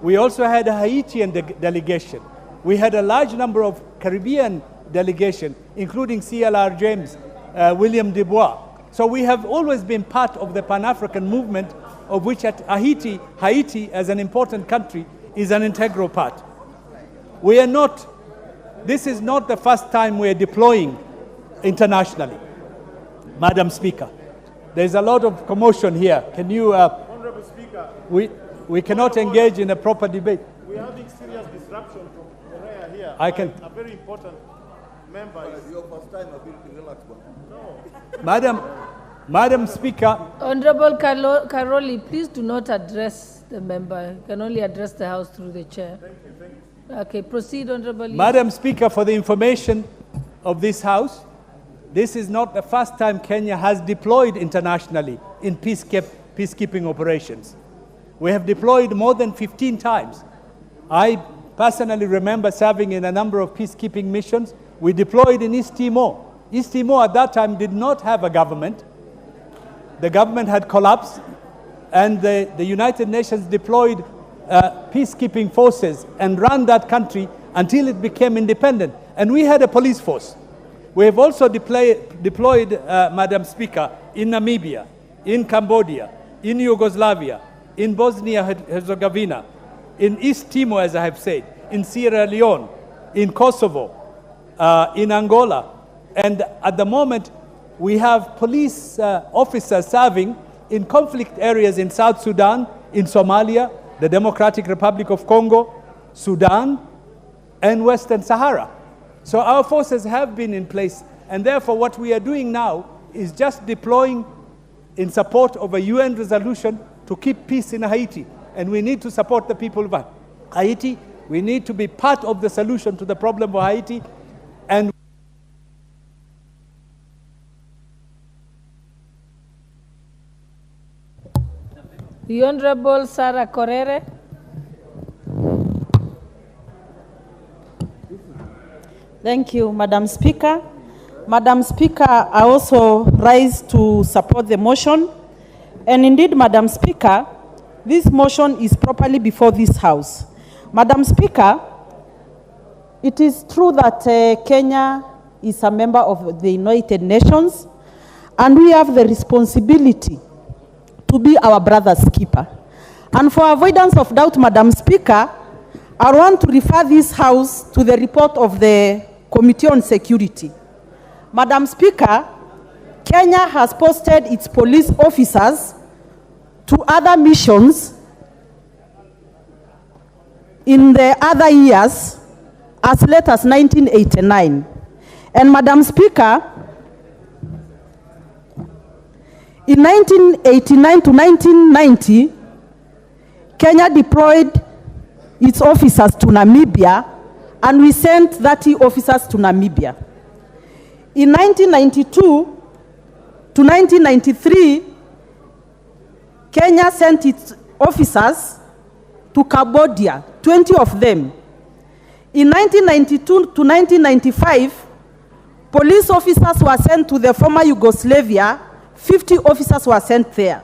We also had a Haitian delegation. We had a large number of Caribbean delegation, including CLR James, William Dubois. So we have always been part of the Pan-African movement, of which at Haiti, as an important country, is an integral part. This is not the first time we are deploying internationally, Madam Speaker. There's a lot of commotion here. Can you, Honorable Speaker, we cannot engage in a proper debate. We're having serious disruption from Korea here. A very important member is... Your first time, relax. No. Madam Speaker. Honorable Caroli, please do not address the member. You can only address the House through the chair. Thank you. Okay, proceed, Honorable. Madam Speaker, for the information of this House, this is not the first time Kenya has deployed internationally in peacekeeping operations. We have deployed more than 15 times. I personally remember serving in a number of peacekeeping missions. We deployed in East Timor. East Timor at that time did not have a government. The government had collapsed, and the United Nations deployed peacekeeping forces and ran that country until it became independent. And we had a police force. We have also deployed, Madam Speaker, in Namibia, in Cambodia, in Yugoslavia, in Bosnia-Herzegovina, in East Timor, as I have said, in Sierra Leone, in Kosovo, in Angola. And at the moment, we have police officers serving in conflict areas in South Sudan, in Somalia, the Democratic Republic of Congo, Sudan, and Western Sahara. So our forces have been in place, and therefore what we are doing now is just deploying in support of a UN resolution to keep peace in Haiti. And we need to support the people of Haiti. We need to be part of the solution to the problem of Haiti. And the Honorable Sarah Korere. Thank you, Madam Speaker. Madam Speaker, I also rise to support the motion. And indeed, Madam Speaker, this motion is properly before this House. Madam Speaker, it is true that Kenya is a member of the United Nations, and we have the responsibility to be our brother's keeper. And for avoidance of doubt, Madam Speaker, I want to refer this House to the report of the Committee on Security. Madam Speaker, Kenya has posted its police officers to other missions in the other years as late as 1989. And Madam Speaker, in 1989 to 1990, Kenya deployed its officers to Namibia, and we sent 30 officers to Namibia. In 1992 to 1993, Kenya sent its officers to Cambodia, 20 of them. In 1992 to 1995, police officers were sent to the former Yugoslavia, 50 officers were sent there.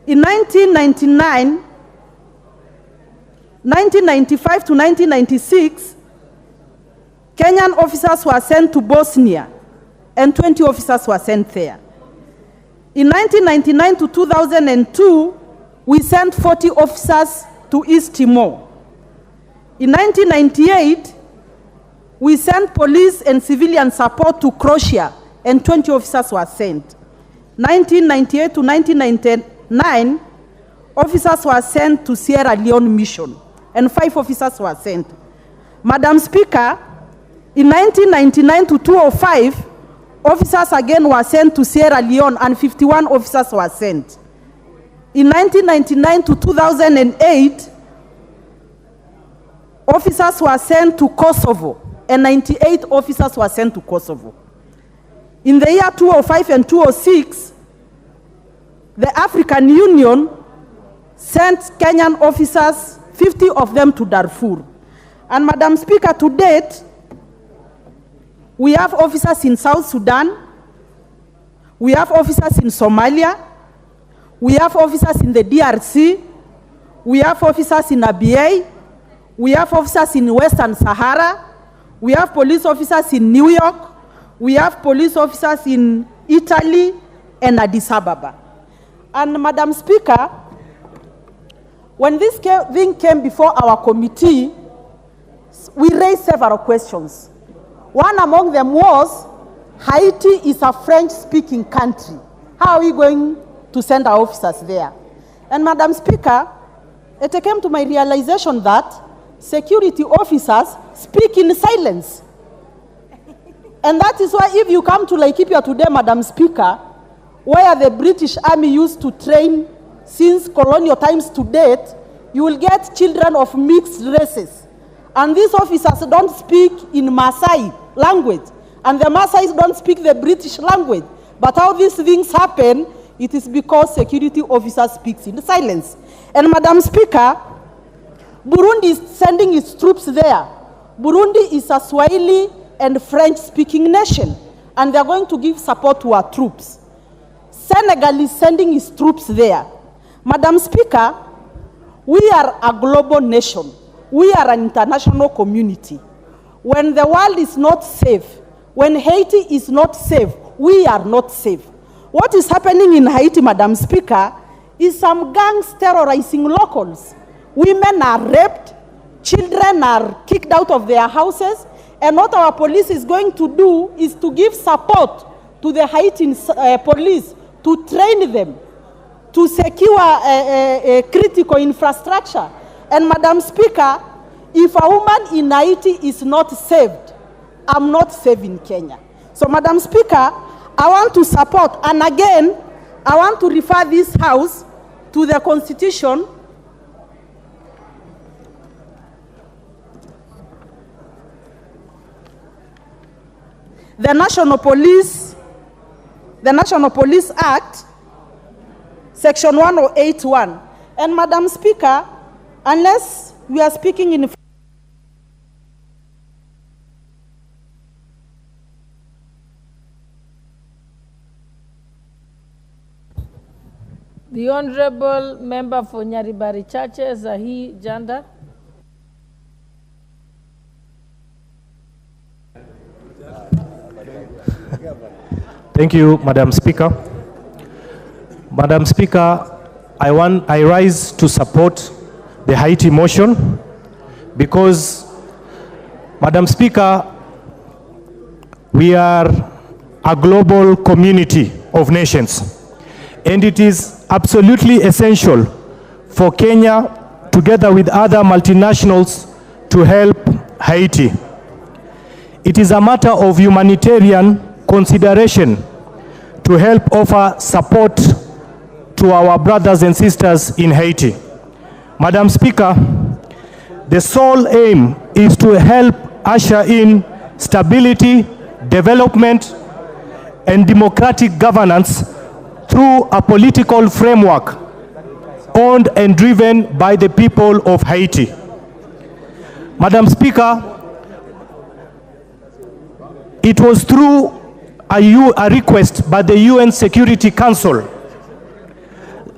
In 1995 to 1996, Kenyan officers were sent to Bosnia, and 20 officers were sent there. In 1999 to 2002, we sent 40 officers to East Timor. In 1998, we sent police and civilian support to Croatia, and 20 officers were sent. 1998 to 1999, officers were sent to Sierra Leone mission, and 5 officers were sent. Madam Speaker, in 1999 to 2005, officers again were sent to Sierra Leone, and 51 officers were sent. In 1999 to 2008, officers were sent to Kosovo, and 98 officers were sent to Kosovo. In the year 2005 and 2006, the African Union sent Kenyan officers, 50 of them to Darfur. And Madam Speaker, to date, we have officers in South Sudan, we have officers in Somalia, we have officers in the DRC, we have officers in ABA, we have officers in Western Sahara, we have police officers in New York, we have police officers in Italy and Addis Ababa. And Madam Speaker, when this thing came before our committee, we raised several questions. One among them was, Haiti is a French-speaking country. How are we going to send our officers there? And Madam Speaker, it came to my realization that security officers speak in silence. And that is why if you come to Laikipia today, Madam Speaker, where the British Army used to train since colonial times to date, you will get children of mixed races. And these officers don't speak in Maasai language, and the Maasais don't speak the British language. But how these things happen, it is because security officers speak in silence. And Madam Speaker, Burundi is sending its troops there. Burundi is a Swahili and French-speaking nation, and they're going to give support to our troops. Senegal is sending its troops there. Madam Speaker, we are a global nation. We are an international community. When the world is not safe, when Haiti is not safe, we are not safe. What is happening in Haiti, Madam Speaker, is some gangs terrorizing locals. Women are raped, children are kicked out of their houses, and what our police is going to do is to give support to the Haitian police to train them, to secure critical infrastructure. And Madam Speaker, if a woman in Haiti is not saved, I'm not safe in Kenya. So Madam Speaker, I want to support, and again, I want to refer this House to the Constitution, the National Police Act, Section 1081. And Madam Speaker, unless we are speaking in The Honorable Member for Nyaribari Chache, Zahi Janda. Thank you, Madam Speaker. Madam Speaker, I rise to support the Haiti motion because, Madam Speaker, we are a global community of nations, and it is absolutely essential for Kenya, together with other multinationals, to help Haiti. It is a matter of humanitarian consideration to help offer support to our brothers and sisters in Haiti. Madam Speaker, the sole aim is to help usher in stability, development, and democratic governance through a political framework owned and driven by the people of Haiti. Madam Speaker, it was through a request by the UN Security Council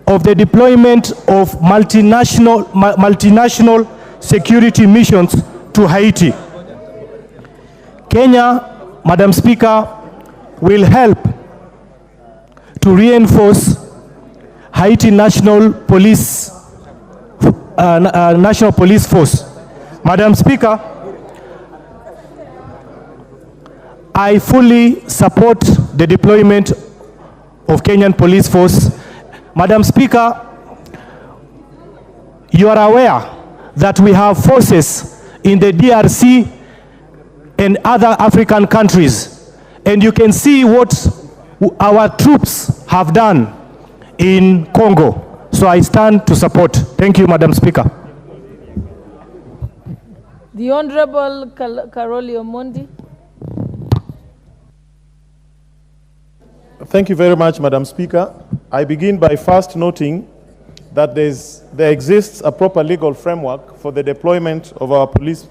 of the deployment of multinational security missions to Haiti. Kenya, Madam Speaker, will help to reinforce Haiti National Police Force. Madam Speaker, I fully support the deployment of Kenyan Police Force. Madam Speaker, you are aware that we have forces in the DRC and other African countries, and you can see what our troops have done in Congo. So I stand to support. Thank you, Madam Speaker. The Honorable Karoli Omondi. Thank you very much, Madam Speaker. I begin by first noting that there exists a proper legal framework for the deployment of our police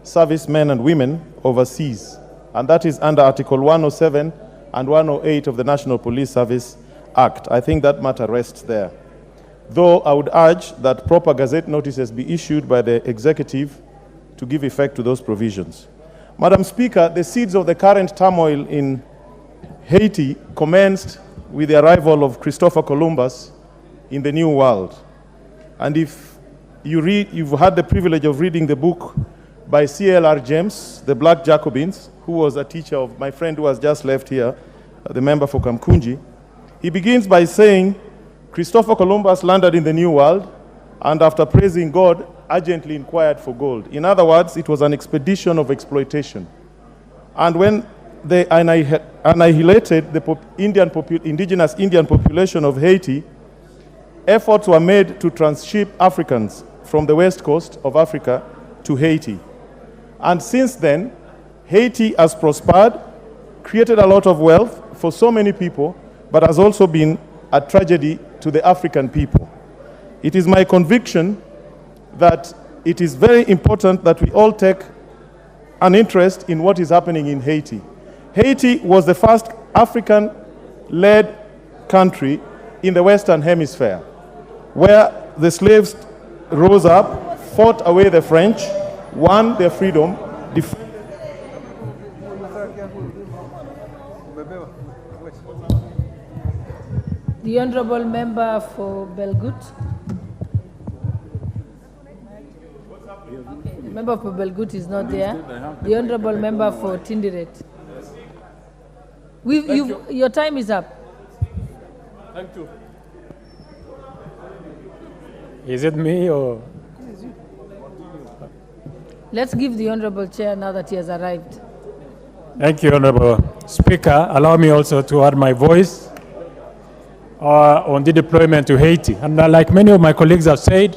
servicemen and women overseas, and that is under Article 107 and 108 of the National Police Service Act. I think that matter rests there. Though I would urge that proper gazette notices be issued by the executive to give effect to those provisions. Madam Speaker, the seeds of the current turmoil in Haiti commenced with the arrival of Christopher Columbus in the New World. And if you've had the privilege of reading the book by C.L.R. James, The Black Jacobins, who was a teacher of my friend who has just left here, the member for Kamkunji, he begins by saying, Christopher Columbus landed in the New World and after praising God, urgently inquired for gold. In other words, it was an expedition of exploitation. And when they annihilated the indigenous Indian population of Haiti, efforts were made to transship Africans from the west coast of Africa to Haiti. And since then, Haiti has prospered, created a lot of wealth for so many people, but has also been a tragedy to the African people. It is my conviction that it is very important that we all take an interest in what is happening in Haiti. Haiti was the first African-led country in the Western Hemisphere, where the slaves rose up, fought away the French, won their freedom, The Honorable Member for Belgut. The member for Belgut is not there. The Honorable Member for Tindiret. Your time is up. Thank you. Is it me or? Let's give the Honorable Chair now that he has arrived. Thank you, Honorable Speaker. Allow me also to add my voice on the deployment to Haiti. And like many of my colleagues have said,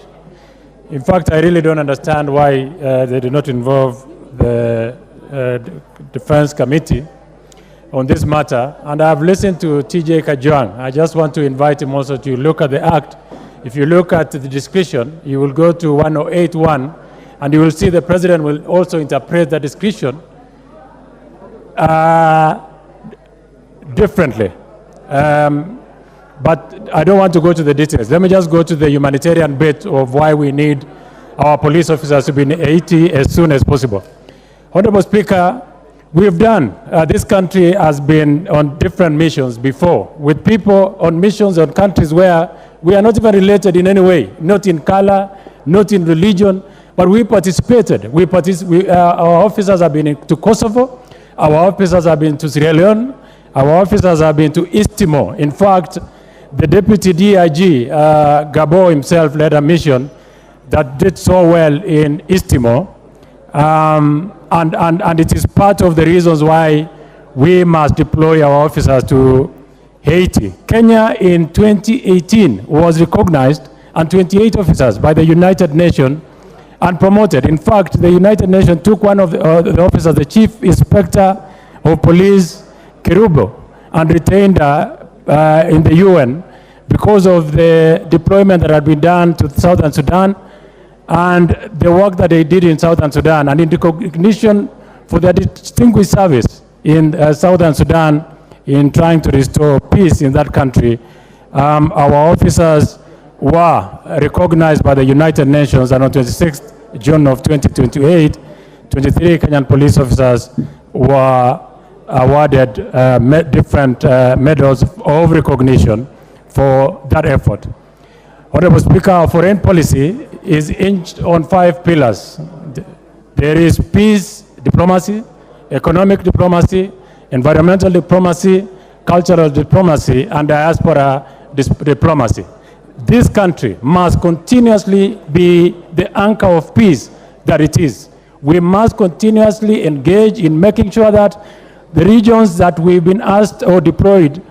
in fact, I really don't understand why they did not involve the Defense Committee on this matter. And I've listened to TJ Kajwang. I just want to invite him also to look at the Act. If you look at the discretion, you will go to 108.1, and you will see the President will also interpret the discretion differently. But I don't want to go to the details. Let me just go to the humanitarian bit of why we need our police officers to be in Haiti as soon as possible. Honorable Speaker, we've done, this country has been on different missions before, with people on missions on countries where we are not even related in any way, not in color, not in religion, but we participated. Our officers have been to Kosovo, our officers have been to Sierra Leone, our officers have been to East Timor. In fact, the Deputy DIG, Gabo himself, led a mission that did so well in East Timor. And it is part of the reasons why we must deploy our officers to Haiti. Kenya in 2018 was recognized, and 28 officers by the United Nations and promoted. In fact, the United Nations took one of the officers, the Chief Inspector of Police, Kerubo, and retained in the UN because of the deployment that had been done to Southern Sudan and the work that they did in Southern Sudan, and in recognition for their distinguished service in Southern Sudan in trying to restore peace in that country. Our officers were recognized by the United Nations, and on 26th June of 2028, 23 Kenyan police officers were awarded different medals of recognition for that effort. Honorable Speaker, our foreign policy is hinged on 5 pillars. There is peace diplomacy, economic diplomacy, environmental diplomacy, cultural diplomacy, and diaspora diplomacy. This country must continuously be the anchor of peace that it is. We must continuously engage in making sure that the regions that we've been asked or deployed,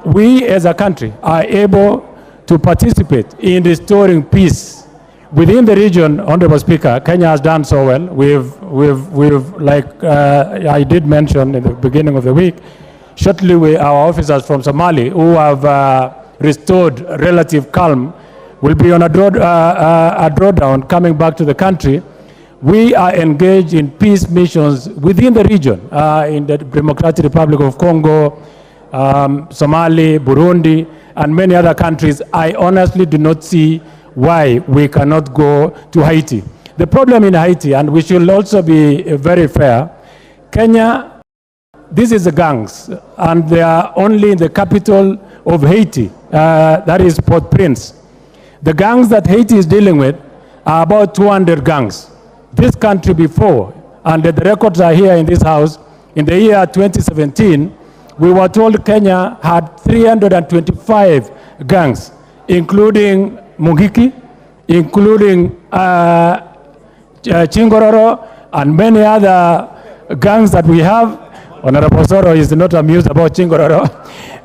we as a country are able to participate in restoring peace within the region. Honorable Speaker, Kenya has done so well. We've like I did mention in the beginning of the week, shortly our officers from Somali who have restored relative calm will be on a drawdown coming back to the country. We are engaged in peace missions within the region, in the Democratic Republic of Congo, Somalia, Burundi, and many other countries. I honestly do not see why we cannot go to Haiti. The problem in Haiti, and we should also be very fair, Kenya, this is the gangs, and they are only in the capital of Haiti, that is Port-au-Prince. The gangs that Haiti is dealing with are about 200 gangs. This country before, and the records are here in this house, in the year 2017, we were told Kenya had 325 gangs, including Mungiki, including Chingororo, and many other gangs that we have. Honorable Soro is not amused about Chingororo,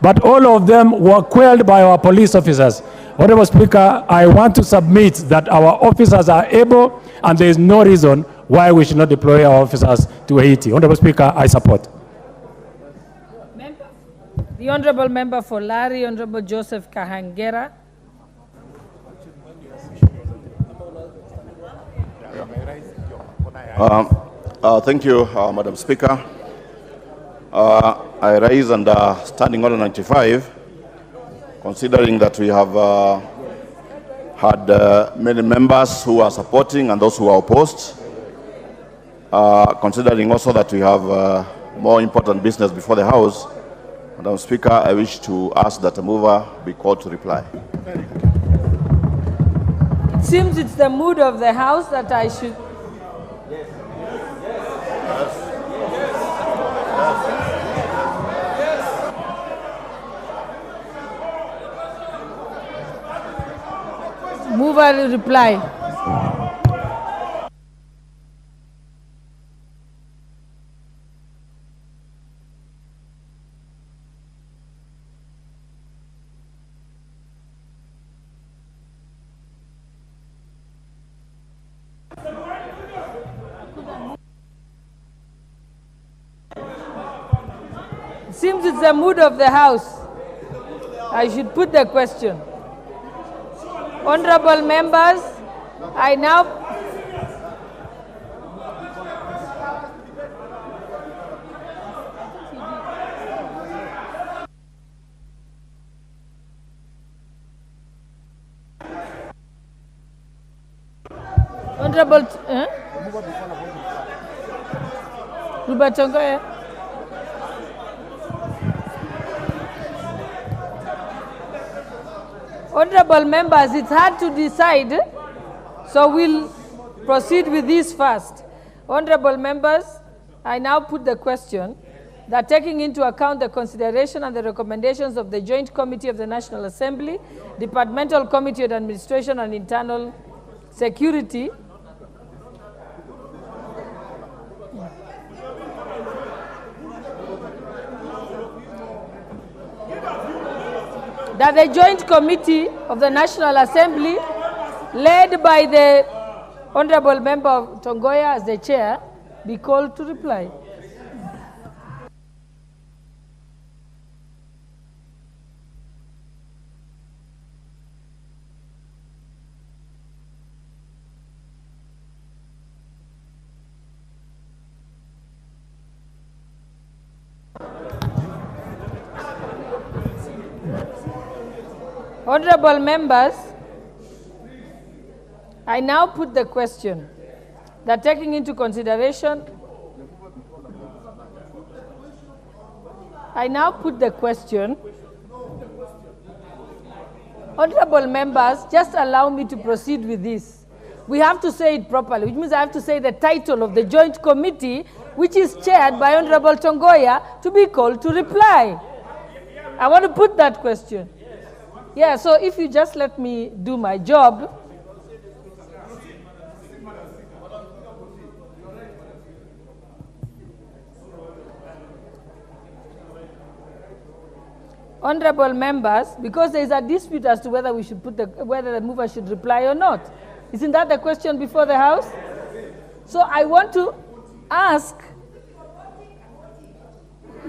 but all of them were quelled by our police officers. Honorable Speaker, I want to submit that our officers are able, and there is no reason why we should not deploy our officers to Haiti. Honorable Speaker, I support. The Honorable Member for Lari, Honorable Joseph Kahangera. Thank you, Madam Speaker. I raise under Standing Order 95, considering that we have had many members who are supporting and those who are opposed, considering also that we have more important business before the House. Madam Speaker, I wish to ask that the mover be called to reply. It seems it's the mood of the House that I should... Mover will reply. It seems it's the mood of the House. I should put the question. Honorable members, I now... Honorable Ruben Tongoya. Honorable members, it's hard to decide, so we'll proceed with this first. Honorable members, I now put the question that taking into account the consideration and the recommendations of the Joint Committee of the National Assembly, Departmental Committee on Administration and Internal Security, that the Joint Committee of the National Assembly, led by the Honorable Member of Tongoya as the chair, be called to reply. Honorable members, I now put the question that taking into consideration, honorable members, just allow me to proceed with this. We have to say it properly, which means I have to say the title of the Joint Committee, which is chaired by Honorable Tongoya, to be called to reply. I want to put that question. Yeah, so if you just let me do my job. Honorable members, because there is a dispute as to whether we should put whether the mover should reply or not. Isn't that the question before the House? So I want to ask,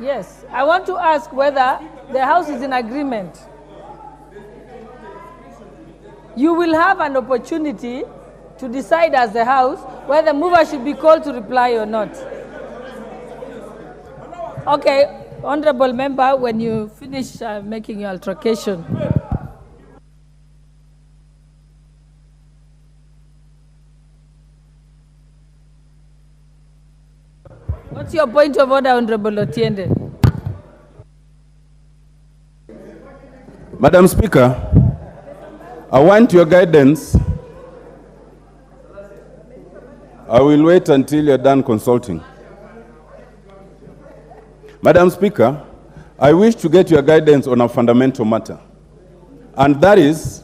yes, I want to ask whether the House is in agreement. You will have an opportunity to decide as the House whether the mover should be called to reply or not. Okay, Honorable Member, when you finish making your altercation. What's your point of order, Honorable Otiende? Madam Speaker, I want your guidance. I will wait until you're done consulting. Madam Speaker, I wish to get your guidance on a fundamental matter, and that is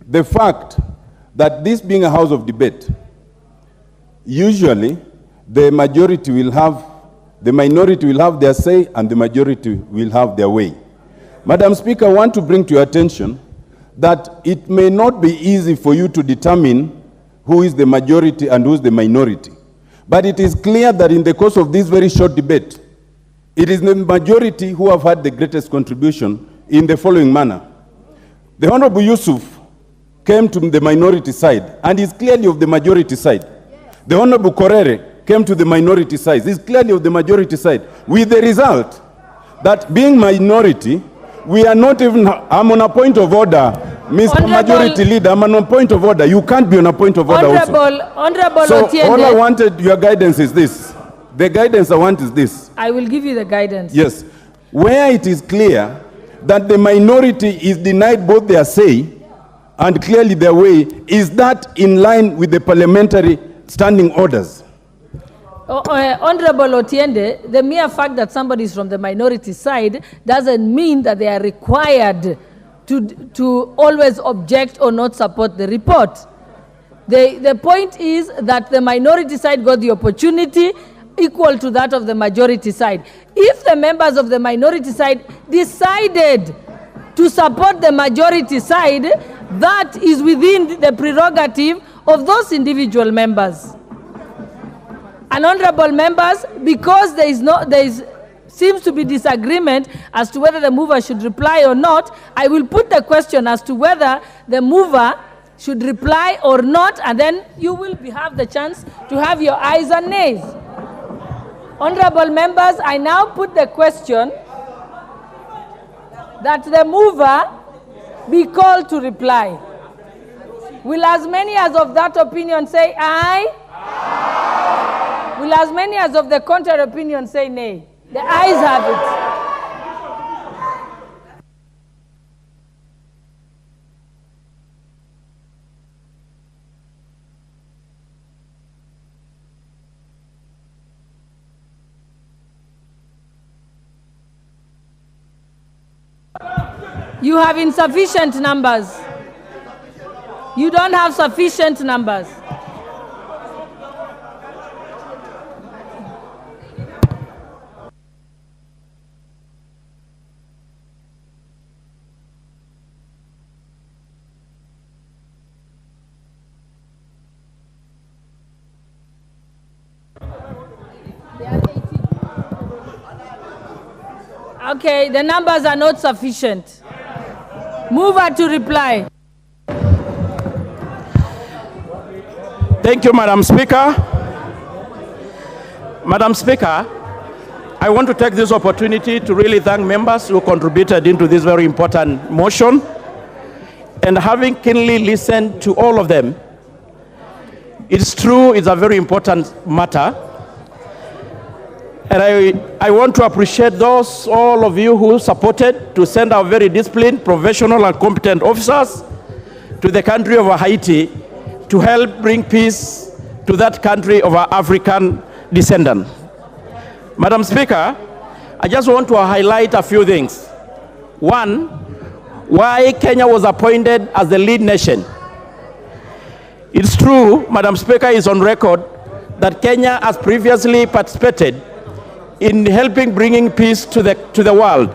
the fact that this being a house of debate, usually the minority will have their say and the majority will have their way. Madam Speaker, I want to bring to your attention that it may not be easy for you to determine who is the majority and who is the minority. But it is clear that in the course of this very short debate, it is the majority who have had the greatest contribution in the following manner. The Honorable Yusuf came to the minority side and is clearly of the majority side. The Honorable Korere came to the minority side, is clearly of the majority side, with the result that being minority, we are not even, I'm on a point of order, Mr. Majority Leader, I'm on a point of order. You can't be on a point of order Honorable so Otiende, all I wanted, your guidance is this. The guidance I want is this. I will give you the guidance. Yes. Where it is clear that the minority is denied both their say and clearly their way, is that in line with the parliamentary standing orders? Honorable Otiende, the mere fact that somebody is from the minority side doesn't mean that they are required to always object or not support the report. The point is that the minority side got the opportunity equal to that of the majority side. If the members of the minority side decided to support the majority side, that is within the prerogative of those individual members. And honorable members, because seems to be disagreement as to whether the mover should reply or not, I will put the question as to whether the mover should reply or not, and then you will have the chance to have your ayes and nays. Honorable members, I now put the question that the mover be called to reply. Will as many as of that opinion say aye? Aye. Will as many as of the contrary opinion say nay? The ayes have it. You have insufficient numbers. You don't have sufficient numbers. Okay, the numbers are not sufficient. Mover to reply. Thank you, Madam Speaker. Madam Speaker, I want to take this opportunity to really thank members who contributed into this very important motion. And having keenly listened to all of them, it's true it's a very important matter. And I want to appreciate all of you who supported to send our very disciplined, professional, and competent officers to the country of Haiti to help bring peace to that country of our African descendant. Madam Speaker, I just want to highlight a few things. One, why Kenya was appointed as the lead nation. It's true, Madam Speaker, is on record that Kenya has previously participated in helping bringing peace to the world.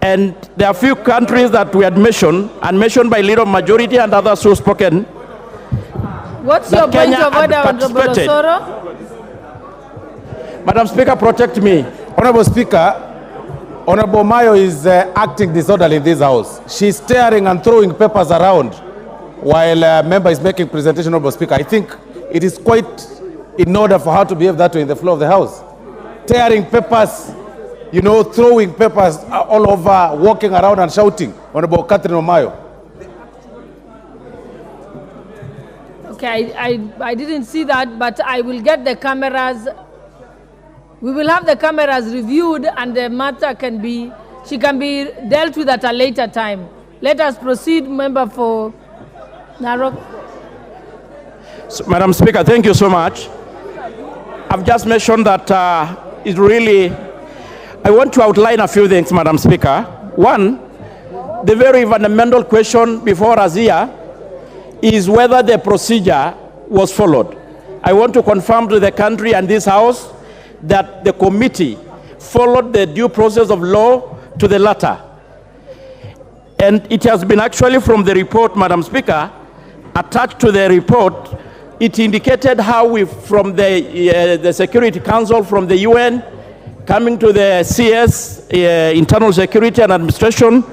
And there are a few countries that we had mentioned, and mentioned by little majority and others who spoken. What's your point of order, Honorable Osoro? Madam Speaker, protect me. Honorable Speaker, Honorable Mayo is acting disorderly in this house. She's tearing and throwing papers around while a member is making presentation, Honorable Speaker. I think it is quite in order for her to behave that way in the floor of the house. Tearing papers, you know, throwing papers all over, walking around and shouting. Honorable Catherine Omayo. Okay, I didn't see that, but I will get the cameras. We will have the cameras reviewed, and the matter she can be dealt with at a later time. Let us proceed, member for Narok. So, Madam Speaker, thank you so much. I've just mentioned that I want to outline a few things, Madam Speaker. One, the very fundamental question before us here is whether the procedure was followed. I want to confirm to the country and this House that the committee followed the due process of law to the letter. And it has been actually from the report, Madam Speaker, attached to the report, it indicated how we, from the Security Council, from the UN, coming to the CS, Internal Security and Administration,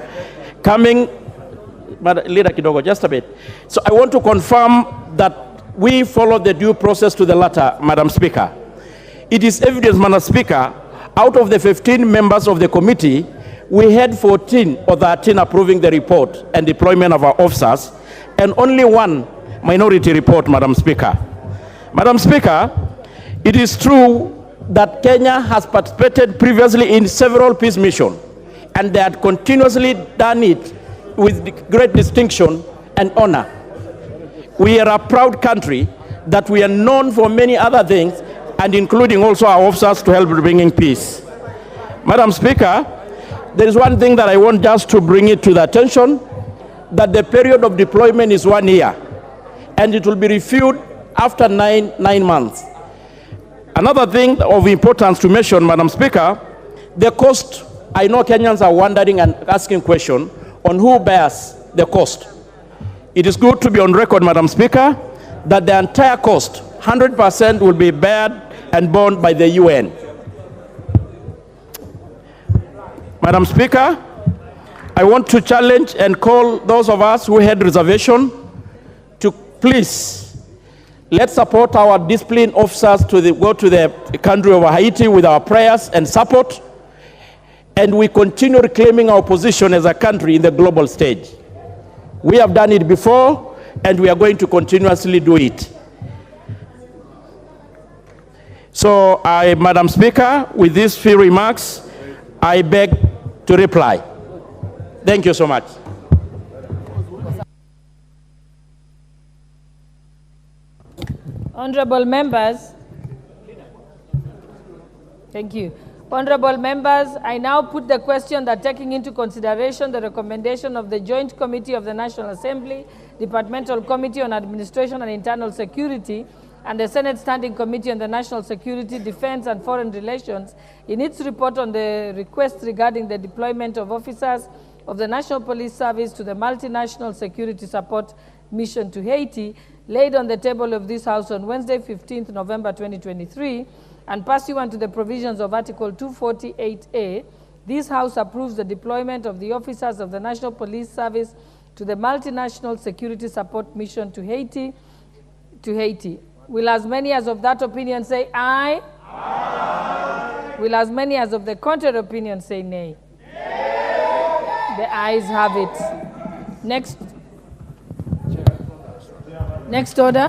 coming, Leader Kidogo, just a bit. So I want to confirm that we followed the due process to the letter, Madam Speaker. It is evidence, Madam Speaker, out of the 15 members of the committee, we had 14 or 13 approving the report and deployment of our officers, and only one minority report, Madam Speaker. Madam Speaker, it is true that Kenya has participated previously in several peace missions, and they had continuously done it with great distinction and honor. We are a proud country that we are known for many other things, and including also our officers to help bringing peace. Madam Speaker, there is one thing that I want just to bring it to the attention, that the period of deployment is 1 year, and it will be reviewed after nine months. Another thing of importance to mention, Madam Speaker, the cost. I know Kenyans are wondering and asking questions on who bears the cost. It is good to be on record, Madam Speaker, that the entire cost, 100%, will be bared and borne by the UN. Madam Speaker, I want to challenge and call those of us who had reservation to please, let's support our disciplined officers to go to the country of Haiti with our prayers and support, and we continue reclaiming our position as a country in the global stage. We have done it before, and we are going to continuously do it. So, Madam Speaker, with these few remarks, I beg to reply. Thank you so much. Honorable members, thank you. Honorable members, I now put the question that taking into consideration the recommendation of the Joint Committee of the National Assembly, Departmental Committee on Administration and Internal Security, and the Senate Standing Committee on the National Security, Defense and Foreign Relations, in its report on the request regarding the deployment of officers of the National Police Service to the Multinational Security Support Mission to Haiti, laid on the table of this House on Wednesday, 15th November 2023, and pursuant to the provisions of Article 248A, this House approves the deployment of the officers of the National Police Service to the Multinational Security Support Mission to Haiti. Will as many as of that opinion say aye? Aye. Will as many as of the contrary opinion say nay? Nay. The ayes have it. Next order.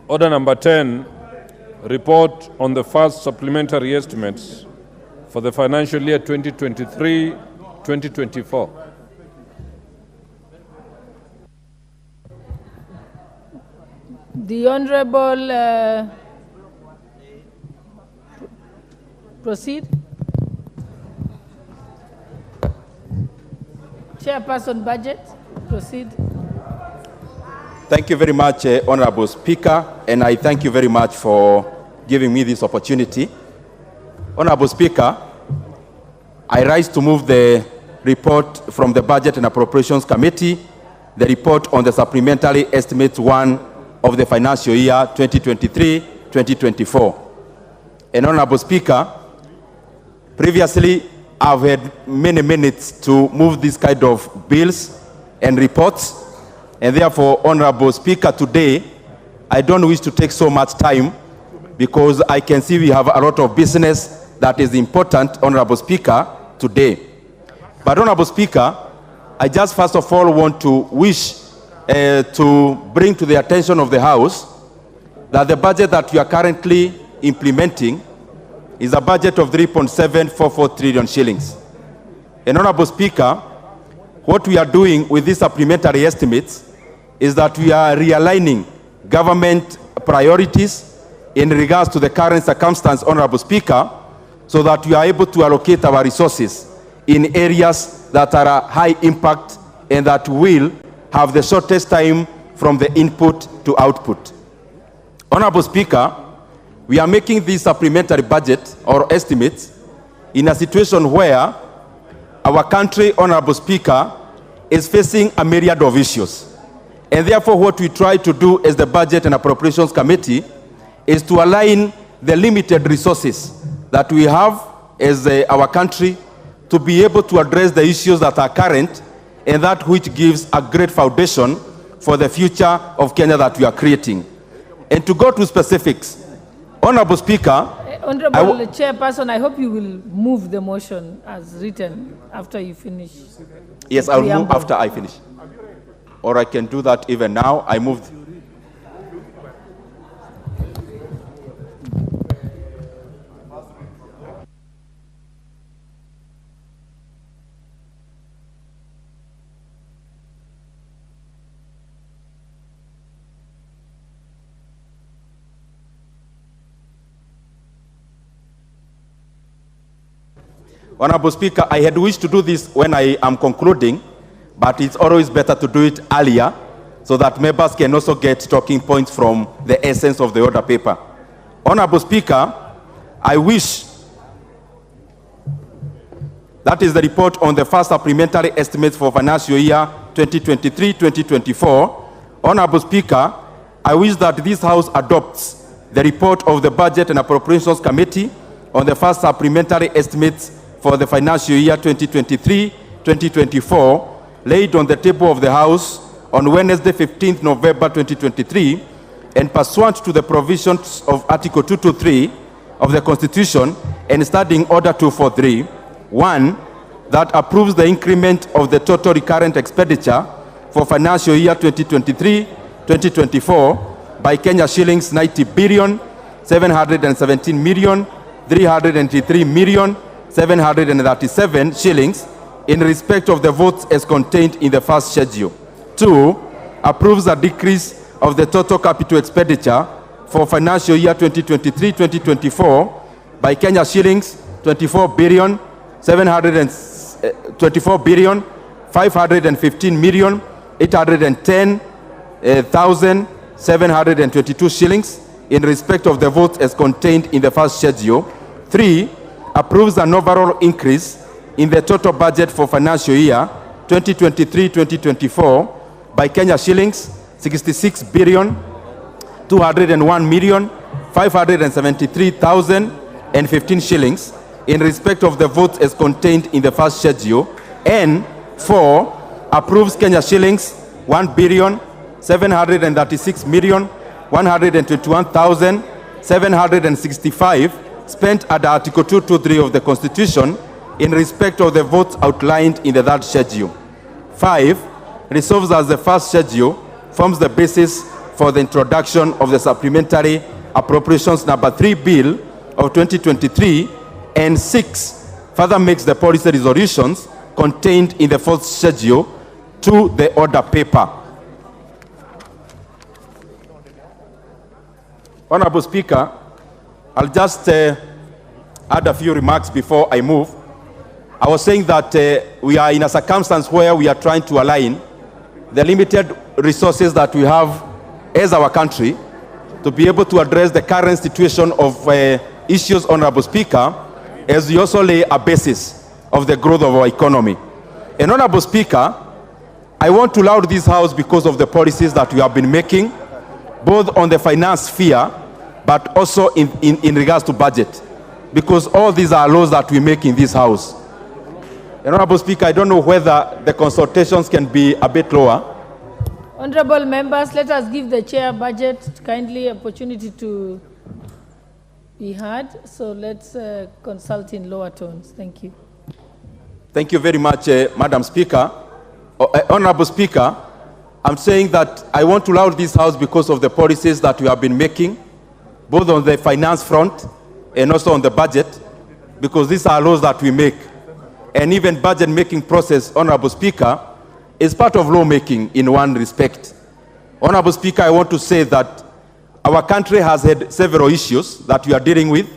Order number 10, report on the first supplementary estimates for the financial year 2023-2024. The Honorable proceed. Chairperson Budget, proceed. Thank you very much, Honorable Speaker, and I thank you very much for giving me this opportunity. Honorable Speaker, I rise to move the report from the Budget and Appropriations Committee, the report on the Supplementary Estimates 1 of the financial year 2023-2024. And Honorable Speaker, previously I've had many minutes to move this kind of bills and reports, and therefore, Honorable Speaker, today I don't wish to take so much time because I can see we have a lot of business that is important, Honorable Speaker, today. But Honorable Speaker, I just first of all want to wish to bring to the attention of the House that the budget that we are currently implementing is a budget of 3.744 trillion shillings. And Honorable Speaker, what we are doing with these supplementary estimates is that we are realigning government priorities in regards to the current circumstance, Honorable Speaker, so that we are able to allocate our resources in areas that are high impact and that will have the shortest time from the input to output. Honorable Speaker, we are making this supplementary budget or estimates in a situation where our country, Honorable Speaker, is facing a myriad of issues. And therefore, what we try to do as the Budget and Appropriations Committee is to align the limited resources that we have as our country to be able to address the issues that are current and that which gives a great foundation for the future of Kenya that we are creating. And to go to specifics, Honorable Speaker, Honorable Chairperson, I hope you will move the motion as written after you finish. Yes, I will move after I finish. Or I can do that even now. I move. Honorable Speaker, I had wished to do this when I am concluding, but it's always better to do it earlier so that members can also get talking points from the essence of the order paper. Honorable Speaker, I wish, that is the report on the first supplementary estimates for financial year 2023-2024. Honorable Speaker, I wish that this House adopts the report of the Budget and Appropriations Committee on the first supplementary estimates for the financial year 2023-2024, laid on the table of the House on Wednesday, 15th November 2023, and pursuant to the provisions of Article 223 of the Constitution and Standing Order 243, 1, that approves the increment of the total recurrent expenditure for financial year 2023-2024 by Kenya shillings 90 billion 717 million 383 million 737 shillings in respect of the votes as contained in the first schedule. 2. Approves a decrease of the total capital expenditure for financial year 2023-2024 by Kenya shillings 24 billion 515 million 810,722 shillings in respect of the votes as contained in the first schedule. 3. Approves an overall increase in the total budget for financial year 2023-2024 by Kenya shillings 66 billion 201 million 573,015 shillings in respect of the votes as contained in the first schedule. And 4. Approves Kenya shillings 1 billion 736 million 121,765 spent under Article 223 of the Constitution in respect of the votes outlined in the third schedule. 5. Resolves as the first schedule forms the basis for the introduction of the Supplementary Appropriations Number 3 Bill of 2023, and 6. Further makes the policy resolutions contained in the fourth schedule to the order paper. Honorable Speaker, I'll just add a few remarks before I move. I was saying that we are in a circumstance where we are trying to align the limited resources that we have as our country to be able to address the current situation of issues, Honorable Speaker, as we also lay a basis of the growth of our economy. And Honorable Speaker, I want to laud this House because of the policies that we have been making, both on the finance sphere, but also in regards to budget, because all these are laws that we make in this House. And Honorable Speaker, I don't know whether the consultations can be a bit lower. Honorable members, let us give the chair budget kindly opportunity to be heard. So let's consult in lower tones. Thank you. Thank you very much, Madam Speaker. Honorable Speaker, I'm saying that I want to laud this House because of the policies that we have been making, both on the finance front and also on the budget, because these are laws that we make. And even budget making process, Honorable Speaker, is part of lawmaking in one respect. Honorable Speaker, I want to say that our country has had several issues that we are dealing with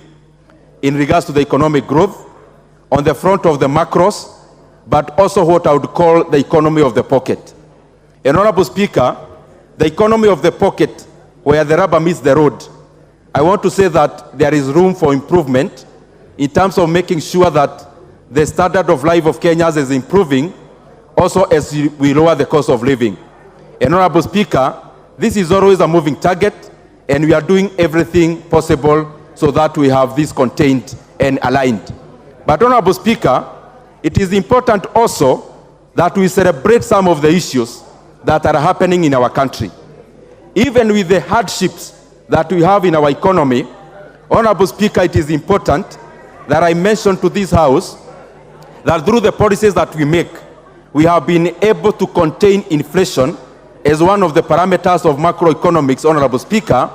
in regards to the economic growth, on the front of the macros, but also what I would call the economy of the pocket. And Honorable Speaker, the economy of the pocket, where the rubber meets the road, I want to say that there is room for improvement in terms of making sure that the standard of life of Kenyans is improving, also as we lower the cost of living. And Honorable Speaker, this is always a moving target, and we are doing everything possible so that we have this contained and aligned. But Honorable Speaker, it is important also that we celebrate some of the issues that are happening in our country. Even with the hardships that we have in our economy, Honorable Speaker, it is important that I mention to this House that through the policies that we make, we have been able to contain inflation as one of the parameters of macroeconomics, Honorable Speaker.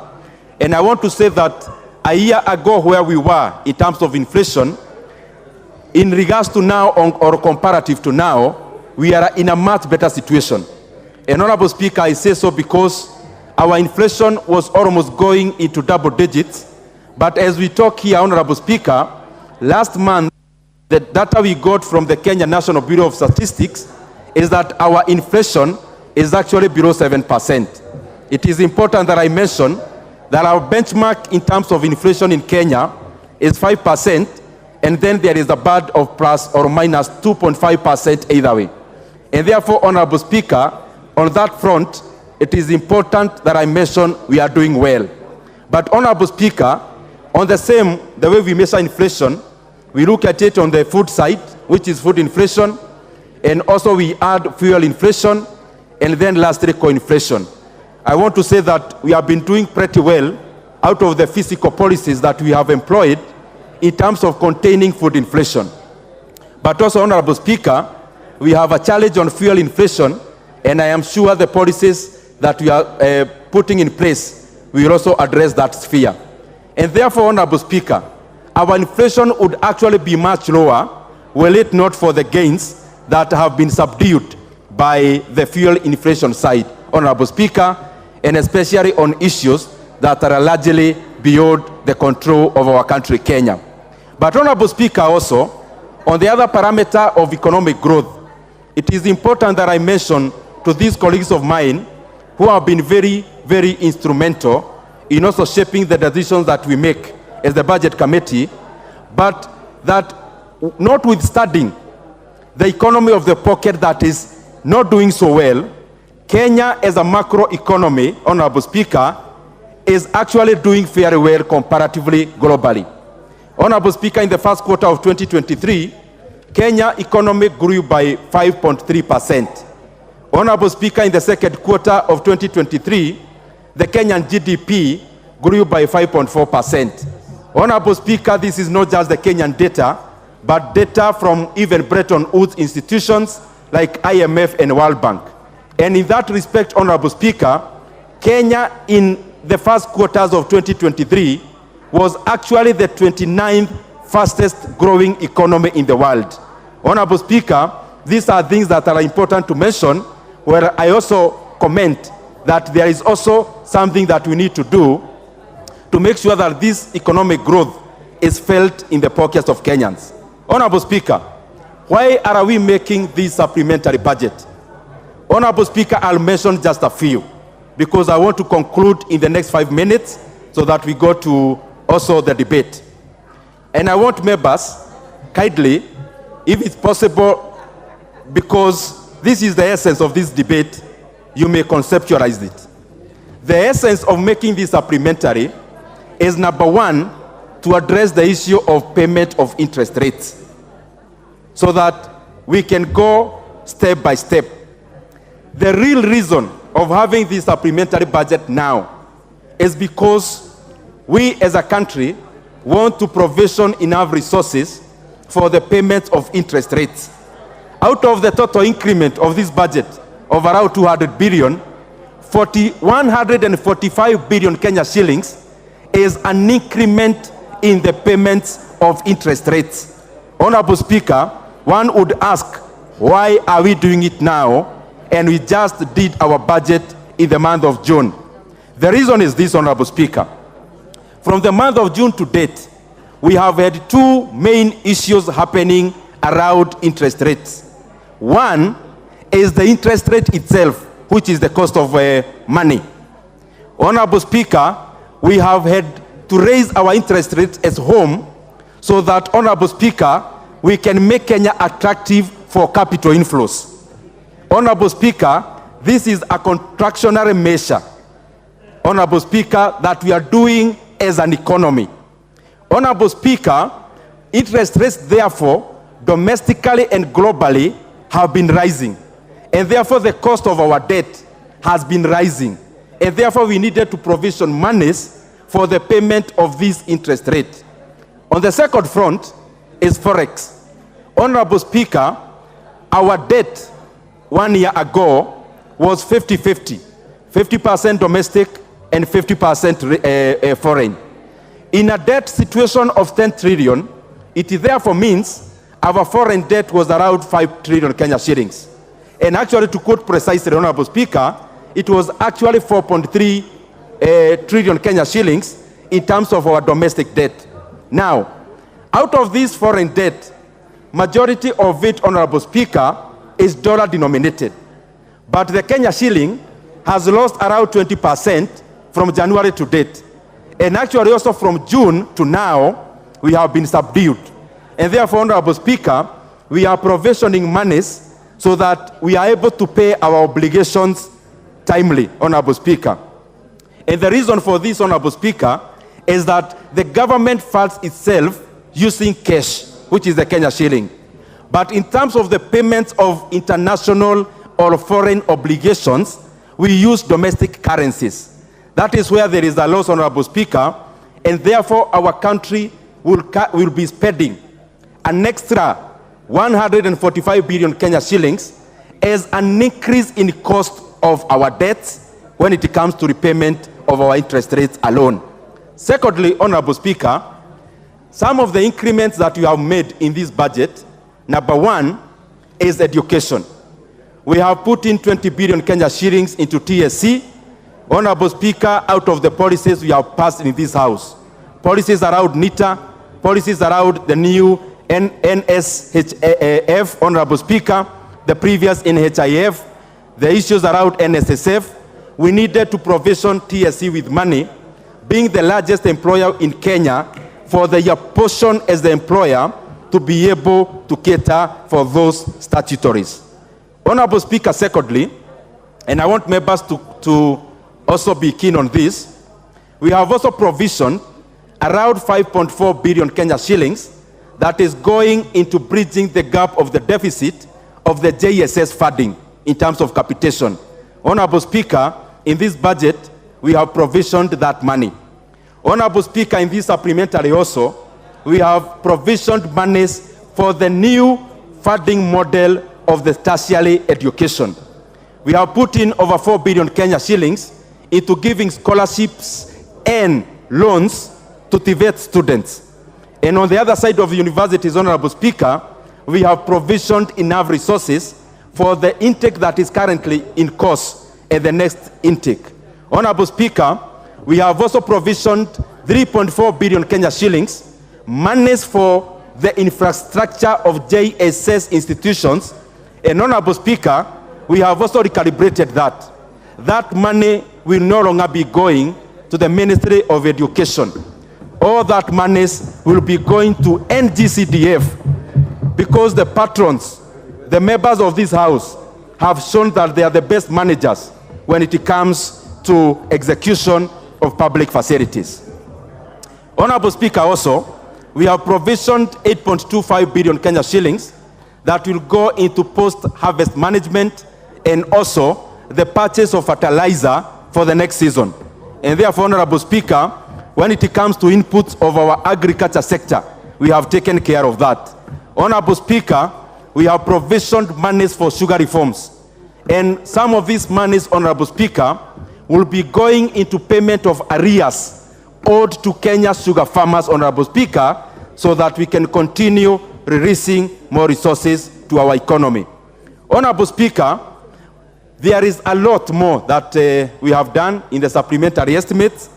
And I want to say that a year ago where we were in terms of inflation, in regards to now or comparative to now, we are in a much better situation. And Honorable Speaker, I say so because our inflation was almost going into double digits. But as we talk here, Honorable Speaker, last month, the data we got from the Kenya National Bureau of Statistics is that our inflation is actually below 7%. It is important that I mention that our benchmark in terms of inflation in Kenya is 5%, and then there is a band of plus or minus 2.5% either way. And therefore, Honorable Speaker, on that front, it is important that I mention we are doing well. But Honorable Speaker, on the way we measure inflation, we look at it on the food side, which is food inflation, and also we add fuel inflation, and then lastly, co-inflation. I want to say that we have been doing pretty well out of the fiscal policies that we have employed in terms of containing food inflation. But also, Honorable Speaker, we have a challenge on fuel inflation, And I am sure the policies that we are putting in place will also address that sphere. And therefore, Honorable Speaker, our inflation would actually be much lower were it not for the gains that have been subdued by the fuel inflation side, Honorable Speaker, and especially on issues that are largely beyond the control of our country, Kenya. But Honorable Speaker, also, on the other parameter of economic growth, it is important that I mention to these colleagues of mine who have been very, very instrumental in also shaping the decisions that we make as the Budget Committee, but that notwithstanding the economy of the pocket that is not doing so well, Kenya as a macro economy, Honorable Speaker, is actually doing very well comparatively globally. Honorable Speaker, in the first quarter of 2023, Kenya economy grew by 5.3%. Honorable Speaker, in the second quarter of 2023, the Kenyan GDP grew by 5.4%. Honorable Speaker, this is not just the Kenyan data, but data from even Bretton Woods institutions like IMF and World Bank. And in that respect, Honorable Speaker, Kenya in the first quarters of 2023 was actually the 29th fastest growing economy in the world. Honorable Speaker, these are things that are important to mention, where I also comment that there is also something that we need to do to make sure that this economic growth is felt in the pockets of Kenyans. Honorable Speaker, why are we making this supplementary budget? Honorable Speaker, I'll mention just a few, because I want to conclude in the next 5 minutes so that we go to also the debate. And I want members, kindly, if it's possible, because this is the essence of this debate, you may conceptualize it. The essence of making this supplementary is, number one, to address the issue of payment of interest rates so that we can go step by step. The real reason of having this supplementary budget now is because we as a country want to provision enough resources for the payment of interest rates. Out of the total increment of this budget of around 200 billion, 145 billion Kenya shillings is an increment in the payments of interest rates. Honorable Speaker, one would ask, why are we doing it now? And we just did our budget in the month of June. The reason is this, Honorable Speaker. From the month of June to date, we have had two main issues happening around interest rates. One is the interest rate itself, which is the cost of money. Honorable Speaker, we have had to raise our interest rates as home so that, Honorable Speaker, we can make Kenya attractive for capital inflows. Honorable Speaker, this is a contractionary measure, Honorable Speaker, that we are doing as an economy. Honorable Speaker, interest rates, therefore, domestically and globally have been rising. And therefore, the cost of our debt has been rising. And therefore, we needed to provision monies for the payment of this interest rate. On the second front is Forex. Honorable Speaker, our debt 1 year ago was 50-50, 50% domestic and 50% foreign. In a debt situation of 10 trillion, it therefore means our foreign debt was around 5 trillion Kenya shillings. And actually, to quote precisely, Honorable Speaker, it was actually 4.3 trillion Kenya shillings in terms of our domestic debt. Now, out of this foreign debt, majority of it, Honorable Speaker, is dollar denominated. But the Kenya shilling has lost around 20% from January to date. And actually also from June to now, we have been subdued. And therefore, Honorable Speaker, we are provisioning monies so that we are able to pay our obligations timely, Honorable Speaker. And the reason for this, Honorable Speaker, is that the government funds itself using cash, which is the Kenya shilling. But in terms of the payments of international or foreign obligations, we use domestic currencies. That is where there is a loss, Honorable Speaker, and therefore our country will be spending an extra 145 billion Kenya shillings as an increase in cost of our debts when it comes to repayment of our interest rates alone. Secondly, Honorable Speaker, some of the increments that you have made in this budget, number one is education. We have put in 20 billion Kenya shillings into TSC. Honorable Speaker, out of the policies we have passed in this House, policies around NITA, policies around the new NSHAF, Honorable Speaker, the previous NHIF, the issues around NSSF, we needed to provision TSC with money, being the largest employer in Kenya, for their portion as the employer to be able to cater for those statutories. Honorable Speaker, secondly, and I want members to also be keen on this, we have also provisioned around 5.4 billion Kenya shillings that is going into bridging the gap of the deficit of the JSS funding in terms of capitation. Honorable Speaker, in this budget, we have provisioned that money. Honorable Speaker, in this supplementary also, we have provisioned monies for the new funding model of the tertiary education. We have put in over 4 billion Kenya shillings into giving scholarships and loans to TVET students. And on the other side of the universities, Honorable Speaker, we have provisioned enough resources for the intake that is currently in course and the next intake. Honorable Speaker, we have also provisioned 3.4 billion Kenya shillings, monies for the infrastructure of JSS institutions. And Honorable Speaker, we have also recalibrated that. That money will no longer be going to the Ministry of Education. All that monies will be going to NGCDF, because the patrons, the members of this House, have shown that they are the best managers when it comes to execution of public facilities. Honorable Speaker, also, we have provisioned 8.25 billion Kenya shillings that will go into post-harvest management and also the purchase of fertilizer for the next season. And therefore, Honorable Speaker, when it comes to inputs of our agriculture sector, we have taken care of that. Honorable Speaker, we have provisioned monies for sugar reforms. And some of these monies, Honorable Speaker, will be going into payment of arrears owed to Kenya's sugar farmers, Honorable Speaker, so that we can continue releasing more resources to our economy. Honorable Speaker, there is a lot more that we have done in the supplementary estimates,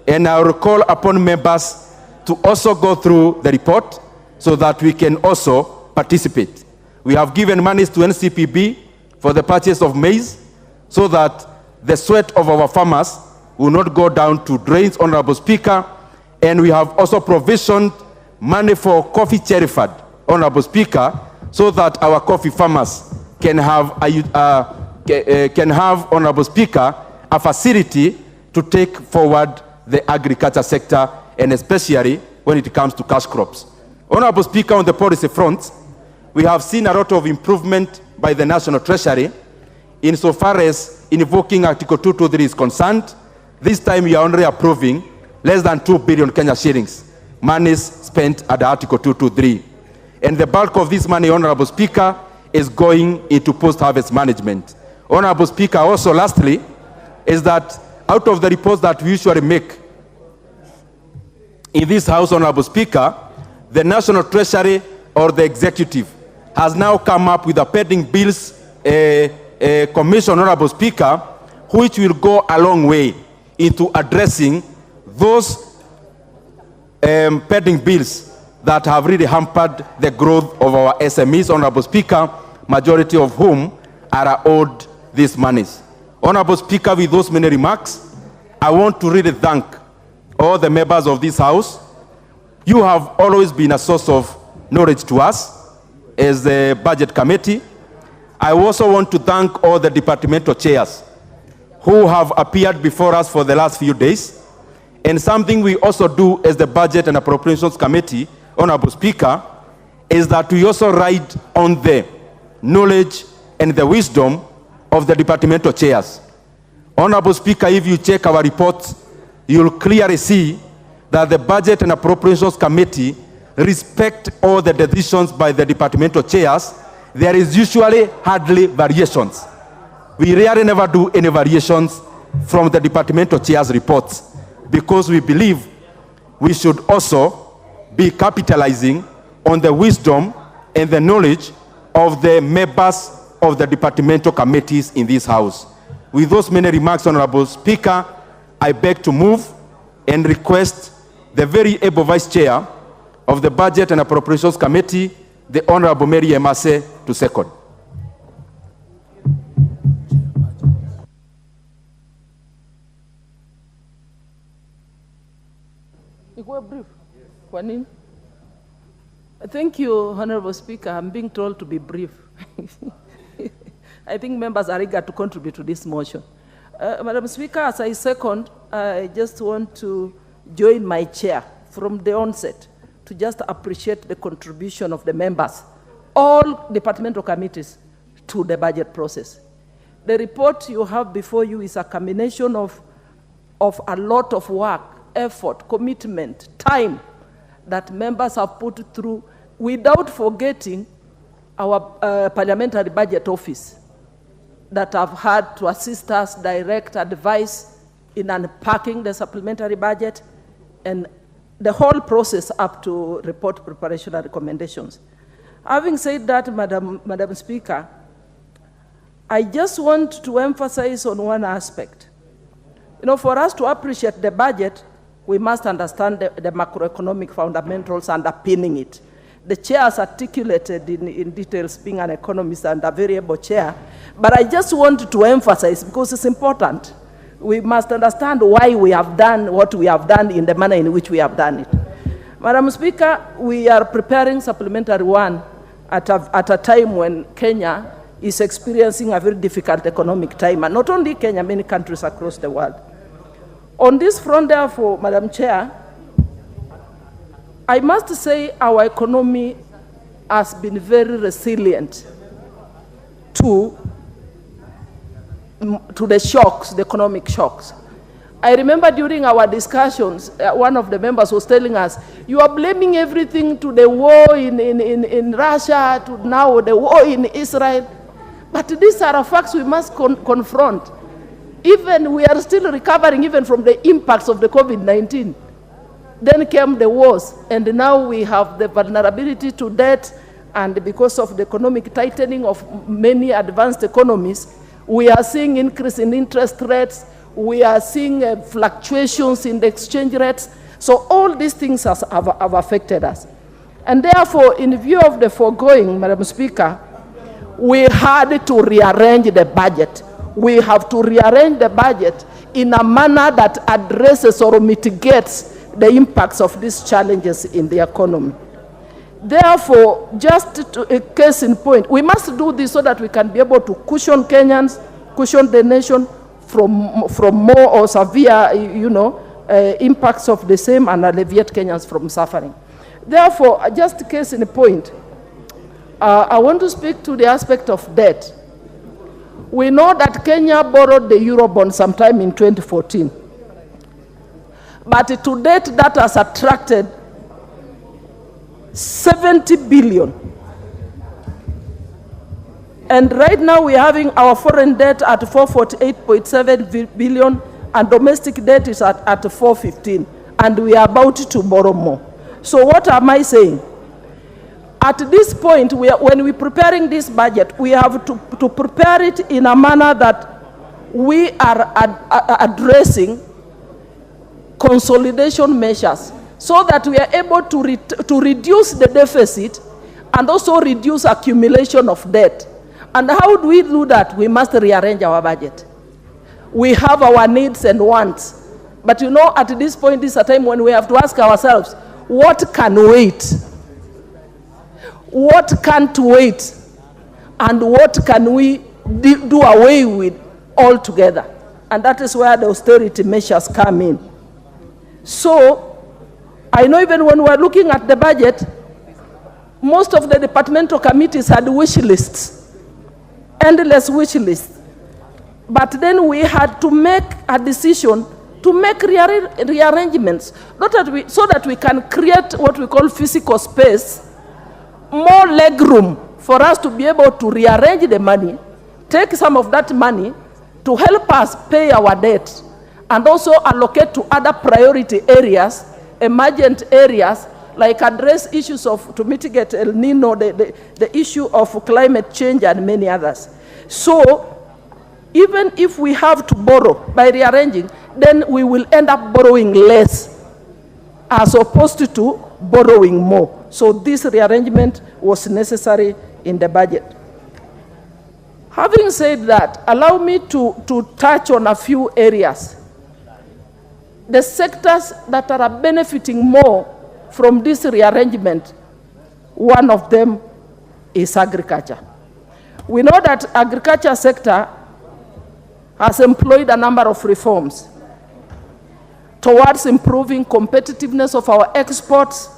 and I will call upon members to also go through the report so that we can also participate. We have given monies to NCPB for the purchase of maize so that the sweat of our farmers will not go down to drains, Honorable Speaker. And we have also provisioned money for coffee cherry fund, Honorable Speaker, so that our coffee farmers can have, Honorable Speaker, a facility to take forward the agriculture sector, and especially when it comes to cash crops. Honorable Speaker, on the policy front, we have seen a lot of improvement by the National Treasury insofar as invoking Article 223 is concerned. This time we are only approving less than 2 billion Kenya shillings, monies spent at Article 223. And the bulk of this money, Honorable Speaker, is going into post-harvest management. Honorable Speaker, also lastly, is that out of the reports that we usually make in this House, Honorable Speaker, the National Treasury or the Executive has now come up with a pending bills commission, Honorable Speaker, which will go a long way into addressing those pending bills that have really hampered the growth of our SMEs, Honorable Speaker, majority of whom are owed these monies. Honorable Speaker, with those many remarks, I want to really thank all the members of this House. You have always been a source of knowledge to us as the Budget Committee. I also want to thank all the departmental chairs who have appeared before us for the last few days. And something we also do as the Budget and Appropriations Committee, Honorable Speaker, is that we also ride on the knowledge and the wisdom of the departmental chairs. Honorable Speaker, if you check our reports, you'll clearly see that the Budget and Appropriations Committee respect all the decisions by the departmental chairs there is usually hardly variations. We rarely never do any variations from the departmental chair's reports because we believe we should also be capitalizing on the wisdom and the knowledge of the members of the departmental committees in this House. With those many remarks, Honorable Speaker, I beg to move and request the very able Vice Chair of the Budget and Appropriations Committee, the Honorable Mary Emase, to second. Brief. Thank you, Honorable Speaker. I'm being told to be brief. I think members are eager to contribute to this motion. Madam Speaker, as I second, I just want to join my chair from the onset to just appreciate the contribution of the members, all departmental committees, to the budget process. The report you have before you is a combination of a lot of work, effort, commitment, time that members have put through, without forgetting our parliamentary budget office that have had to assist us, direct advice in unpacking the supplementary budget and the whole process up to report preparation and recommendations. Having said that, Madam Speaker, I just want to emphasize on one aspect. You know, for us to appreciate the budget, we must understand the macroeconomic fundamentals underpinning it. The chair has articulated in details, being an economist and a very able chair, but I just want to emphasize, because it's important, we must understand why we have done what we have done in the manner in which we have done it. Madam Speaker, we are preparing Supplementary 1 at a time when Kenya is experiencing a very difficult economic time, and not only Kenya, many countries across the world. On this front, therefore, Madam Chair, I must say our economy has been very resilient to the shocks, the economic shocks. I remember during our discussions, one of the members was telling us, you are blaming everything to the war in Russia, to now the war in Israel. But these are facts we must confront. Even we are still recovering even from the impacts of the COVID-19. Then came the wars, and now we have the vulnerability to debt, and because of the economic tightening of many advanced economies, we are seeing increase in interest rates, we are seeing fluctuations in the exchange rates. So all these things have affected us. And therefore, in view of the foregoing, Madam Speaker, we had to rearrange the budget. We have to rearrange the budget in a manner that addresses or mitigates the impacts of these challenges in the economy. Therefore, just to a case in point, we must do this so that we can be able to cushion Kenyans, cushion the nation from more or severe, impacts of the same, and alleviate Kenyans from suffering. Therefore, just a case in point, I want to speak to the aspect of debt. We know that Kenya borrowed the Eurobond sometime in 2014. But to date, that has attracted 70 billion. And right now we are having our foreign debt at 448.7 billion, and domestic debt is at 415, and we are about to borrow more. So what am I saying? At this point, when we're preparing this budget, we have to prepare it in a manner that we are addressing consolidation measures so that we are able to reduce the deficit and also reduce accumulation of debt. And how do we do that? We must rearrange our budget. We have our needs and wants. But at this point, this is a time when we have to ask ourselves, what can wait? What can't wait? And what can we do away with altogether? And that is where the austerity measures come in. So, I know even when we're looking at the budget, most of the departmental committees had wish lists, endless wish lists. But then we had to make a decision to make rearrangements, so that we can create what we call physical space, more leg room for us to be able to rearrange the money, take some of that money to help us pay our debt, and also allocate to other priority areas, emergent areas, like address issues to mitigate El Nino, the issue of climate change, and many others. So, even if we have to borrow by rearranging, then we will end up borrowing less as opposed to borrowing more. So this rearrangement was necessary in the budget. Having said that, allow me to touch on a few areas. The sectors that are benefiting more from this rearrangement, one of them is agriculture. We know that agriculture sector has employed a number of reforms towards improving competitiveness of our exports,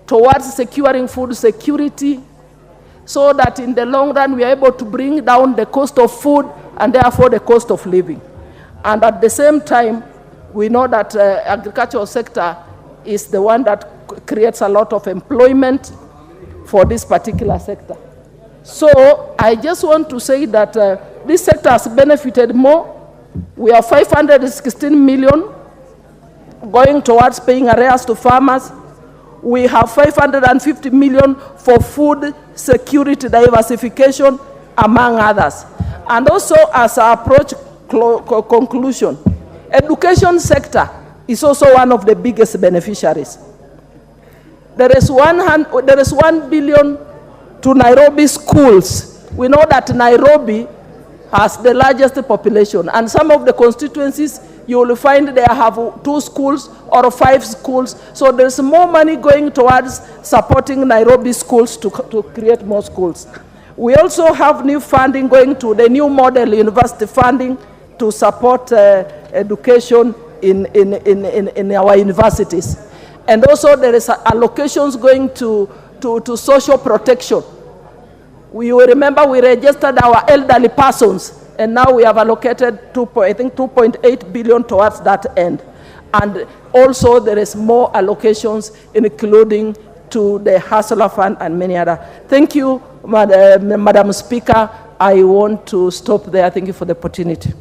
towards securing food security, so that in the long run we are able to bring down the cost of food and therefore the cost of living. And at the same time, we know that agricultural sector is the one that creates a lot of employment for this particular sector. So I just want to say that this sector has benefited more. We have 516 million going towards paying arrears to farmers. We have 550 million for food security diversification, among others. And also, as I approach conclusion, education sector is also one of the biggest beneficiaries. There is 1 billion to Nairobi schools. We know that Nairobi has the largest population, and some of the constituencies you will find they have 2 schools or 5 schools. So there's more money going towards supporting Nairobi schools to create more schools. We also have new funding going to the new model university funding to support education in our universities. And also there is allocations going to social protection. We will remember we registered our elderly persons, and now we have allocated 2.8 billion towards that end. And also there is more allocations, including to the Hustler Fund and many other. Thank you, Madam Speaker. I want to stop there. Thank you for the opportunity.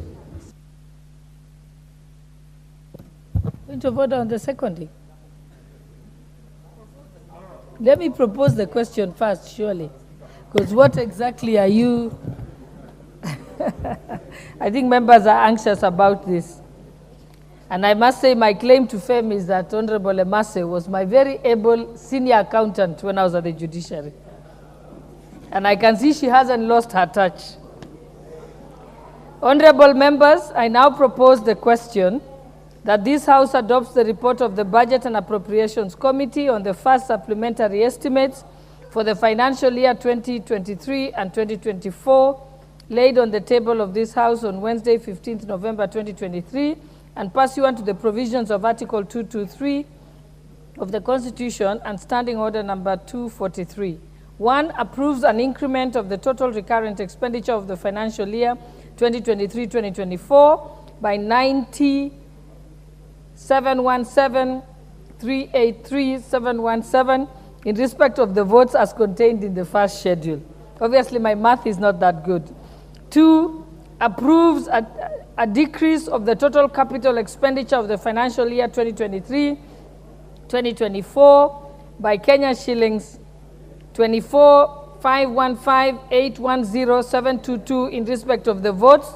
Point of order on the seconding. Let me propose the question first, surely. Because what exactly are you? I think members are anxious about this. And I must say my claim to fame is that Honorable Emase was my very able senior accountant when I was at the judiciary. And I can see she hasn't lost her touch. Honorable members, I now propose the question that this House adopts the report of the Budget and Appropriations Committee on the first supplementary estimates for the financial year 2023 and 2024, laid on the table of this House on Wednesday, 15th November 2023, and pursuant to the provisions of Article 223 of the Constitution and Standing Order number 243. 1, approves an increment of the total recurrent expenditure of the financial year 2023-2024 by 90,717,383,717 in respect of the votes as contained in the first schedule. Obviously, my math is not that good. 2, approves a decrease of the total capital expenditure of the financial year 2023-2024 by Kenya shillings 24,515,810,722 in respect of the votes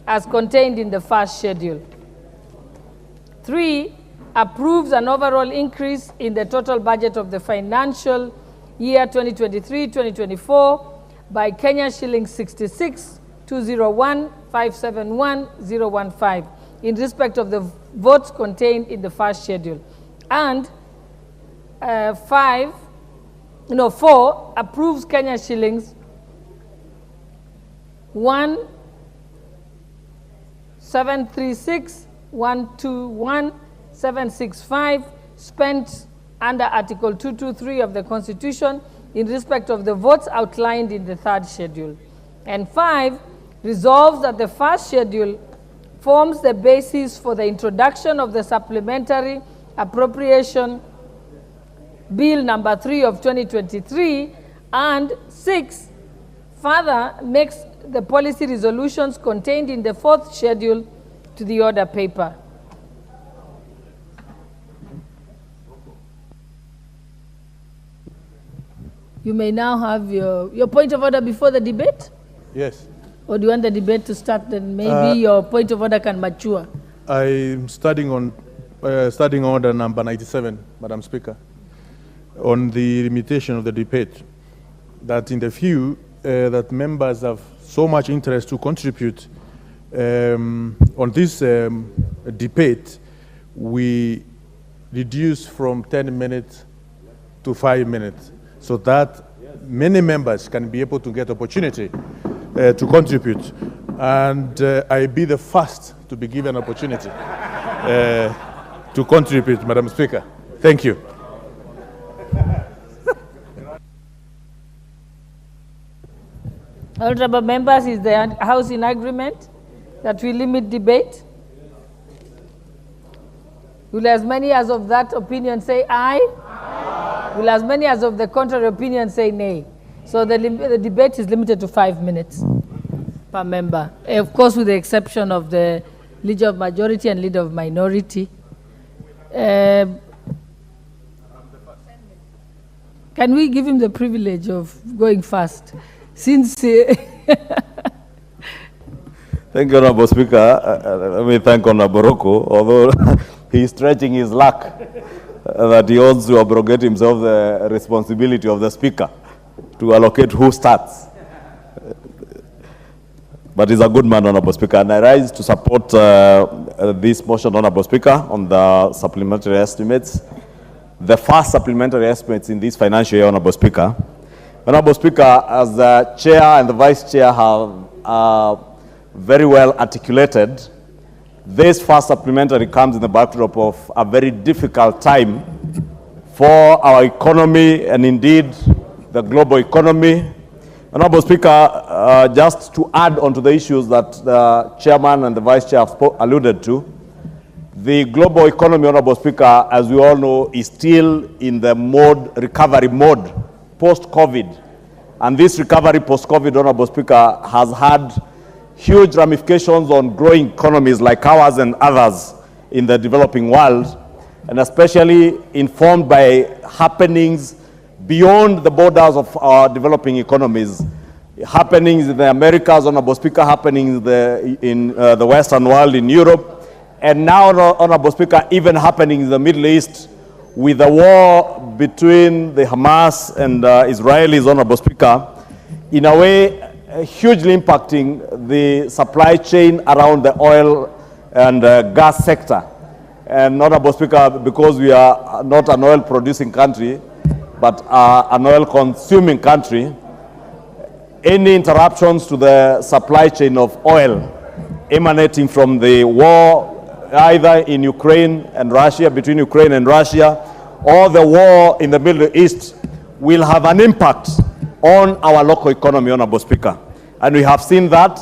as contained in the first schedule. 3, approves an overall increase in the total budget of the financial year 2023-2024 by Kenya shillings 66,201,571,015 in respect of the votes contained in the first schedule. And 4, approves Kenya shillings 1,736,121,765 spent under Article 223 of the Constitution in respect of the votes outlined in the third schedule. And 5, resolves that the first schedule forms the basis for the introduction of the Supplementary Appropriation Bill number 3 of 2023 And 6, further makes the policy resolutions contained in the 4th schedule to the order paper. You may now have your point of order before the debate? Yes. Or do you want the debate to start, then maybe your point of order can mature? I'm starting order number 97, Madam Speaker, on the limitation of the debate. That in the view that members have so much interest to contribute on this debate, we reduce from 10 minutes to 5 minutes, so that many members can be able to get opportunity to contribute. And I'll be the first to be given opportunity to contribute, Madam Speaker. Thank you. Honorable members, is the House in agreement that we limit debate? Will as many as of that opinion say aye? Aye. Will as many as of the contrary opinion say nay? So the debate is limited to 5 minutes per member. Of course, with the exception of the leader of majority and leader of minority. Can we give him the privilege of going first? Since Thank you, Honorable Speaker. Let me thank Honorable Rocco, although he's stretching his luck that he wants to abrogate himself the responsibility of the Speaker to allocate who starts. But he's a good man, Honorable Speaker, and I rise to support this motion, Honorable Speaker, on the supplementary estimates. The first supplementary estimates in this financial year, Honorable Speaker. Honorable Speaker, as the Chair and the Vice Chair have very well articulated, this first supplementary comes in the backdrop of a very difficult time for our economy and indeed the global economy. Honorable Speaker, just to add on to the issues that the Chairman and the Vice Chair have alluded to, the global economy, Honorable Speaker, as we all know, is still in the recovery mode, post-COVID. And this recovery post-COVID, Honorable Speaker, has had huge ramifications on growing economies like ours and others in the developing world, and especially informed by happenings beyond the borders of our developing economies. Happenings in the Americas, Honorable Speaker, happenings in the Western world, in Europe, and now, Honorable Speaker, even happening in the Middle East with the war between the Hamas and Israelis, Honorable Speaker, in a way hugely impacting the supply chain around the oil and gas sector. And Honorable Speaker, because we are not an oil-producing country, but an oil-consuming country, any interruptions to the supply chain of oil emanating from the war either in Ukraine and Russia, between Ukraine and Russia, or the war in the Middle East will have an impact on our local economy, Honorable Speaker. And we have seen that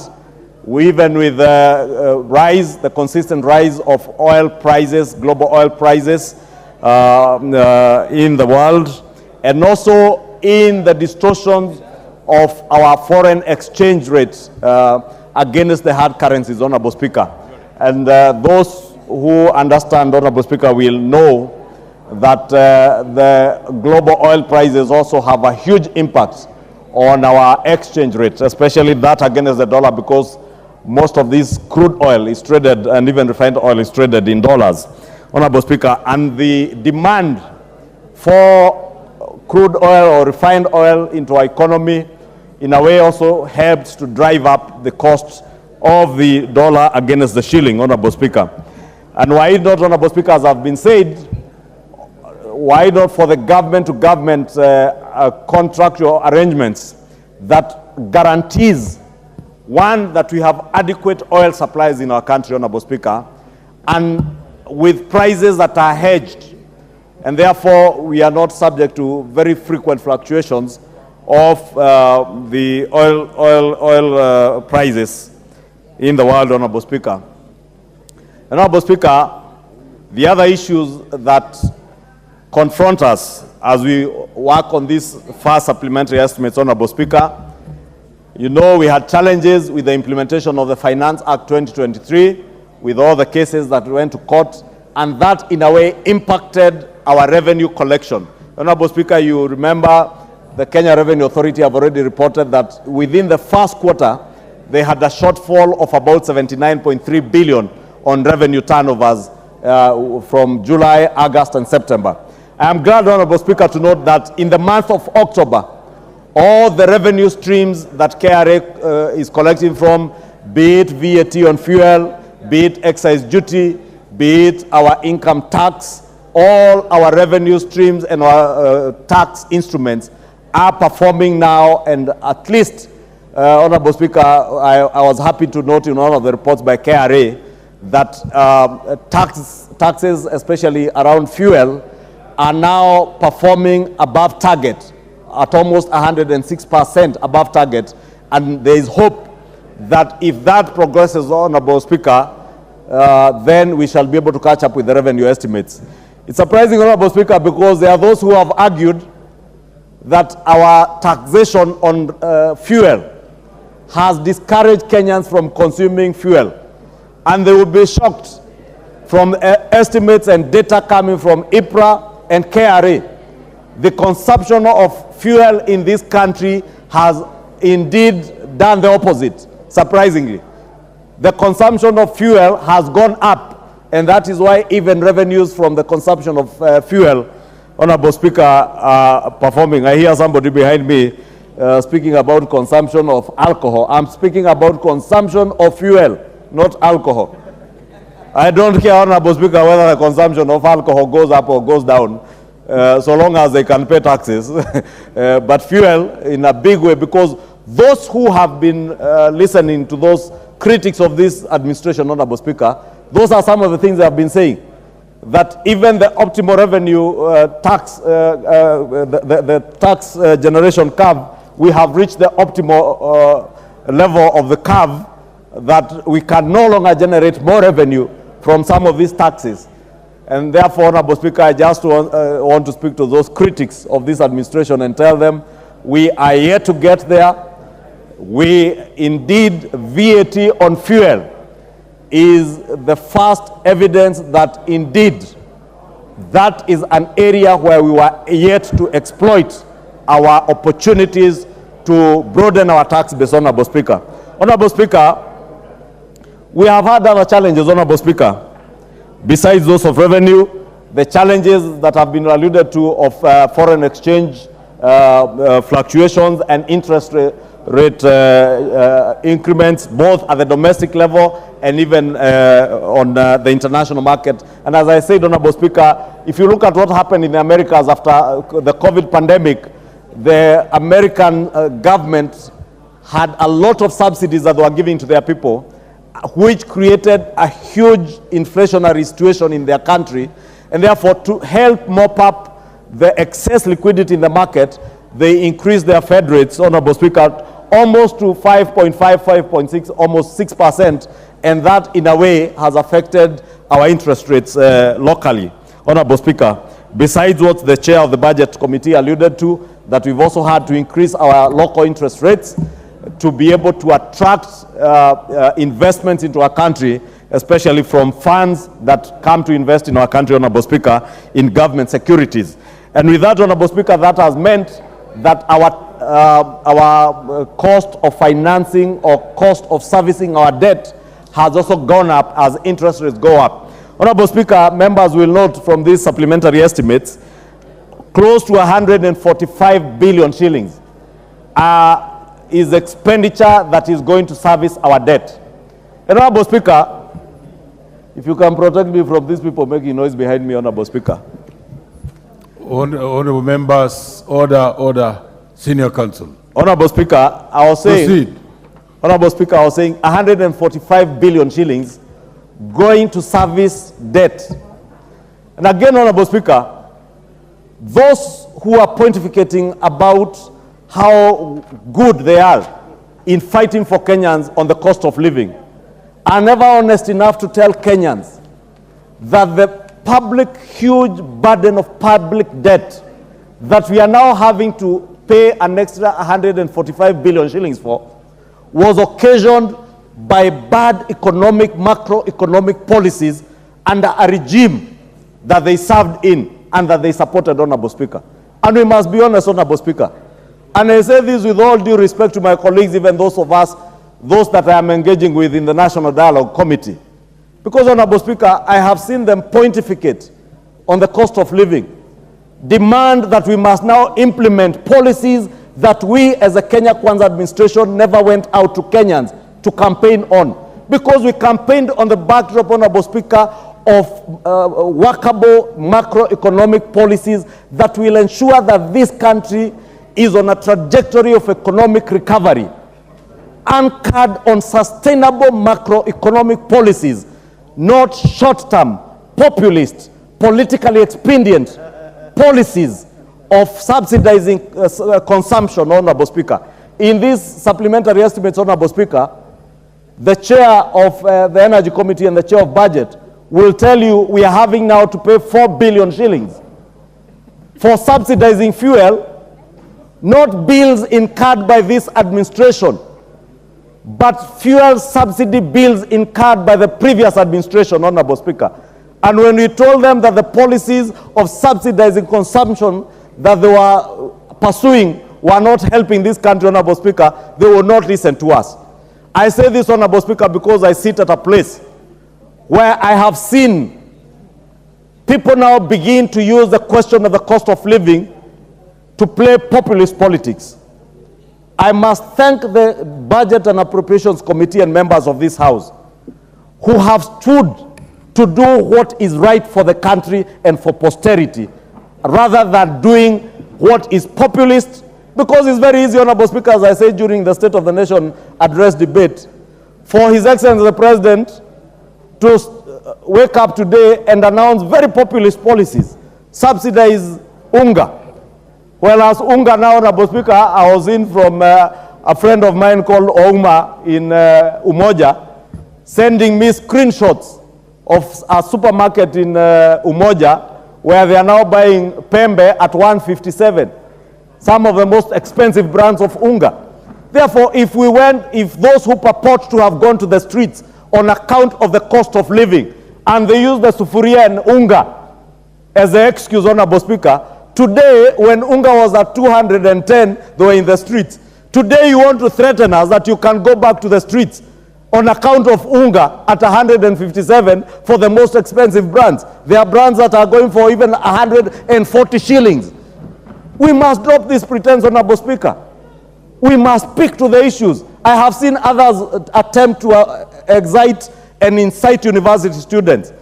even with the consistent rise of oil prices, global oil prices in the world, and also in the distortions of our foreign exchange rates against the hard currencies, Honorable Speaker. And those who understand, Honorable Speaker, will know that the global oil prices also have a huge impact on our exchange rates, especially that against the dollar, because most of this crude oil is traded, and even refined oil is traded in dollars, Honorable Speaker. And the demand for crude oil or refined oil into our economy in a way also helps to drive up the cost of the dollar against the shilling, Honorable Speaker. And why not, Honorable Speaker, as have been said, why not for the government-to-government contractual arrangements that guarantees, one, that we have adequate oil supplies in our country, Honorable Speaker, and with prices that are hedged, and therefore we are not subject to very frequent fluctuations of the oil prices in the world, Honorable Speaker. Honorable Speaker, the other issues that confront us as we work on these first supplementary estimates, Honorable Speaker. You know we had challenges with the implementation of the Finance Act 2023, with all the cases that went to court, and that in a way impacted our revenue collection. Honorable Speaker, you remember the Kenya Revenue Authority have already reported that within the first quarter, they had a shortfall of about 79.3 billion on revenue turnovers from July, August, and September. I am glad, Honorable Speaker, to note that in the month of October, all the revenue streams that KRA is collecting from, be it VAT on fuel, be it excise duty, be it our income tax, all our revenue streams and our tax instruments are performing now, and at least, Honorable Speaker, I was happy to note in one of the reports by KRA that taxes, especially around fuel, are now performing above target, at almost 106% above target, and there is hope that if that progresses, Honorable Speaker, then we shall be able to catch up with the revenue estimates. It's surprising, Honorable Speaker, because there are those who have argued that our taxation on fuel has discouraged Kenyans from consuming fuel. And they will be shocked from estimates and data coming from IPRA and KRA. The consumption of fuel in this country has indeed done the opposite, surprisingly. The consumption of fuel has gone up, and that is why even revenues from the consumption of fuel, Honorable Speaker, are performing. I hear somebody behind me speaking about consumption of alcohol. I'm speaking about consumption of fuel, not alcohol. I don't care, Honorable Speaker, whether the consumption of alcohol goes up or goes down, so long as they can pay taxes. But fuel in a big way, because those who have been listening to those critics of this administration, Honorable Speaker, those are some of the things they have been saying. That even the optimal revenue tax, the tax generation curve, we have reached the optimal level of the curve, that we can no longer generate more revenue from some of these taxes. And therefore, Honorable Speaker, I just want to speak to those critics of this administration and tell them we are yet to get there. We indeed, VAT on fuel is the first evidence that indeed that is an area where we were yet to exploit our opportunities to broaden our tax base, Honorable Speaker. Honorable Speaker, we have had other challenges, Honorable Speaker, besides those of revenue, the challenges that have been alluded to of foreign exchange fluctuations and interest rate increments, both at the domestic level and even on the international market. And as I said, Honorable Speaker, if you look at what happened in the Americas after the COVID pandemic, the American government had a lot of subsidies that they were giving to their people, which created a huge inflationary situation in their country. And therefore, to help mop up the excess liquidity in the market, they increased their Fed rates, Honorable Speaker, almost to 5.5, 5.6, almost 6%, and that in a way has affected our interest rates locally. Honorable Speaker, besides what the chair of the Budget Committee alluded to, that we've also had to increase our local interest rates to be able to attract investments into our country, especially from funds that come to invest in our country, Honorable Speaker, in government securities. And with that, Honorable Speaker, that has meant that our cost of financing or cost of servicing our debt has also gone up as interest rates go up. Honorable Speaker, members will note from these supplementary estimates, close to 145 billion shillings is expenditure that is going to service our debt. Honorable Speaker, if you can protect me from these people making noise behind me, Honorable Speaker. Honorable members, order, Senior Counsel. Honorable Speaker, I was saying, proceed. Honorable Speaker, I was saying 145 billion shillings going to service debt. And again, Honorable Speaker, those who are pontificating about how good they are in fighting for Kenyans on the cost of living are never honest enough to tell Kenyans that the huge burden of public debt that we are now having to pay an extra 145 billion shillings for was occasioned by bad macroeconomic policies under a regime that they served in and that they supported, Honorable Speaker. And we must be honest, Honorable Speaker. And I say this with all due respect to my colleagues, even those that I am engaging with in the National Dialogue Committee. Because, Honorable Speaker, I have seen them pontificate on the cost of living, demand that we must now implement policies that we as a Kenya Kwanza administration never went out to Kenyans to campaign on. Because we campaigned on the backdrop, Honorable Speaker, of workable macroeconomic policies that will ensure that this country is on a trajectory of economic recovery, anchored on sustainable macroeconomic policies, not short-term, populist, politically expedient policies of subsidizing consumption, Honorable Speaker. In these supplementary estimates, Honorable Speaker, the chair of the Energy Committee and the chair of Budget will tell you we are having now to pay 4 billion shillings for subsidizing fuel, not bills incurred by this administration, but fuel subsidy bills incurred by the previous administration, Honorable Speaker. And when we told them that the policies of subsidizing consumption that they were pursuing were not helping this country, Honorable Speaker, they will not listen to us. I say this, Honorable Speaker, because I sit at a place where I have seen people now begin to use the question of the cost of living to play populist politics. I must thank the Budget and Appropriations Committee and members of this House who have stood to do what is right for the country and for posterity, rather than doing what is populist, because it's very easy, Honorable Speaker, as I said during the State of the Nation address debate, for His Excellency the President to wake up today and announce very populist policies, subsidize unga. Well, as unga now, Honorable Speaker, I was in from a friend of mine called Ouma in Umoja, sending me screenshots of a supermarket in Umoja where they are now buying pembe at 157, some of the most expensive brands of unga. Therefore, if those who purport to have gone to the streets on account of the cost of living, and they use the sufuria and unga as the excuse, Honorable Speaker, today, when unga was at 210, they were in the streets. Today, you want to threaten us that you can go back to the streets on account of unga at 157 for the most expensive brands. There are brands that are going for even 140 shillings. We must drop this pretense, Honorable Speaker. We must speak to the issues. I have seen others attempt to excite and incite university students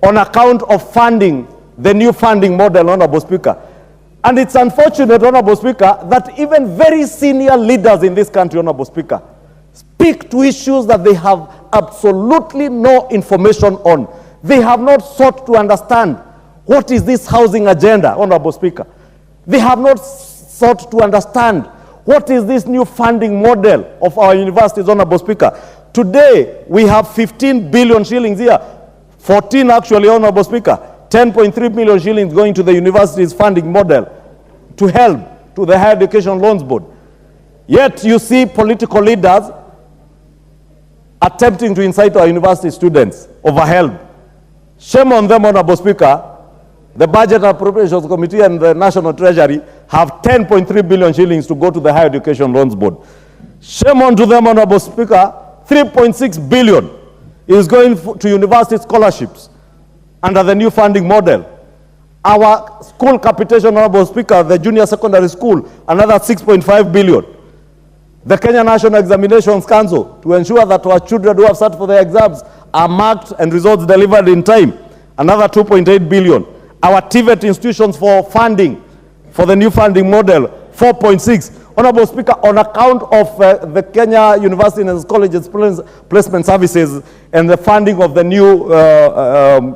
on account of funding, the new funding model, Honorable Speaker. And it's unfortunate, Honorable Speaker, that even very senior leaders in this country, Honorable Speaker, speak to issues that they have absolutely no information on. They have not sought to understand what is this housing agenda, Honorable Speaker. They have not sought to understand what is this new funding model of our universities, Honorable Speaker. Today, we have 15 billion shillings here, 14 actually, Honorable Speaker, 10.3 million shillings going to the university's funding model to help to the Higher Education Loans Board. Yet you see political leaders attempting to incite our university students over help. Shame on them, Honorable Speaker. The Budget and Appropriations Committee and the National Treasury have 10.3 billion shillings to go to the Higher Education Loans Board. Shame on to them, Honorable Speaker. 3.6 billion is going to university scholarships under the new funding model. Our school capitation, Honorable Speaker, the junior secondary school, another 6.5 billion. The Kenya National Examinations Council, to ensure that our children who have sat for their exams are marked and results delivered in time, another 2.8 billion. Our TVET institutions for funding, for the new funding model, 4.6. Honorable Speaker, on account of the Kenya University and Colleges Placement Services and the funding of the new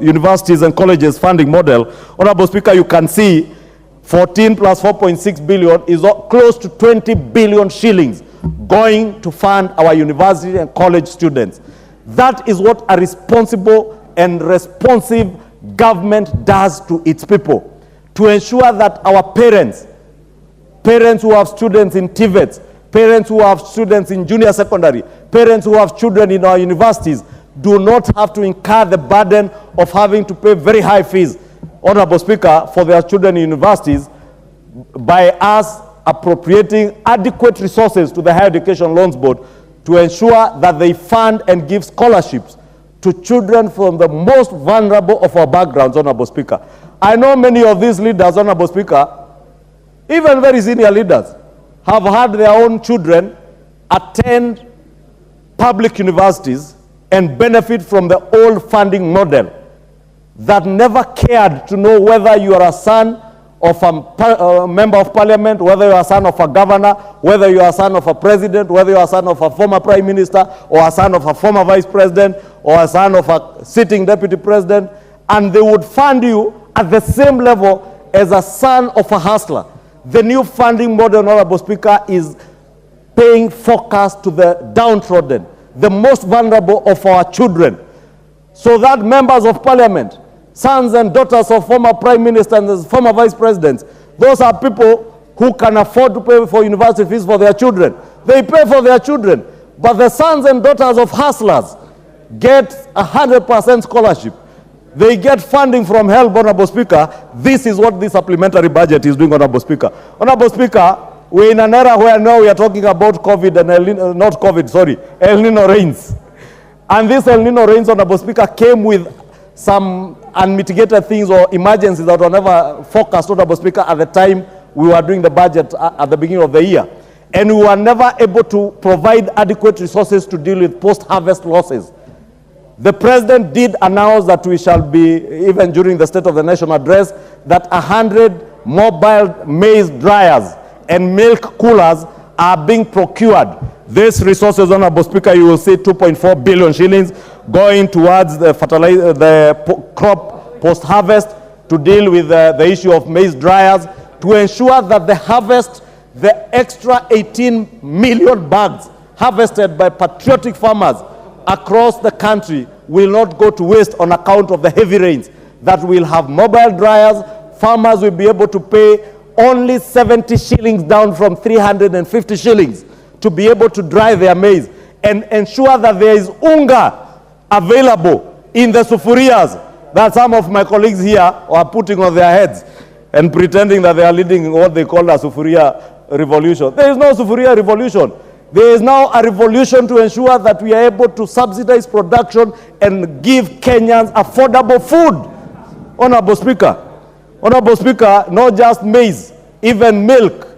universities and colleges funding model, Honorable Speaker, you can see 14 plus 4.6 billion is close to 20 billion shillings going to fund our university and college students. That is what a responsible and responsive government does to its people. to ensure that our parents who have students in TVETs, parents who have students in junior secondary, parents who have children in our universities, do not have to incur the burden of having to pay very high fees, Honorable Speaker, for their children in universities by us appropriating adequate resources to the Higher Education Loans Board to ensure that they fund and give scholarships to children from the most vulnerable of our backgrounds, Honorable Speaker. I know many of these leaders, Honorable Speaker, even very senior leaders, have had their own children attend public universities and benefit from the old funding model that never cared to know whether you are a son of a member of parliament, whether you are a son of a governor, whether you are a son of a president, whether you are a son of a former prime minister, or a son of a former vice president, or a son of a sitting deputy president, and they would fund you at the same level as a son of a hustler. The new funding model, Honorable Speaker, is paying focus to the downtrodden, the most vulnerable of our children, so that members of parliament, sons and daughters of former prime ministers and former vice presidents, those are people who can afford to pay for university fees for their children. They pay for their children, but the sons and daughters of hustlers get 100% scholarship. They get funding from HELB, Honorable Speaker. This is what this supplementary budget is doing, Honorable Speaker. Honorable Speaker, we're in an era where now we are talking about COVID and El Nino rains. And this El Nino rains, Honorable Speaker, came with some unmitigated things or emergencies that were never forecast, Honorable Speaker, at the time we were doing the budget at the beginning of the year. And we were never able to provide adequate resources to deal with post-harvest losses. The President did announce that we shall be, even during the State of the Nation address, that 100 mobile maize dryers and milk coolers are being procured. These resources, Honorable Speaker, you will see 2.4 billion shillings going towards the crop post-harvest to deal with the issue of maize dryers, to ensure that the harvest, the extra 18 million bags harvested by patriotic farmers across the country will not go to waste on account of the heavy rains, that we'll have mobile dryers. Farmers will be able to pay only 70 shillings down from 350 shillings to be able to dry their maize and ensure that there is unga available in the sufurias that some of my colleagues here are putting on their heads and pretending that they are leading what they call a sufuria revolution. There is no sufuria revolution. There is now a revolution to ensure that we are able to subsidize production and give Kenyans affordable food. Honorable Speaker, not just maize, even milk.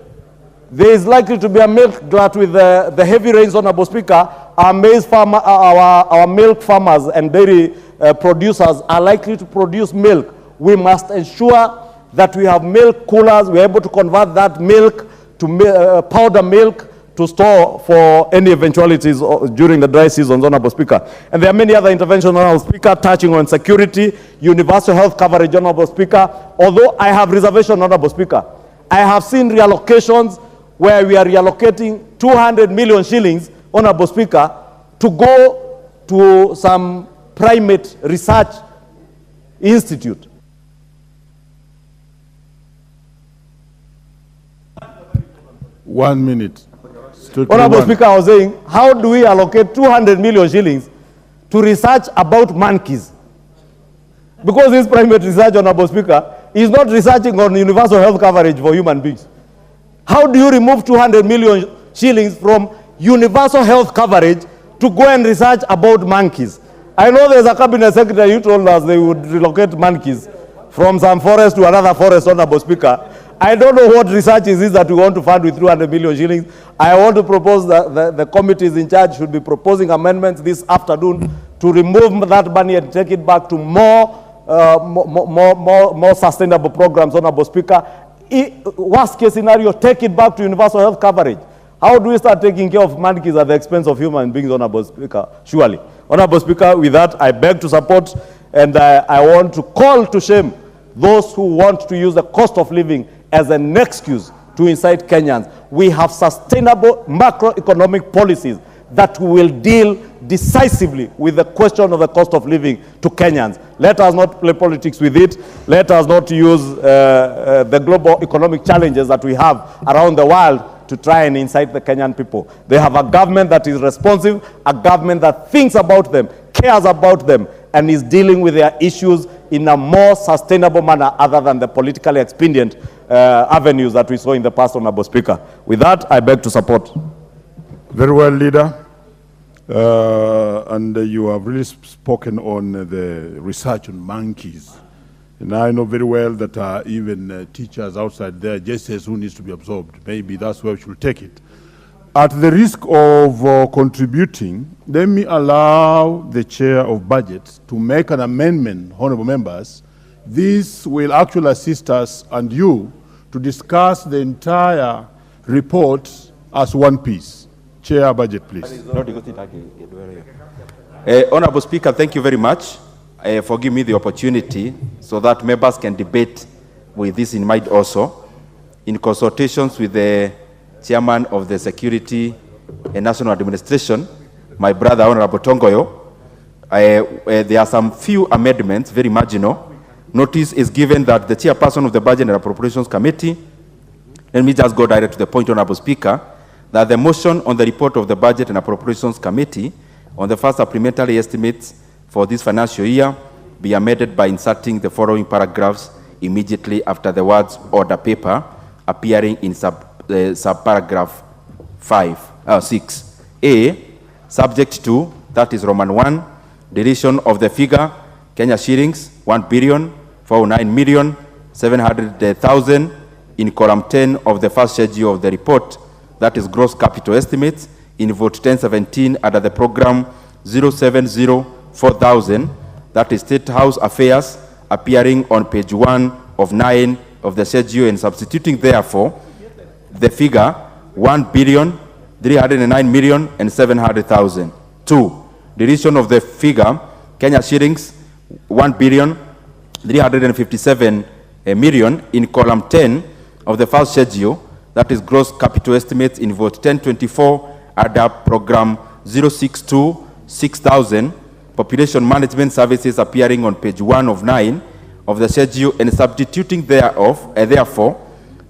There is likely to be a milk glut with the heavy rains, Honorable Speaker. Our maize farmer, our milk farmers and dairy producers are likely to produce milk. We must ensure that we have milk coolers. We are able to convert that milk to powder milk to store for any eventualities during the dry season, Honorable Speaker. And there are many other interventions, Honorable Speaker, touching on security, universal health coverage, Honorable Speaker. Although I have reservation, Honorable Speaker, I have seen reallocations where we are reallocating 200 million shillings, Honorable Speaker, to go to some private research institute. One minute. Honorable Speaker, I was saying, how do we allocate 200 million shillings to research about monkeys? Because this private research, Honorable Speaker, is not researching on universal health coverage for human beings. How do you remove 200 million shillings from universal health coverage to go and research about monkeys? I know there's a cabinet secretary who told us they would relocate monkeys from some forest to another forest, Honorable Speaker. I don't know what research is this that we want to fund with 200 million shillings. I want to propose that the committees in charge should be proposing amendments this afternoon to remove that money and take it back to more sustainable programs, Honorable Speaker. Worst case scenario, take it back to universal health coverage. How do we start taking care of monkeys at the expense of human beings, Honorable Speaker? Surely. Honorable Speaker, with that, I beg to support, and I want to call to shame those who want to use the cost of living as an excuse to incite Kenyans. We have sustainable macroeconomic policies that we will deal decisively with the question of the cost of living to Kenyans. Let us not play politics with it. Let us not use the global economic challenges that we have around the world to try and incite the Kenyan people. They have a government that is responsive, a government that thinks about them, cares about them, and is dealing with their issues in a more sustainable manner other than the politically expedient avenues that we saw in the past, Honorable Speaker. With that, I beg to support. Very well, Leader. And you have really spoken on the research on monkeys. And I know very well that even teachers outside there just says who needs to be absorbed. Maybe that's where we should take it. At the risk of contributing, let me allow the Chair of Budget to make an amendment, honorable members. This will actually assist us and you to discuss the entire report as one piece. Chair of Budget, please. Honorable Speaker, thank you very much for giving me the opportunity so that members can debate with this in mind also. In consultations with the Chairman of the Security and National Administration, my brother, Honorable Tongoyo, there are some few amendments, very marginal. Notice is given that the Chairperson of the Budget and Appropriations Committee, let me just go direct to the point, Honorable Speaker, that the motion on the report of the Budget and Appropriations Committee on the first supplementary estimates for this financial year be amended by inserting the following paragraphs immediately after the words order paper appearing in subparagraph 6. A, subject to, that is Roman 1, deletion of the figure Kenya shillings 1,409,700,000 in column 10 of the first schedule of the report, that is gross capital estimates, in vote 1017 under the program 0704,000, that is State House Affairs, appearing on page 1 of 9 of the schedule, and substituting therefore the figure 1,309,700,000. 2, deletion of the figure Kenya shillings 1,357,000,000 in column 10 of the first schedule, that is gross capital estimates, in vote 1024 under program 062,6,000, population management services, appearing on page 1 of 9 of the schedule, and substituting therefore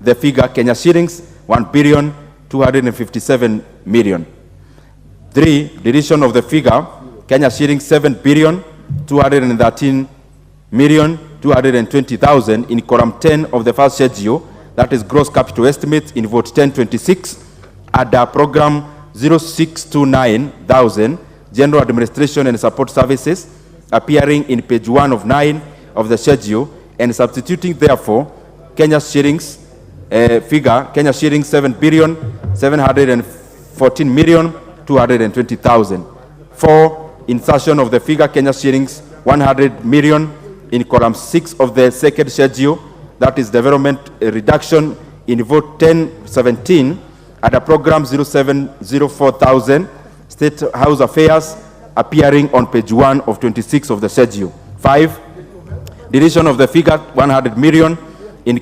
the figure Kenya shillings 1,257,000,000. 3, deletion of the figure Kenya shillings 7,213,220,000 in column 10 of the first schedule, that is gross capital estimates, in vote 1026 under program 0629,000, general administration and support services, appearing in page 1 of 9 of the schedule, and substituting therefore Kenya shillings figure Kenya shillings 7,714,220,000. 4, insertion of the figure Kenya shillings 100 million in column 6 of the second schedule, that is development reduction, in vote 1017 under program 0704,000, State House Affairs, appearing on page 1 of 26 of the schedule. 5, deletion of the figure 100 million in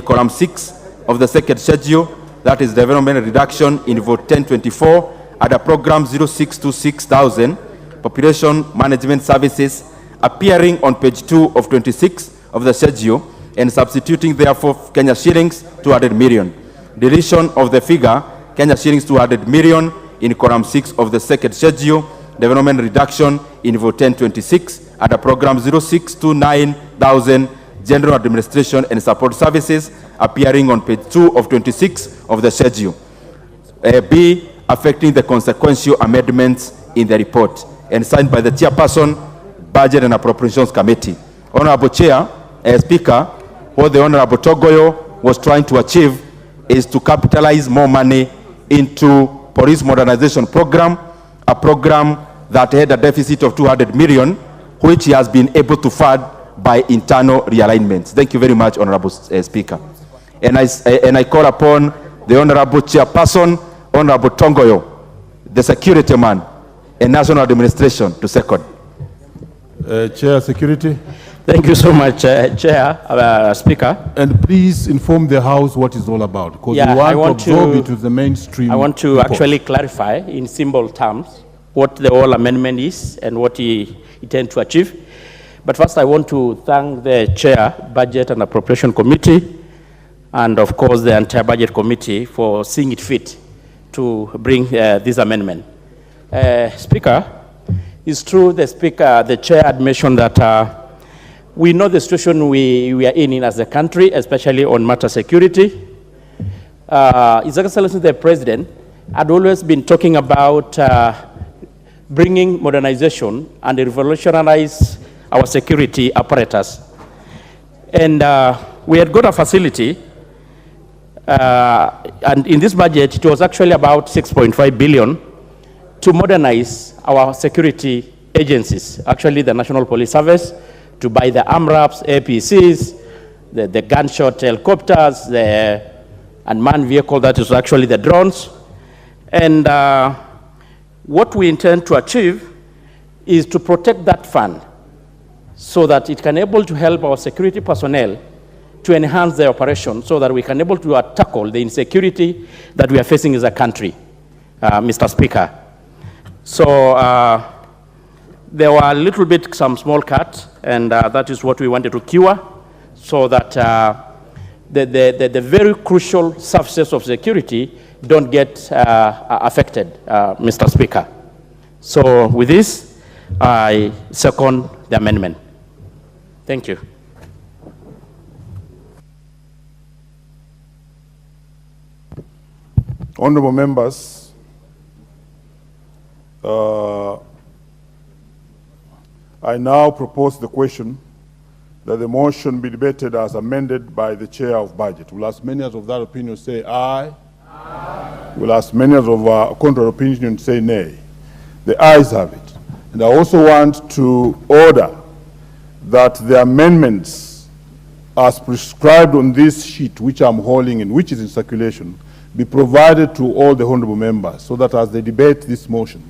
column 6 of the second schedule, that is development reduction, in vote 1024 under program 0626,000, population management services, appearing on page 2 of 26 of the schedule, and substituting therefore Kenya shillings 200 million. Deletion of the figure Kenya shillings 200 million in column 6 of the second schedule, development reduction, in vote 1026 under program 0629,000, general administration and support services, appearing on page 2 of 26 of the schedule. B, affecting the consequential amendments in the report, and signed by the Chairperson, Budget and Appropriations Committee. Honorable Chair, Speaker, what the Honorable Togoyo was trying to achieve is to capitalize more money into police modernization program, a program that had a deficit of 200 million, which he has been able to fund by internal realignments. Thank you very much, Honorable Speaker. And I call upon the Honorable Chairperson, Honorable Tongoyo, the security man, and national administration to second. Chair, Security. Thank you so much, Chair, Speaker. And please inform the House what it's all about, because Yeah, we I want want to absorb to- it to the mainstream. I want to report. actually clarify in simple terms what the whole amendment is and what he intends to achieve. But first, I want to thank the Chair, Budget and Appropriation Committee, and of course the entire Budget Committee for seeing it fit to bring this amendment. Speaker, it's true the Chair had mentioned that we know the situation we are in as a country, especially on matter security. His Excellency the President had always been talking about bringing modernization and revolutionize our security apparatus. And we had got a facility, and in this budget, it was actually about 6.5 billion to modernize our security agencies, actually the National Police Service, to buy the AMRAPs, APCs, the gunshot helicopters, the unmanned vehicle that is actually the drones. And what we intend to achieve is to protect that fund so that it can able to help our security personnel to enhance their operation so that we can able to tackle the insecurity that we are facing as a country, Mr. Speaker. So there were a little bit, some small cuts, and that is what we wanted to cure so that the very crucial services of security don't get affected, Mr. Speaker. So with this, I second the amendment. Thank you. Honorable members, I now propose the question that the motion be debated as amended by the Chair of Budget. Will as many as of that opinion say aye? Aye. Will as many as of contrary opinion say nay? The ayes have it. And I also want to order that the amendments as prescribed on this sheet, which I'm holding and which is in circulation, be provided to all the honorable members so that as they debate this motion,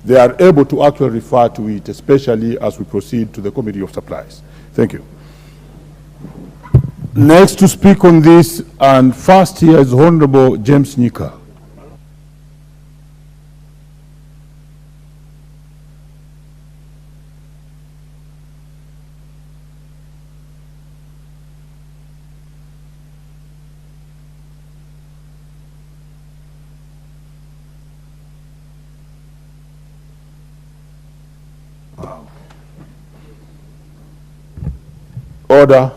they are able to actually refer to it, especially as we proceed to the Committee of Supplies. Thank you. Next to speak on this, and first here is Honorable James Nika. Order.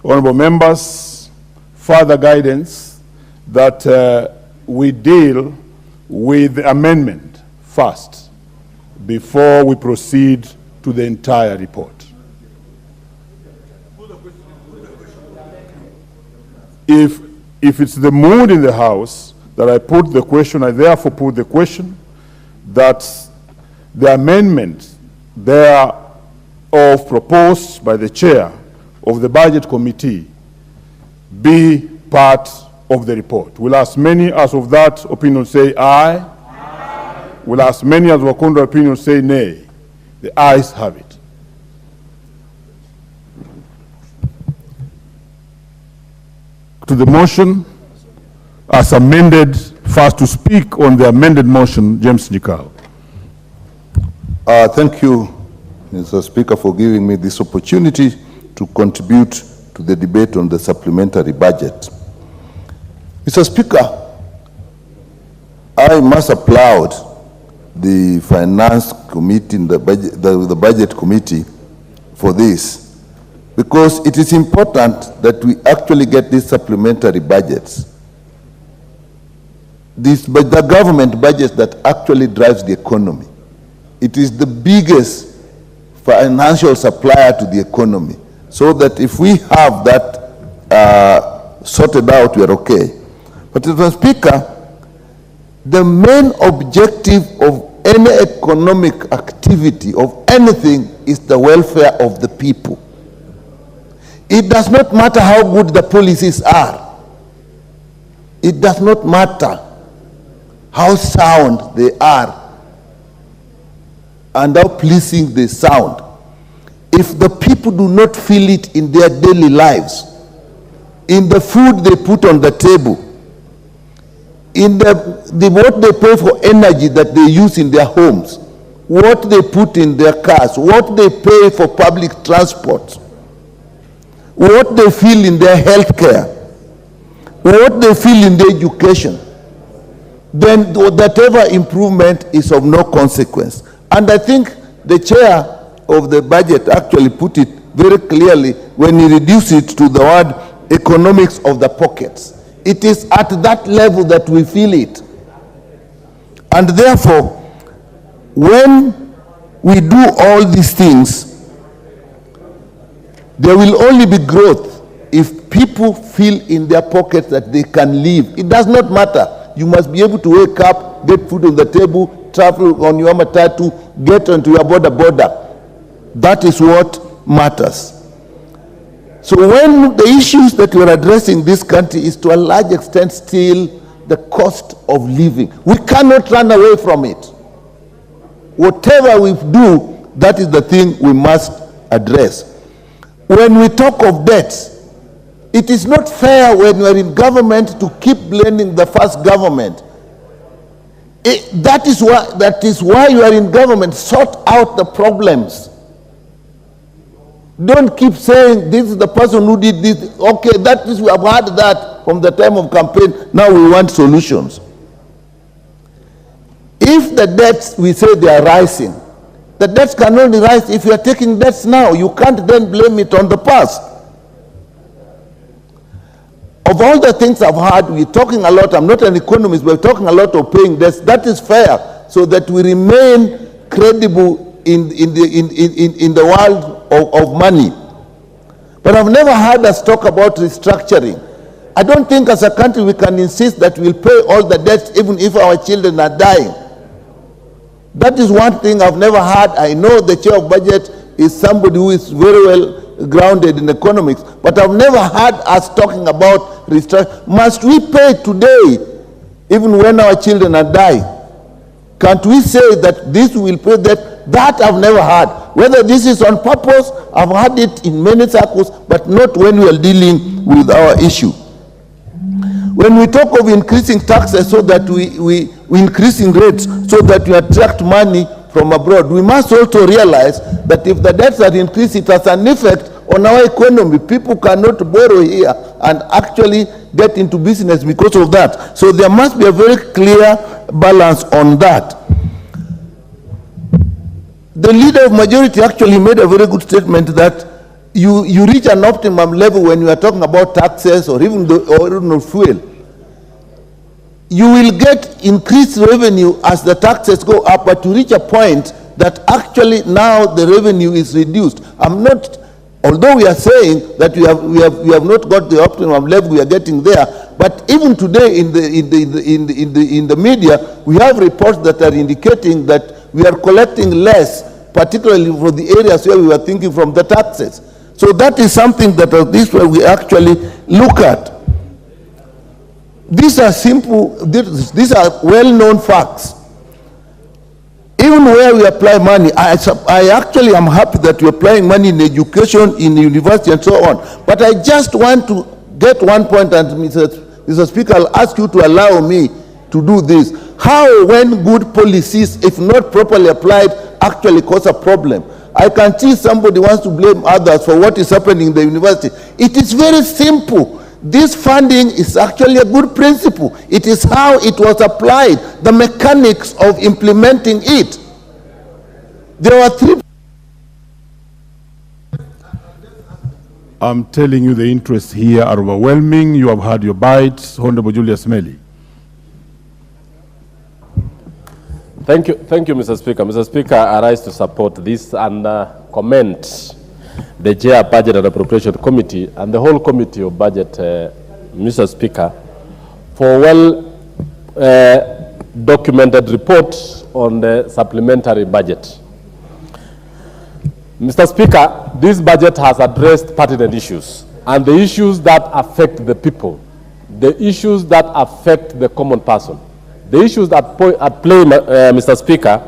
Honorable members, further guidance that we deal with the amendment first before we proceed to the entire report. If it's the mood in the House that I put the question, I therefore put the question that the amendment thereof proposed by the Chair of the Budget Committee be part of the report. Will as many as of that opinion say aye? Aye. Will as many as of contrary opinion say nay? The ayes have it. To the motion as amended, first to speak on the amended motion, James Nikau. Thank you, Mr. Speaker, for giving me this opportunity to contribute to the debate on the supplementary budget. Mr. Speaker, I must applaud the Finance Committee, the Budget Committee for this, because it is important that we actually get these supplementary budgets. But the government budget that actually drives the economy. It is the biggest financial supplier to the economy. So that if we have that sorted out, we are okay. But Mr. Speaker, the main objective of any economic activity, of anything, is the welfare of the people. It does not matter how good the policies are. It does not matter how sound they are and how pleasing they sound. if the people do not feel it in their daily lives, in the food they put on the table, in what they pay for energy that they use in their homes, what they put in their cars, what they pay for public transport, what they feel in their health care, what they feel in their education, then whatever improvement is of no consequence. And I think the chair of the budget actually put it very clearly when he reduced it to the word economics of the pockets. It is at that level that we feel it. And therefore, when we do all these things, there will only be growth if people feel in their pockets that they can live. It does not matter. You must be able to wake up, get food on the table, travel on your matatu, get onto your border. That is what matters. So when the issues that we are addressing in this country is to a large extent still the cost of living, we cannot run away from it. Whatever we do, that is the thing we must address. When we talk of debt, it is not fair when you are in government to keep blaming the first government. That is why you are in government. Sort out the problems. Don't keep saying this is the person who did this. Okay, that is, we have had that from the time of campaign. Now we want solutions. If the debts, we say they are rising, the debts can only rise if you are taking debts now. You can't then blame it on the past. Of all the things I've heard, we're talking a lot, I'm not an economist, we're talking a lot of paying debts. That is fair, so that we remain credible in the world of money. But I've never heard us talk about restructuring. I don't think as a country we can insist that we'll pay all the debts even if our children are dying. That is one thing I've never heard. I know the chair of budget is somebody who is very well grounded in economics, but I've never heard us talking about restructuring. Must we pay today even when our children are dying? Can't we say that this will pay that? That I've never heard. Whether this is on purpose, I've heard it in many circles, but not when we are dealing with our issue. When we talk of increasing taxes so that we increasing rates so that we attract money from abroad, we must also realize that if the debts are increased, it has an effect on our economy. People cannot borrow here and actually get into business because of that. So there must be a very clear balance on that. The leader of majority actually made a very good statement that you reach an optimum level when you are talking about taxes or even fuel. You will get increased revenue as the taxes go up, but you reach a point that actually now the revenue is reduced. Although we are saying that we have not got the optimum level, we are getting there. But even today in the media, we have reports that are indicating that we are collecting less, particularly for the areas where we were thinking from the taxes. So that is something that this way we actually look at. These are simple, these are well-known facts. Even where we apply money, I actually am happy that we're applying money in education, in university and so on. But I just want to get one point, and Mr. Speaker, I'll ask you to allow me to do this. How, when good policies, if not properly applied, actually cause a problem? I can see somebody wants to blame others for what is happening in the university. It is very simple. This funding is actually a good principle. It is how it was applied, the mechanics of implementing it. There are three. I'm telling you, the interests here are overwhelming. You have had your bites. Honorable Julius Meli. Thank you, Mr. Speaker. Mr. Speaker, I rise to support this and commend the Chair Budget and Appropriation Committee and the whole Committee of Budget, Mr. Speaker, for documented reports on the supplementary budget. Mr. Speaker, this budget has addressed pertinent issues, and the issues that affect the people, the issues that affect the common person, the issues that at play, Mr. Speaker,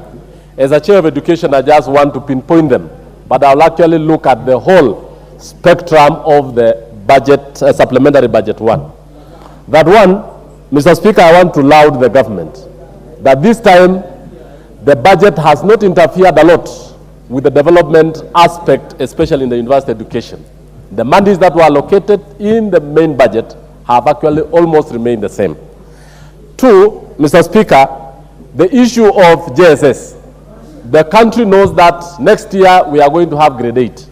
as a chair of education, I just want to pinpoint them but I'll actually look at the whole spectrum of the budget, supplementary budget 1. That one, Mr. Speaker, I want to laud the government that this time the budget has not interfered a lot with the development aspect, especially in the university education. The monies that were allocated in the main budget have actually almost remained the same. Two, Mr. Speaker, the issue of JSS. The country knows that next year we are going to have grade 8.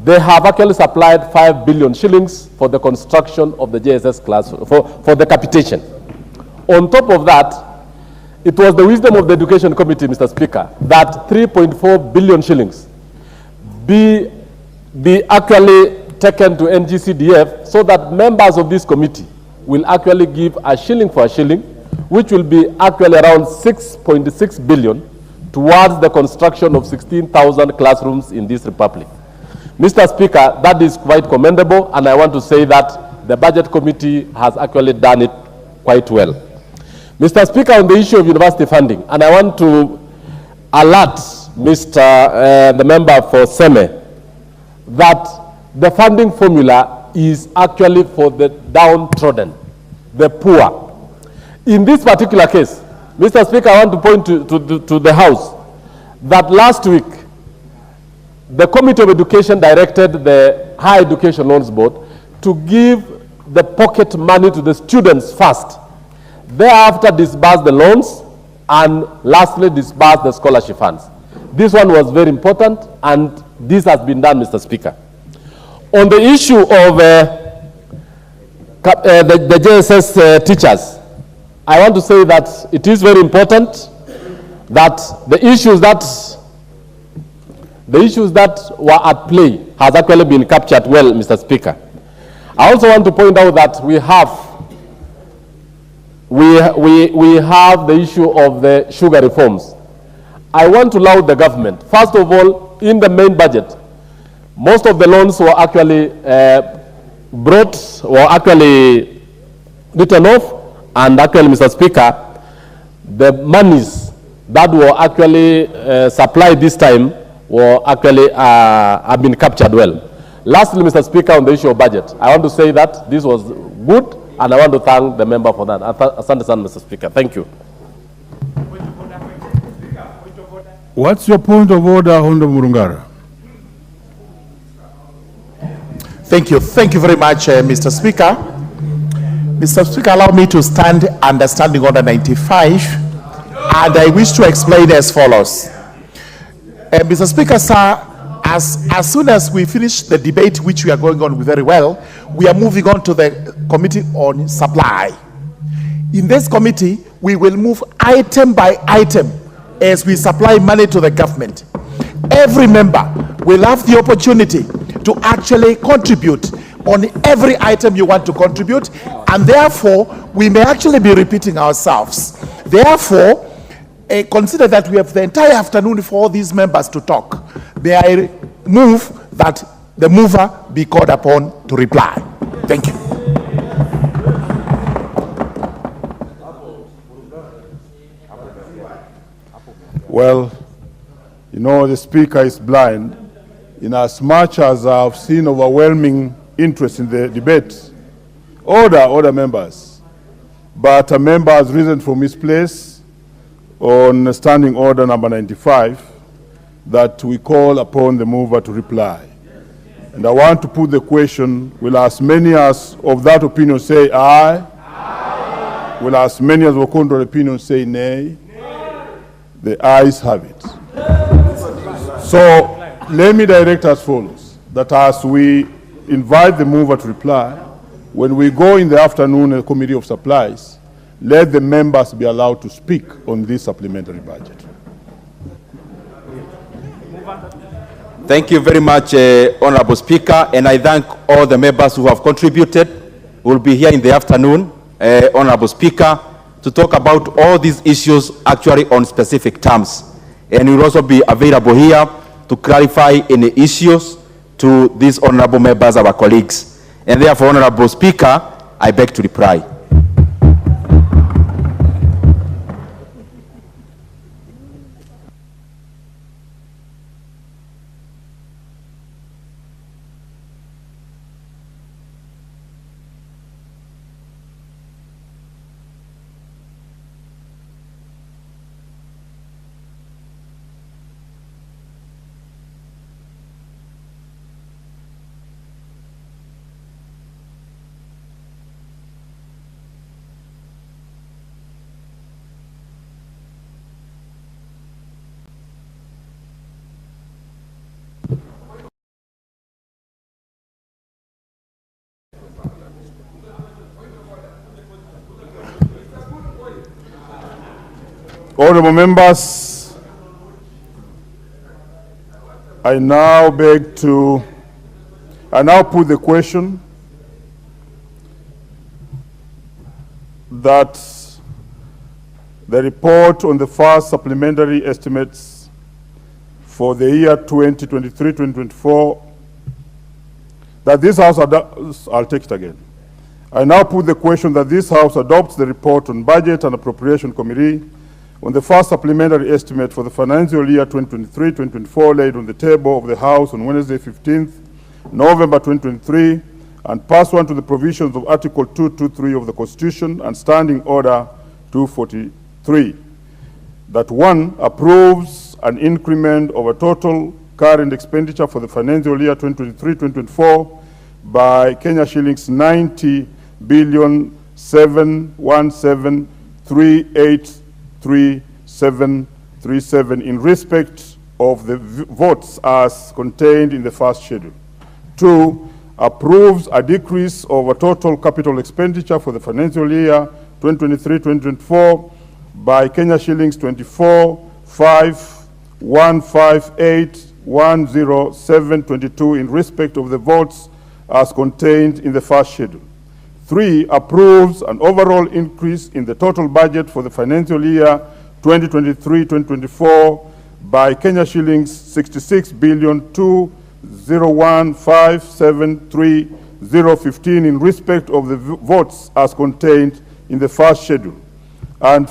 They have actually supplied 5 billion shillings for the construction of the JSS class, for the capitation. On top of that, it was the wisdom of the Education Committee, Mr. Speaker, that 3.4 billion shillings be actually taken to NGCDF so that members of this committee will actually give a shilling for a shilling, which will be actually around 6.6 billion towards the construction of 16,000 classrooms in this republic. Mr. Speaker, that is quite commendable, and I want to say that the Budget Committee has actually done it quite well. Mr. Speaker, on the issue of university funding, and I want to alert the member for SEME that the funding formula is actually for the downtrodden, the poor. In this particular case, Mr. Speaker, I want to point to the House that last week, the Committee of Education directed the Higher Education Loans Board to give the pocket money to the students first, thereafter disburse the loans, and lastly disburse the scholarship funds. This one was very important, and this has been done, Mr. Speaker. On the issue of the JSS teachers, I want to say that it is very important that the issues that were at play has actually been captured well, Mr. Speaker. I also want to point out that we have the issue of the sugar reforms. I want to laud the government. First of all, in the main budget, most of the loans were actually written off, and actually, Mr. Speaker, the monies that were actually supplied this time were actually have been captured well. Lastly, Mr. Speaker, on the issue of budget, I want to say that this was good, and I want to thank the member for that. Asante sana, Mr. Speaker. Thank you. What's your point of order, Honorable Murungara? Thank you. Thank you very much, Mr. Speaker. Mr. Speaker, allow me to stand under Standing Order 95, and I wish to explain as follows. Mr. Speaker, sir, as soon as we finish the debate, which we are going on very well, we are moving on to the Committee on Supply. In this committee, we will move item by item as we supply money to the government. Every member will have the opportunity to actually contribute on every item you want to contribute, and therefore, we may actually be repeating ourselves. Therefore, consider that we have the entire afternoon for all these members to talk. May I move that the mover be called upon to reply. Thank you. Well, you know, the Speaker is blind. In as much as I've seen overwhelming interest in the debate, order members. But a member has risen from his place on Standing Order number 95 that we call upon the mover to reply. And I want to put the question, will as many as of that opinion say aye? Aye. Will as many as of contrary opinion say nay? The ayes have it. So let me direct as follows, that as we invite the mover to reply, when we go in the afternoon to the Committee of Supplies, let the members be allowed to speak on this supplementary budget. Thank you very much, Honorable Speaker, and I thank all the members who have contributed. We'll be here in the afternoon, Honorable Speaker, to talk about all these issues actually on specific terms. And we'll also be available here to clarify any issues to these honorable members, our colleagues. And therefore, Honorable Speaker, I beg to reply. Honorable members, I now put the question that the report on the first supplementary estimates for the year 2023-2024, that this House adopts, I'll take it again. I now put the question that this House adopts the report on Budget and Appropriation Committee on the first supplementary estimate for the financial year 2023-2024 laid on the table of the House on Wednesday, 15th November 2023, and pursuant to the provisions of Article 223 of the Constitution and Standing Order 243, that one, approves an increment of a total current expenditure for the financial year 2023-2024 by Kenya shillings 90,717,383,737 in respect of the votes as contained in the first schedule. Two, approves a decrease of a total capital expenditure for the financial year 2023-2024 by Kenya shillings 24,515,8,107.22 in respect of the votes as contained in the first schedule. Three, approves an overall increase in the total budget for the financial year 2023-2024 by Kenya shillings 66,201,573,015 in respect of the votes as contained in the first schedule. And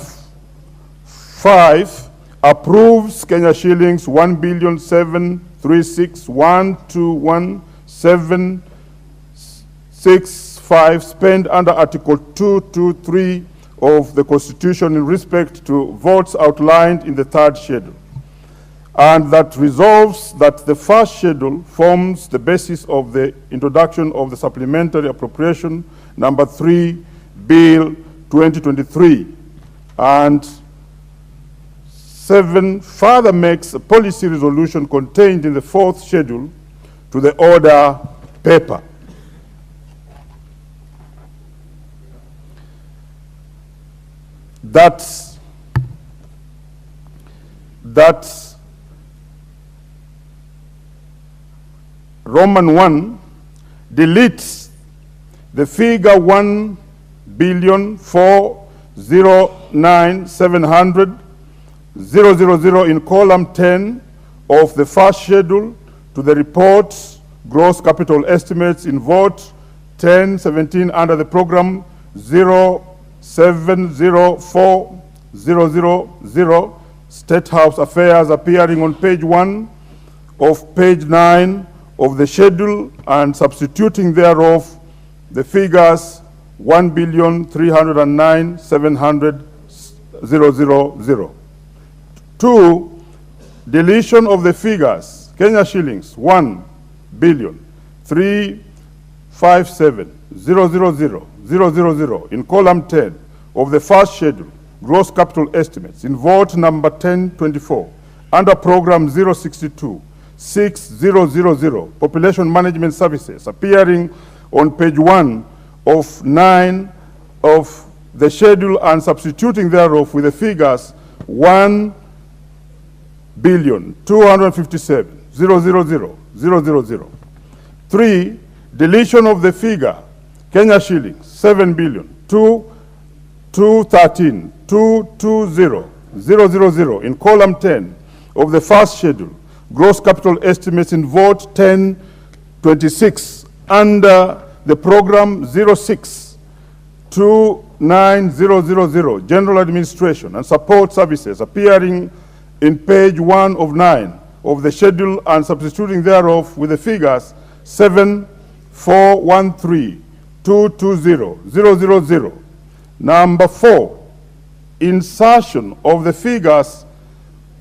five, approves Kenya shillings 1,736,121,765 spent under Article 223 of the Constitution in respect to votes outlined in the third schedule. And that resolves that the first schedule forms the basis of the introduction of the Supplementary Appropriation Number 3, Bill 2023. And 7, further makes a policy resolution contained in the fourth schedule to the order paper. That Roman 1 deletes the figure 1,409,700,000 in column 10 of the first schedule to the report gross capital estimates in vote 1017 under the program 0704,000 State House Affairs, appearing on page 1 of page 9 of the schedule and substituting thereof the figures 1,309,700,000. 2, deletion of the figures Kenya shillings 1,357,000,000 in column 10 of the first schedule gross capital estimates in vote number 1024 under program 062,6000 population management services, appearing on page 1 of 9 of the schedule and substituting thereof with the figures 1,257,000,000. 3, deletion of the figure Kenya shillings 7,213,220,000 in column 10 of the first schedule gross capital estimates in vote 1026 under the program 06,290,000 general administration and support services, appearing in page 1 of 9 of the schedule and substituting thereof with the figures 7,413,220,000. Number 4, insertion of the figures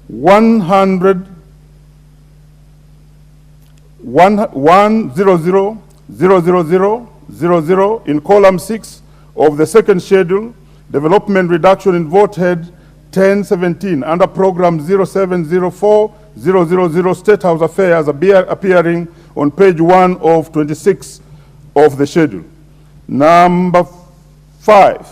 100,000,000 in column 6 of the second schedule, development reduction in vote head 1017 under program 0704,000 State House Affairs, appearing on page 1 of 26 of the schedule. Number 5,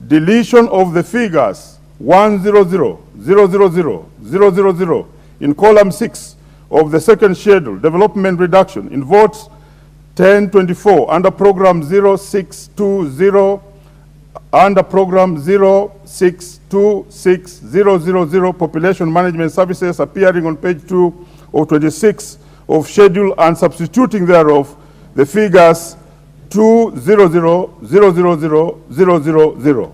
deletion of the figures 100,000,000 in column 6 of the second schedule, development reduction, in votes 1024 under program 0620, under program 0626,000 population management services, appearing on page 2 of 26 of schedule, and substituting thereof the figures 200,000,000.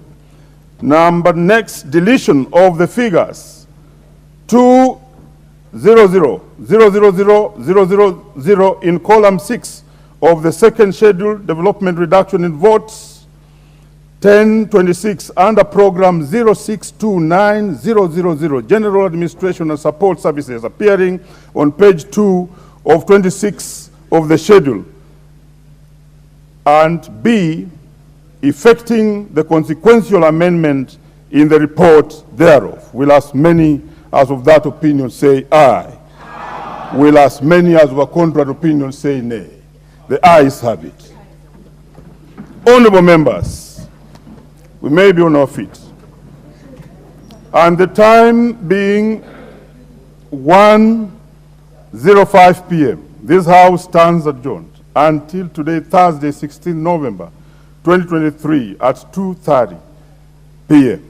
Number next, deletion of the figures 200,000,000 in column 6 of the second schedule, development reduction, in votes 1026 under program 0629,000, general administration and support services, appearing on page 2 of 26 of the schedule. And B, effecting the consequential amendment in the report thereof. Will as many as of that opinion say aye? Aye. Will as many as of a contrary opinion say nay? The ayes have it. Honorable members, we may be on our feet. And the time being 1:05 p.m., this House stands adjourned until today, Thursday, 16 November 2023 at 2:30 p.m.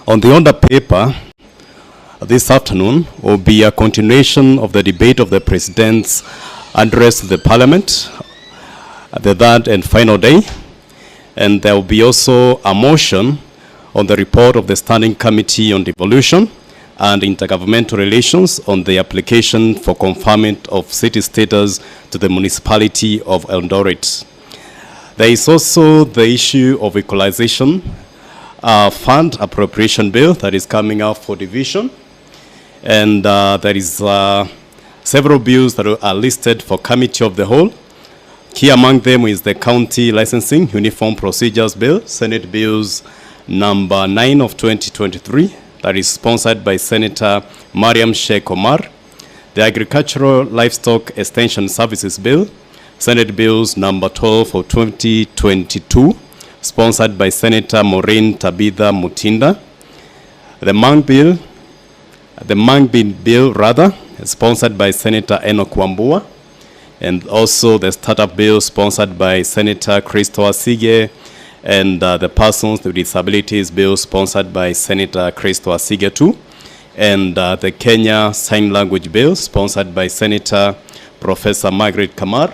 On the order paper, this afternoon will be a continuation of the debate of the President's address to the Parliament, the third and final day. And there will be also a motion on the report of the Standing Committee on Devolution and Intergovernmental Relations on the application for conferment of city status to the municipality of Eldoret. There is also the issue of equalization fund appropriation bill that is coming out for division, and there is several bills that are listed for committee of the whole. Key among them is the County Licensing Uniform Procedures Bill, Senate Bills number 9 of 2023, that is sponsored by Senator Mariam Sheikh Omar. The Agricultural Livestock Extension Services Bill, Senate Bills number 12 of 2022, sponsored by Senator Maureen Tabitha Mutinda. The Mang Bill, sponsored by Senator Enoch Wambua, and also the Startup Bill, sponsored by Senator Christo Asige, and the Persons with Disabilities Bill, sponsored by Senator Christo Asige too, and the Kenya Sign Language Bill, sponsored by Senator Professor Margaret Kamar,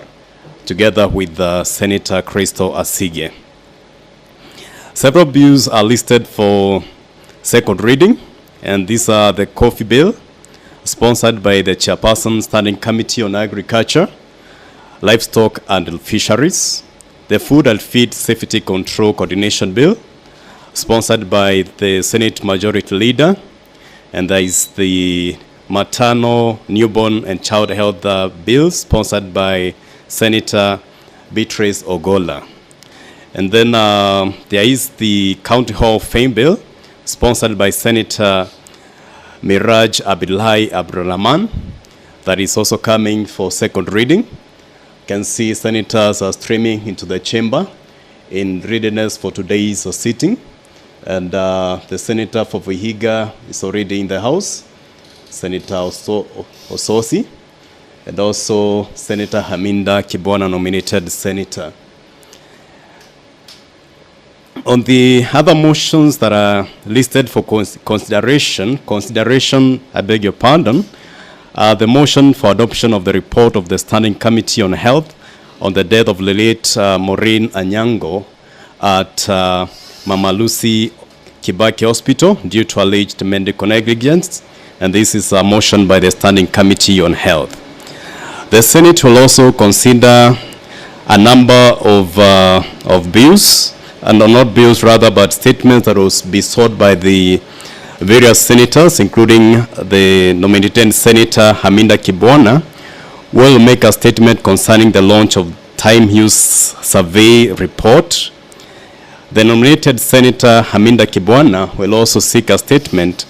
together with Senator Christo Asige. Several bills are listed for second reading, and these are the Coffee Bill, sponsored by the Chairperson Standing Committee on Agriculture, Livestock and Fisheries, the Food and Feed Safety Control Coordination Bill, sponsored by the Senate Majority Leader, and there is the maternal, newborn, and child health bill sponsored by Senator Beatrice Ogola. And then there is the County Hall Fame Bill sponsored by Senator Miraj Abdullahi Abdurrahman, that is also coming for second reading. You can see senators are streaming into the chamber in readiness for today's sitting. And the senator for Vihiga is already in the house, Senator Ososi, and also Senator Haminda Kibwana, nominated senator. On the other motions that are listed for consideration, I beg your pardon, the motion for adoption of the report of the Standing Committee on Health on the death of the late Maureen Anyango at Mama Lucy Kibaki Hospital due to alleged medical negligence, and this is a motion by the Standing Committee on Health. The Senate will also consider a number of bills, and not bills rather, but statements that will be sought by the various senators, including the nominated Senator Haminda Kibwana, will make a statement concerning the launch of time use survey report. The nominated Senator Haminda Kibwana will also seek a statement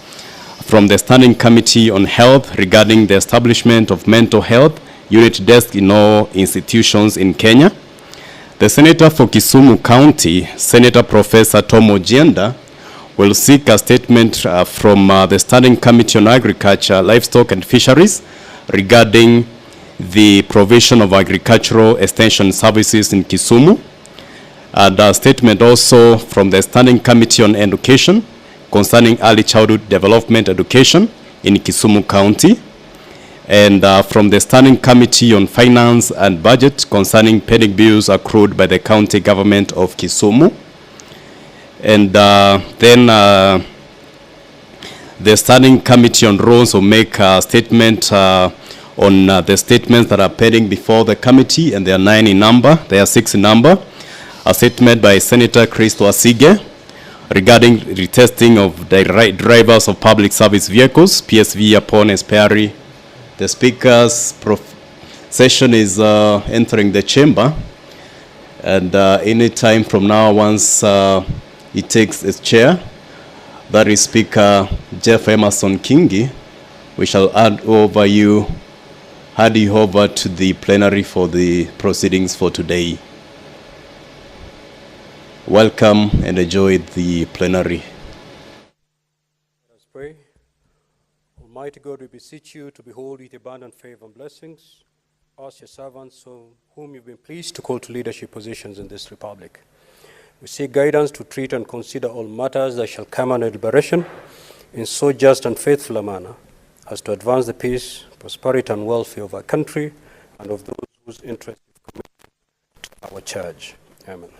from the Standing Committee on Health regarding the establishment of mental health unit desk in all institutions in Kenya. The Senator for Kisumu County, Senator Professor Tom Ojienda, will seek a statement from the Standing Committee on Agriculture, Livestock and Fisheries regarding the provision of agricultural extension services in Kisumu. And a statement also from the Standing Committee on Education concerning early childhood development education in Kisumu County. And from the Standing Committee on Finance and Budget concerning pending bills accrued by the county government of Kisumu. And then the Standing Committee on Roads will make a statement on the statements that are pending before the committee, and they are 9 in number, they are 6 in number. A statement by Senator Christo Asige regarding retesting of the drivers of public service vehicles, PSV upon expiry. The Speaker's session is entering the chamber, and any time from now, once he takes his chair, that is Speaker Jeff Emerson Kingi, we shall hand you over to the plenary for the proceedings for today. Welcome and enjoy the plenary. Let us pray. Almighty God, we beseech you to behold with abundant favor and blessings us, your servants, whom you've been pleased to call to leadership positions in this republic. We seek guidance to treat and consider all matters that shall come under deliberation in so just and faithful a manner as to advance the peace, prosperity, and welfare of our country and of those whose interests we've committed to our charge. Amen.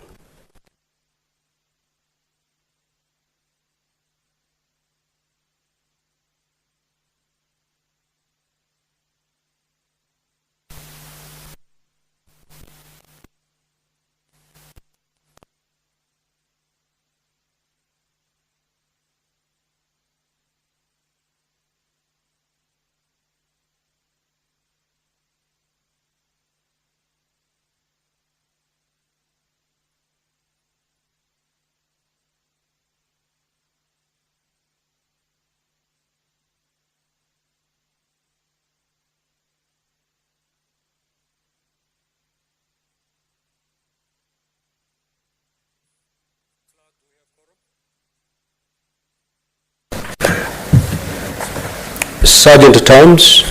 Sergeant at Arms,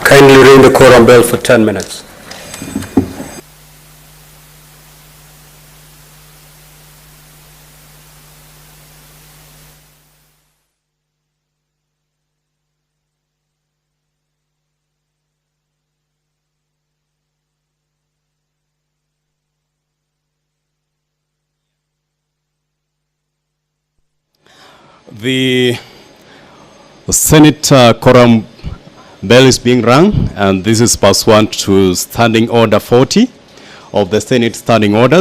kindly ring the quorum bell for 10 minutes. The Senate quorum bell is being rung, and this is pursuant to Standing Order 40 of the Senate Standing Orders.